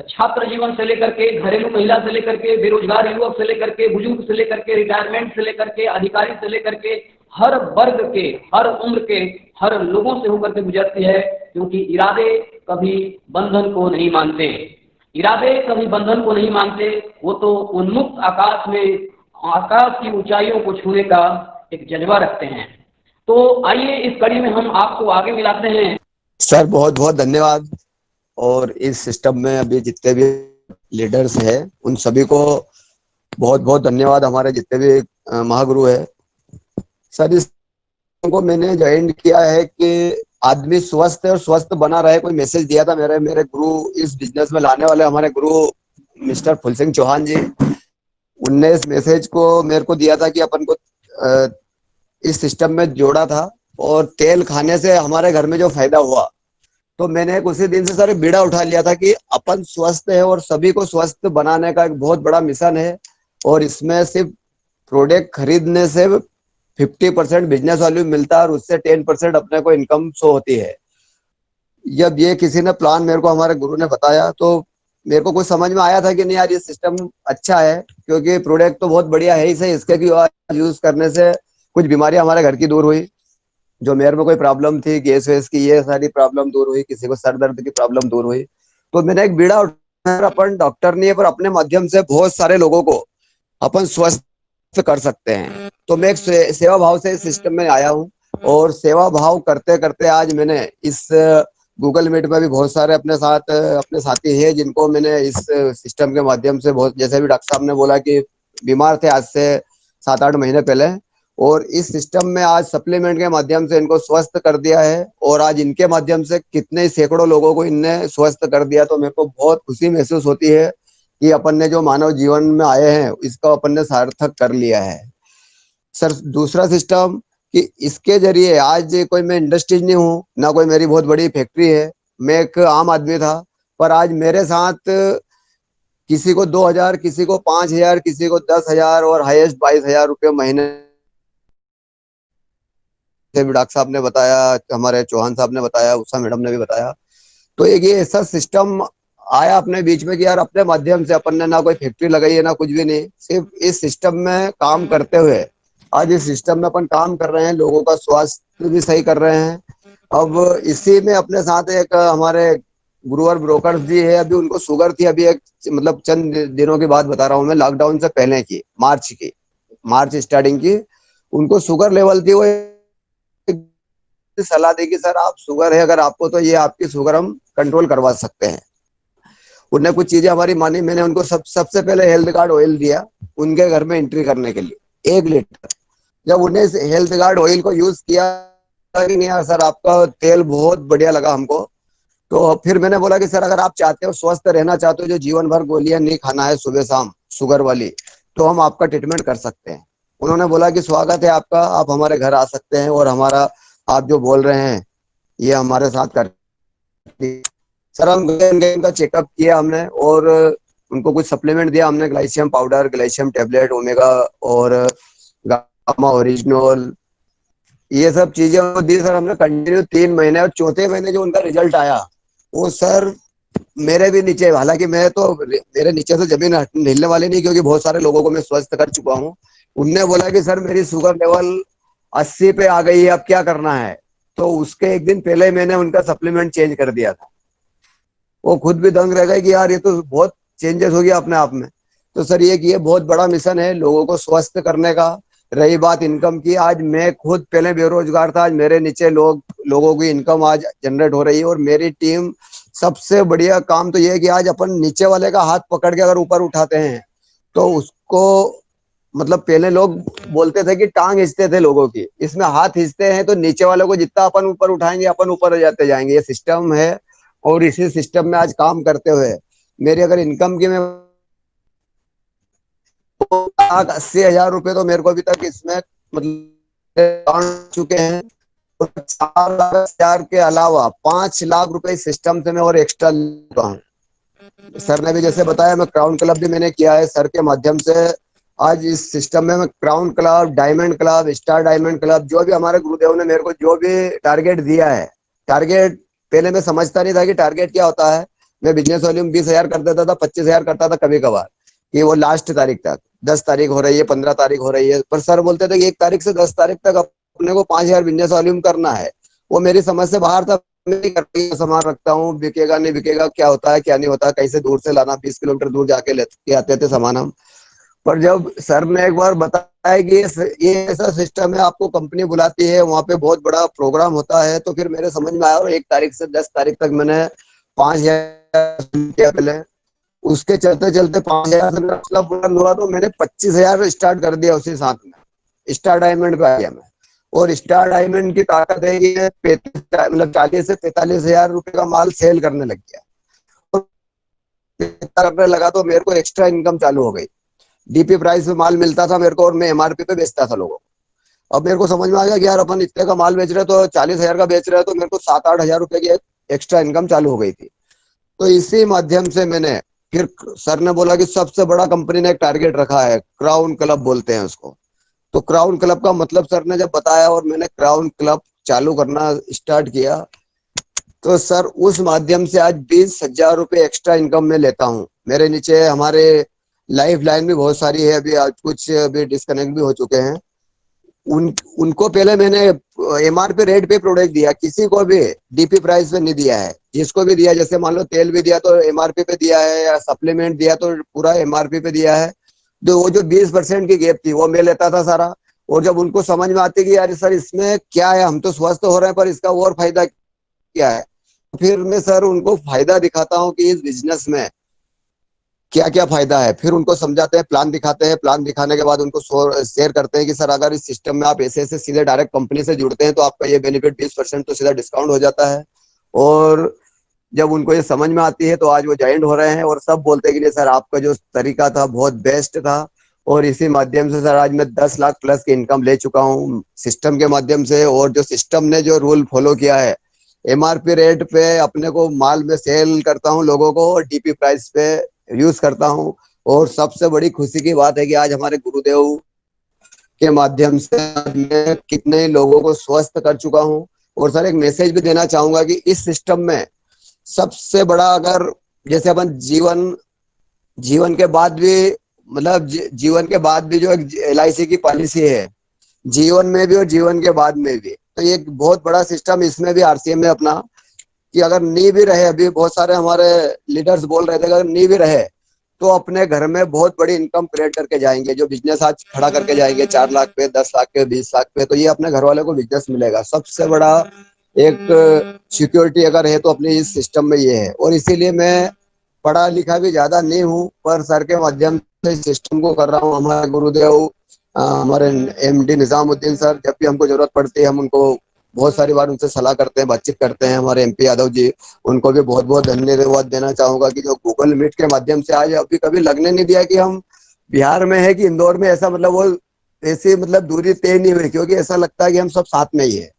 छात्र जीवन से लेकर के, घरेलू महिला से लेकर के, बेरोजगार युवक से लेकर के, बुजुर्ग से लेकर के, रिटायरमेंट से लेकर के, अधिकारी से लेकर के, हर वर्ग के, हर उम्र के, हर लोगों से होकर के गुजरती है। क्योंकि इरादे कभी बंधन को नहीं मानते, इरादे कभी बंधन को नहीं मानते, वो तो उन्मुक्त आकाश में आकाश की ऊंचाइयों को छूने का एक जज्बा रखते हैं। तो आइए इस कड़ी में हम आपको आगे मिलाते हैं।
सर बहुत बहुत धन्यवाद। और इस सिस्टम में अभी जितने भी लीडर्स हैं उन सभी को बहुत बहुत धन्यवाद। हमारे जितने भी महागुरु है सर, इस को मैंने ज्वाइन किया है कि आदमी स्वस्थ है और स्वस्थ बना रहे। कोई मैसेज दिया था मेरे गुरु, इस बिजनेस में लाने वाले हमारे गुरु मिस्टर फुल सिंह चौहान जी, उनने इस मैसेज को मेरे को दिया था कि अपन को इस सिस्टम में जोड़ा था। और तेल खाने से हमारे घर में जो फायदा हुआ, तो मैंने उसी दिन से सर बीड़ा उठा लिया था कि अपन स्वस्थ है और सभी को स्वस्थ बनाने का एक बहुत बड़ा मिशन है। और इसमें सिर्फ प्रोडक्ट खरीदने से 50% बिजनेस वैल्यू मिलता है और उससे 10% अपने को इनकम शो होती है। जब ये किसी ने प्लान मेरे को हमारे गुरु ने बताया तो मेरे को कुछ समझ में आया था कि नहीं यार ये सिस्टम अच्छा है, क्योंकि प्रोडक्ट तो बहुत बढ़िया है ही सही, इसके भी यूज करने से कुछ बीमारियां हमारे घर की दूर हुई। जो मेरे में कोई प्रॉब्लम थी गैस वैस की, ये सारी प्रॉब्लम दूर हुई, किसी को सर दर्द की प्रॉब्लम दूर हुई। तो मैंने एक बीड़ा उठाया, अपन डॉक्टर नहीं है पर अपने माध्यम से बहुत सारे लोगों को अपन स्वस्थ कर सकते हैं। तो मैं एक सेवा भाव से इस सिस्टम में आया हूँ और सेवा भाव करते करते आज मैंने इस गूगल मीट में भी बहुत सारे अपने साथ अपने साथी हैं जिनको मैंने इस सिस्टम के माध्यम से बहुत, जैसे भी डॉक्टर साहब ने बोला कि बीमार थे आज से 7-8 महीने पहले, और इस सिस्टम में आज सप्लीमेंट के माध्यम से इनको स्वस्थ कर दिया है और आज इनके माध्यम से कितने सैकड़ों लोगों को इनने स्वस्थ कर दिया। तो मेरे को बहुत खुशी महसूस होती है कि अपन ने जो मानव जीवन में आए हैं इसको अपन ने सार्थक कर लिया है। सर दूसरा सिस्टम कि इसके जरिए आज कोई मैं इंडस्ट्रीज नहीं हूँ, ना कोई मेरी बहुत बड़ी फैक्ट्री है, मैं एक आम आदमी था, पर आज मेरे साथ किसी को 2,000, किसी को 5,000, किसी को 10,000 और हाईएस्ट 22,000 रुपये महीने से भी डॉक्टर साहब ने बताया, हमारे चौहान साहब ने बताया, उषा मैडम ने भी बताया। तो एक ये ऐसा सिस्टम आया अपने बीच में कि यार अपने माध्यम से अपन ने ना कोई फैक्ट्री लगाई है ना कुछ भी नहीं, सिर्फ इस सिस्टम में काम करते हुए आज इस सिस्टम में अपन काम कर रहे हैं, लोगों का स्वास्थ्य भी सही कर रहे हैं। अब इसी में अपने साथ एक हमारे गुरुवर ब्रोकर जी है, अभी उनको शुगर थी, अभी एक मतलब चंद दिनों की बात बता रहा हूँ मैं, लॉकडाउन से पहले की मार्च स्टार्टिंग की, उनको शुगर लेवल थी। वो सलाह दी कि सर आप शुगर है अगर आपको तो ये आपकी शुगर हम कंट्रोल करवा सकते हैं। उनने कुछ चीजें हमारी मानी, मैंने उनको सबसे पहले हेल्थ कार्ड ऑयल दिया उनके घर में एंट्री करने के लिए 1 लीटर। जब उन्हें हेल्थ कार्ड ऑयल को यूज किया कि नहीं यार सर आपका तेल बहुत बढ़िया लगा हमको, तो फिर मैंने बोला कि सर अगर आप चाहते हो स्वस्थ रहना चाहते हो, जो जीवन भर गोलियां नहीं खाना है सुबह शाम शुगर वाली, तो हम आपका ट्रीटमेंट कर सकते हैं। उन्होंने बोला कि स्वागत है आपका, आप हमारे घर आ सकते हैं और हमारा आप जो बोल रहे हैं ये हमारे साथ कर। सर हम गए उनका चेकअप किया हमने और उनको कुछ सप्लीमेंट दिया हमने, ग्लाइशियम पाउडर, ग्लाइशियम टेबलेट, ओमेगा और गामा ओरिजिनल, ये सब चीजें दी सर हमने कंटिन्यू 3 महीने। और चौथे महीने जो उनका रिजल्ट आया वो सर मेरे भी नीचे, हालांकि मैं तो मेरे नीचे से जमीन हिलने वाली नहीं क्योंकि बहुत सारे लोगों को मैं स्वस्थ कर चुका हूँ। उनने बोला कि सर मेरी शुगर लेवल 80 पे आ गई है, अब क्या करना है। तो उसके 1 दिन पहले मैंने उनका सप्लीमेंट चेंज कर दिया था। वो खुद भी दंग रह गए कि यार ये तो बहुत चेंजेस हो गया अपने आप में। तो सर ये बहुत बड़ा मिशन है लोगों को स्वस्थ करने का। रही बात इनकम की, आज मैं खुद पहले बेरोजगार था, आज मेरे नीचे लोगों की इनकम आज जनरेट हो रही है और मेरी टीम, सबसे बढ़िया काम तो ये है कि आज अपन नीचे वाले का हाथ पकड़ के अगर ऊपर उठाते हैं तो उसको, मतलब पहले लोग बोलते थे कि टांग खींचते थे लोगों की, इसमें हाथ खींचते हैं तो नीचे वालों को जितना अपन ऊपर उठाएंगे अपन ऊपर जाते जाएंगे। ये सिस्टम है और इसी सिस्टम में आज काम करते हुए मेरी अगर इनकम की मैं 2,80,000 रुपए तो मेरे को अभी तक इसमें मतलब चुके हैं। 4,00,000 के अलावा 5 लाख रुपए इस सिस्टम से मैं और एक्स्ट्रा लेता हूँ। सर ने भी जैसे बताया मैं क्राउन क्लब भी मैंने किया है सर के माध्यम से। आज इस सिस्टम में मैं crown club, diamond club, star diamond club, जो भी हमारे गुरुदेव ने मेरे को जो भी टारगेट दिया है, टारगेट पहले मैं समझता नहीं था कि टारगेट क्या होता है। मैं बिजनेस वॉल्यूम 20,000 कर देता था, 25,000 करता था कभी कभार, कि वो लास्ट तारीख तक, 10 तारीख हो रही है, 15 तारीख हो रही है, पर सर बोलते थे कि 1 तारीख से 10 तारीख तक अपने को 5,000 बिजनेस वॉल्यूम करना है। वो मेरी समझ से बाहर था। मैं सामान रखता हूँ, बिकेगा नहीं बिकेगा, क्या होता है क्या नहीं होता, कैसे दूर से लाना, 20 किलोमीटर दूर जाके लेके आते थे सामान हम। पर जब सर ने एक बार बताया कि ये ऐसा सिस्टम है, आपको कंपनी बुलाती है, वहाँ पे बहुत बड़ा प्रोग्राम होता है, तो फिर मेरे समझ में आया और 1 तारीख से 10 तारीख तक मैंने 5,000 पहले, उसके चलते चलते 5,000 से मेरा मतलब बुलंद हुआ तो मैंने 25,000 स्टार्ट कर दिया उसी साथ में। स्टार डायमंड पे आ गया मैं, और स्टार डायमंड की ताकत है कि 40 से 45,000 रुपए का माल सेल करने लग गया। करने लगा तो मेरे को एक्स्ट्रा इनकम चालू हो गई। डीपी प्राइस पे माल मिलता था मेरे को और मैं एमआरपी पे बेचता था लोगों को। अब मेरे को समझ में आ गया कि यार अपन इतने का माल बेच रहे हैं तो 40,000 का बेच रहे हैं तो मेरे को 7-8 हजार रुपए की एक्स्ट्रा इनकम चालू हो गई थी। तो इसी माध्यम से मैंने फिर, सर ने बोला कि सबसे बड़ा कंपनी ने एक टारगेट रखा है, क्राउन क्लब बोलते हैं उसको, तो क्राउन क्लब का मतलब सर ने जब बताया और मैंने क्राउन क्लब चालू करना स्टार्ट किया, तो सर उस माध्यम से आज 20,000 रुपये एक्स्ट्रा इनकम में लेता हूँ। मेरे नीचे हमारे लाइफ लाइन भी बहुत सारी है, अभी आज कुछ अभी डिस्कनेक्ट भी हो चुके हैं। उनको पहले मैंने एमआरपी रेट पे प्रोडक्ट दिया, किसी को भी डीपी प्राइस पे नहीं दिया है। जिसको भी दिया, जैसे मान लो तेल भी दिया तो एमआरपी पे दिया है, या सप्लीमेंट दिया तो पूरा एमआरपी पे दिया है। तो वो जो 20% की गैप थी वो मैं लेता था सारा। और जब उनको समझ में आती कि यार सर इसमें क्या है, हम तो स्वस्थ हो रहे हैं पर इसका और फायदा क्या है, फिर मैं सर उनको फायदा दिखाता हूँ कि इस बिजनेस में क्या क्या फायदा है। फिर उनको समझाते हैं, प्लान दिखाते हैं। प्लान दिखाने के बाद उनको शेयर करते हैं कि सर अगर इस सिस्टम में आप ऐसे ऐसे सीधे डायरेक्ट कंपनी से जुड़ते हैं तो आपका ये बेनिफिट 20% तो सीधा डिस्काउंट हो जाता है। और जब उनको ये समझ में आती है तो आज वो ज्वाइन हो रहे हैं और सब बोलते हैं कि नहीं सर आपका जो तरीका था बहुत बेस्ट था। और इसी माध्यम से सर आज मैं 10 लाख प्लस की इनकम ले चुका हूँ सिस्टम के माध्यम से। और जो सिस्टम ने जो रूल फॉलो किया है, एमआरपी रेट पे अपने को माल में सेल करता हूँ लोगों को, और डीपी प्राइस पे यूज करता हूँ। और सबसे बड़ी खुशी की बात है कि आज हमारे गुरुदेव के माध्यम से मैं कितने लोगों को स्वस्थ कर चुका हूँ। और सर एक मैसेज भी देना चाहूंगा कि इस सिस्टम में सबसे बड़ा, अगर जैसे अपन जीवन के बाद भी, मतलब जीवन के बाद भी जो एक LIC की पॉलिसी है, जीवन में भी और जीवन के बाद में भी, तो ये एक बहुत बड़ा सिस्टम इसमें भी RCM में अपना, कि अगर नी भी रहे, अभी बहुत सारे हमारे लीडर्स बोल रहे थे अगर नी भी रहे तो अपने घर में बहुत बड़ी इनकम क्रिएट करके जाएंगे। जो बिजनेस आज खड़ा करके जाएंगे 4 लाख पे, 10 लाख पे, 20 लाख पे, तो ये अपने घर वाले को बिजनेस मिलेगा। सबसे बड़ा एक सिक्योरिटी अगर है तो अपने इस सिस्टम में ये है। और इसीलिए मैं पढ़ा लिखा भी ज्यादा नहीं हूँ, पर सर के माध्यम से सिस्टम को कर रहा हूँ। हमारे गुरुदेव हमारे MD निजामुद्दीन सर, जब भी हमको जरूरत पड़ती है हम उनको बहुत सारी बार उनसे सलाह करते हैं, बातचीत करते हैं। हमारे MP यादव जी, उनको भी बहुत बहुत धन्यवाद देना चाहूंगा कि जो गूगल मीट के माध्यम से आज अभी कभी लगने नहीं दिया कि हम बिहार में है कि इंदौर में, ऐसा मतलब वो ऐसी मतलब दूरी तय नहीं हुई, क्योंकि ऐसा लगता है कि हम सब साथ में ही है।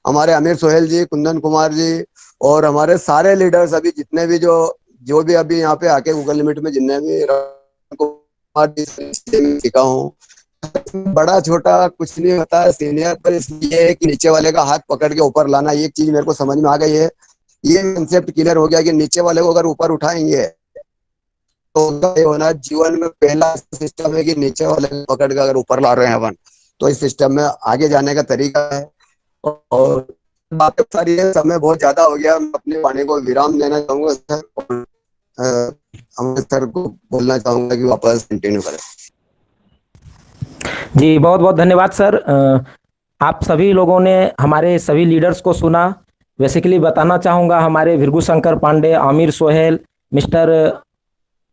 हमारे अमीर सोहेल जी, कुंदन कुमार जी और हमारे सारे लीडर्स अभी जितने भी जो भी अभी यहाँ पे आके गूगल मीट में जितने भी कुमार जी से सीखा हूँ, बड़ा छोटा कुछ नहीं होता है सीनियर, पर इसलिए है कि नीचे वाले का हाथ पकड़ के ऊपर लाना। ये चीज मेरे को समझ में आ गई है, ये कंसेप्ट क्लियर हो गया कि नीचे वाले को अगर ऊपर उठाएंगे तो उनका ये होना जीवन में पहला सिस्टम है कि नीचे वाले को पकड़ के अगर ऊपर ला रहे हैं अपन, तो इस सिस्टम में आगे जाने का तरीका है। और बातें सारी है, समय बहुत ज्यादा हो गया, मैं अपने वाणी को विराम देना चाहूंगा सर, और अमित सर को बोलना चाहूंगा कि वापस कंटिन्यू करें।
जी बहुत बहुत धन्यवाद सर। आप सभी लोगों ने हमारे सभी लीडर्स को सुना। बेसिकली बताना चाहूँगा, हमारे Bhrigu Shankar Pandey, Aamir Sohail, mister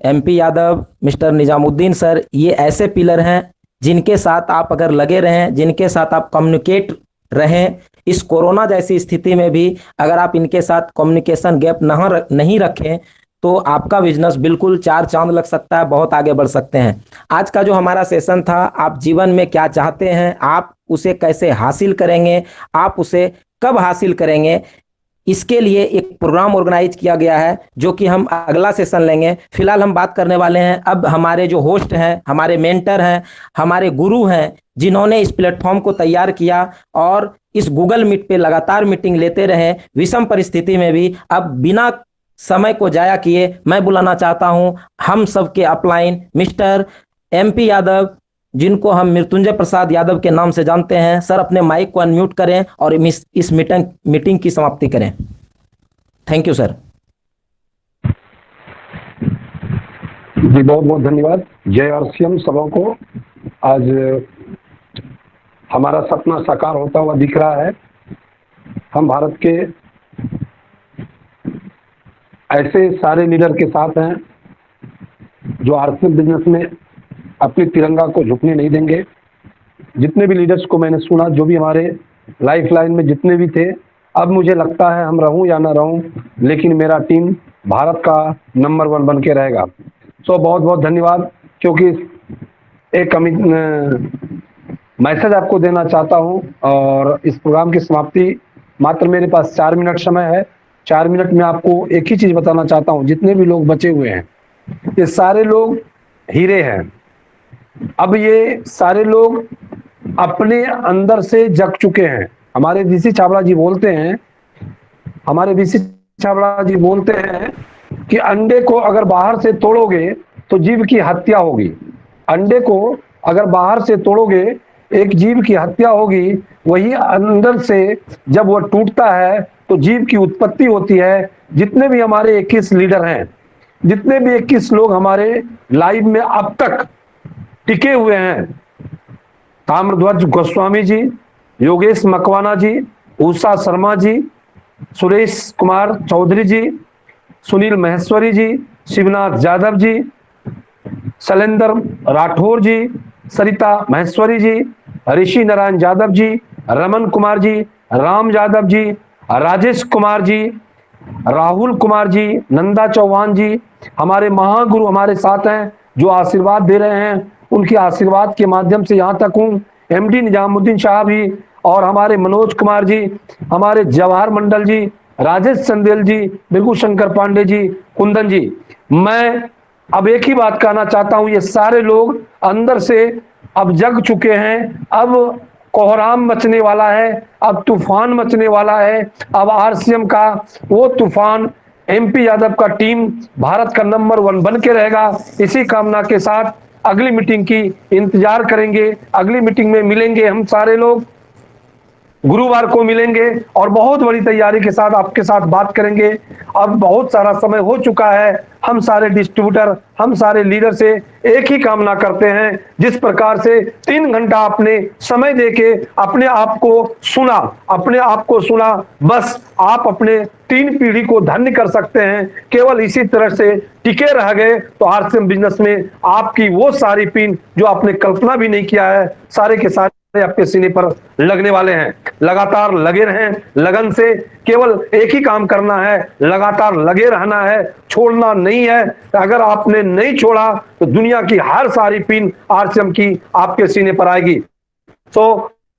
MP Yadav, mister Nizamuddin sir, ये ऐसे पिलर हैं जिनके साथ आप अगर लगे रहें, जिनके साथ आप कम्युनिकेट रहें, इस कोरोना जैसी स्थिति में भी अगर आप इनके साथ कम्युनिकेशन गैप नहीं रखें तो आपका बिजनेस बिल्कुल 4 चांद लग सकता है, बहुत आगे बढ़ सकते हैं। आज का जो हमारा सेशन था, आप जीवन में क्या चाहते हैं, आप उसे कैसे हासिल करेंगे, आप उसे कब हासिल करेंगे, इसके लिए एक प्रोग्राम ऑर्गेनाइज किया गया है जो कि हम अगला सेशन लेंगे। फिलहाल हम बात करने वाले हैं अब हमारे जो होस्ट हैं, हमारे मेंटर हैं, हमारे गुरु हैं, जिन्होंने इस प्लेटफॉर्म को तैयार किया और इस गूगल मीट पे लगातार मीटिंग लेते रहे विषम परिस्थिति में भी। अब बिना समय को जाया किए मैं बुलाना चाहता हूं हम सबके अपलाइन मिस्टर MP यादव, जिनको हम मृत्युंजय प्रसाद यादव के नाम से जानते हैं। सर अपने माइक को अनम्यूट करें और इस मीटिंग की समाप्ति करें। Thank you sir.
जी बहुत बहुत धन्यवाद। जय RCM सबों को। आज हमारा सपना साकार होता हुआ दिख रहा है। हम भारत के ऐसे सारे लीडर के साथ हैं जो RCM बिजनेस में अपनी तिरंगा को झुकने नहीं देंगे। जितने भी लीडर्स को मैंने सुना, जो भी हमारे लाइफ लाइन में जितने भी थे, अब मुझे लगता है हम रहूं या ना रहूं, लेकिन मेरा टीम भारत का नंबर 1 बन के रहेगा। सो बहुत बहुत धन्यवाद। क्योंकि एक मैसेज आपको देना चाहता हूं और इस प्रोग्राम की समाप्ति, मात्र मेरे पास 4 मिनट समय है। 4 मिनट में आपको एक ही चीज बताना चाहता हूं। जितने भी लोग बचे हुए हैं, ये सारे लोग हीरे हैं। अब ये सारे लोग अपने अंदर से जग चुके हैं। हमारे वीसी छाबड़ा जी बोलते हैं कि अंडे को अगर बाहर से तोड़ोगे तो जीव की हत्या होगी। अंडे को अगर बाहर से तोड़ोगे एक जीव की हत्या होगी, वही अंदर से जब वह टूटता है तो जीव की उत्पत्ति होती है। जितने भी हमारे 21 लीडर हैं, जितने भी 21 लोग हमारे लाइव में अब तक टिके हुए हैं, ताम्रध्वज गोस्वामी जी, योगेश मकवाना जी, उषा शर्मा जी, सुरेश कुमार चौधरी जी, सुनील महेश्वरी जी, शिवनाथ यादव जी, शैलेंद्र राठौर जी, सरिता महेश्वरी जी, ऋषि नारायण यादव जी, रमन कुमार जी, राम यादव जी, राजेश कुमार जी, राहुल कुमार जी, नंदा चौहान जी, हमारे महागुरु हमारे साथ हैं जो आशीर्वाद दे रहे हैं। उनके आशीर्वाद के माध्यम से यहाँ तक हूँ। एमडी निजामुद्दीन साहब जी और हमारे मनोज कुमार जी, हमारे जवाहर मंडल जी, राजेश चंदेल जी, बिल्कु शंकर पांडे जी, कुंदन जी, मैं अब एक ही बात कहना चाहता हूँ, ये सारे लोग अंदर से अब जग चुके हैं। अब कोहराम मचने वाला है, अब तूफान मचने वाला है। अब आरसीएम का वो तूफान, एमपी यादव का टीम भारत का नंबर 1 बन के रहेगा। इसी कामना के साथ अगली मीटिंग की इंतजार करेंगे। अगली मीटिंग में मिलेंगे हम सारे लोग, गुरुवार को मिलेंगे और बहुत बड़ी तैयारी के साथ आपके साथ बात करेंगे। अब बहुत सारा समय हो चुका है। हम सारे डिस्ट्रीब्यूटर, हम सारे लीडर से एक ही कामना करते हैं, जिस प्रकार से 3 घंटा आपने समय देके अपने आप को सुना, बस आप अपने 3 पीढ़ी को धन्य कर सकते हैं। केवल इसी तरह से टिके रह गए तो आरसीएम बिजनेस में आपकी वो सारी पिन जो आपने कल्पना भी नहीं किया है, सारे के सारे आपके सीने पर लगने वाले हैं। लगातार लगे रहें, लगन से केवल एक ही काम करना है, लगातार लगे रहना है, छोड़ना नहीं है। अगर आपने नहीं छोड़ा तो दुनिया की हर सारी पिन आरसीएम की आपके सीने पर आएगी। तो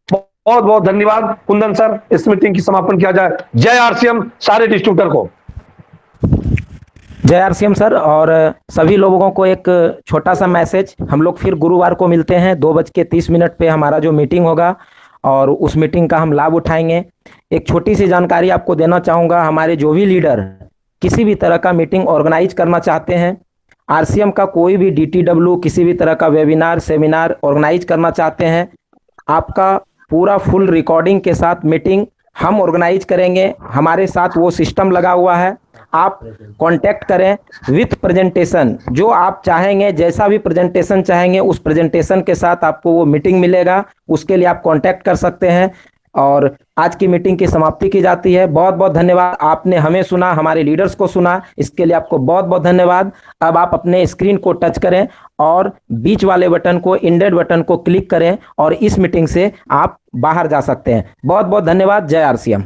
बहुत बहुत धन्यवाद कुंदन सर, इस मीटिंग की समापन किया जाए। जय आरसीएम सारे डिस्ट्रीब्यूटर को।
जय आरसीएम सर। और सभी लोगों को एक छोटा सा मैसेज, हम लोग फिर गुरुवार को मिलते हैं 2:30 पे हमारा जो मीटिंग होगा और उस मीटिंग का हम लाभ उठाएंगे। एक छोटी सी जानकारी आपको देना चाहूँगा, हमारे जो भी लीडर किसी भी तरह का मीटिंग ऑर्गेनाइज करना चाहते हैं, आरसीएम का कोई भी डीटीडब्ल्यू किसी भी तरह का वेबिनार सेमिनार ऑर्गेनाइज करना चाहते हैं, आपका पूरा फुल रिकॉर्डिंग के साथ मीटिंग हम ऑर्गेनाइज करेंगे। हमारे साथ वो सिस्टम लगा हुआ है, आप कांटेक्ट करें विथ प्रेजेंटेशन। जो आप चाहेंगे, जैसा भी प्रेजेंटेशन चाहेंगे उस प्रेजेंटेशन के साथ आपको वो मीटिंग मिलेगा। उसके लिए आप कांटेक्ट कर सकते हैं। और आज की मीटिंग की समाप्ति की जाती है। बहुत बहुत धन्यवाद, आपने हमें सुना, हमारे लीडर्स को सुना, इसके लिए आपको बहुत बहुत धन्यवाद। अब आप अपने स्क्रीन को टच करें और बीच वाले बटन को, इंडेड बटन को क्लिक करें और इस मीटिंग से आप बाहर जा सकते हैं। बहुत बहुत धन्यवाद। जय आरसीएम।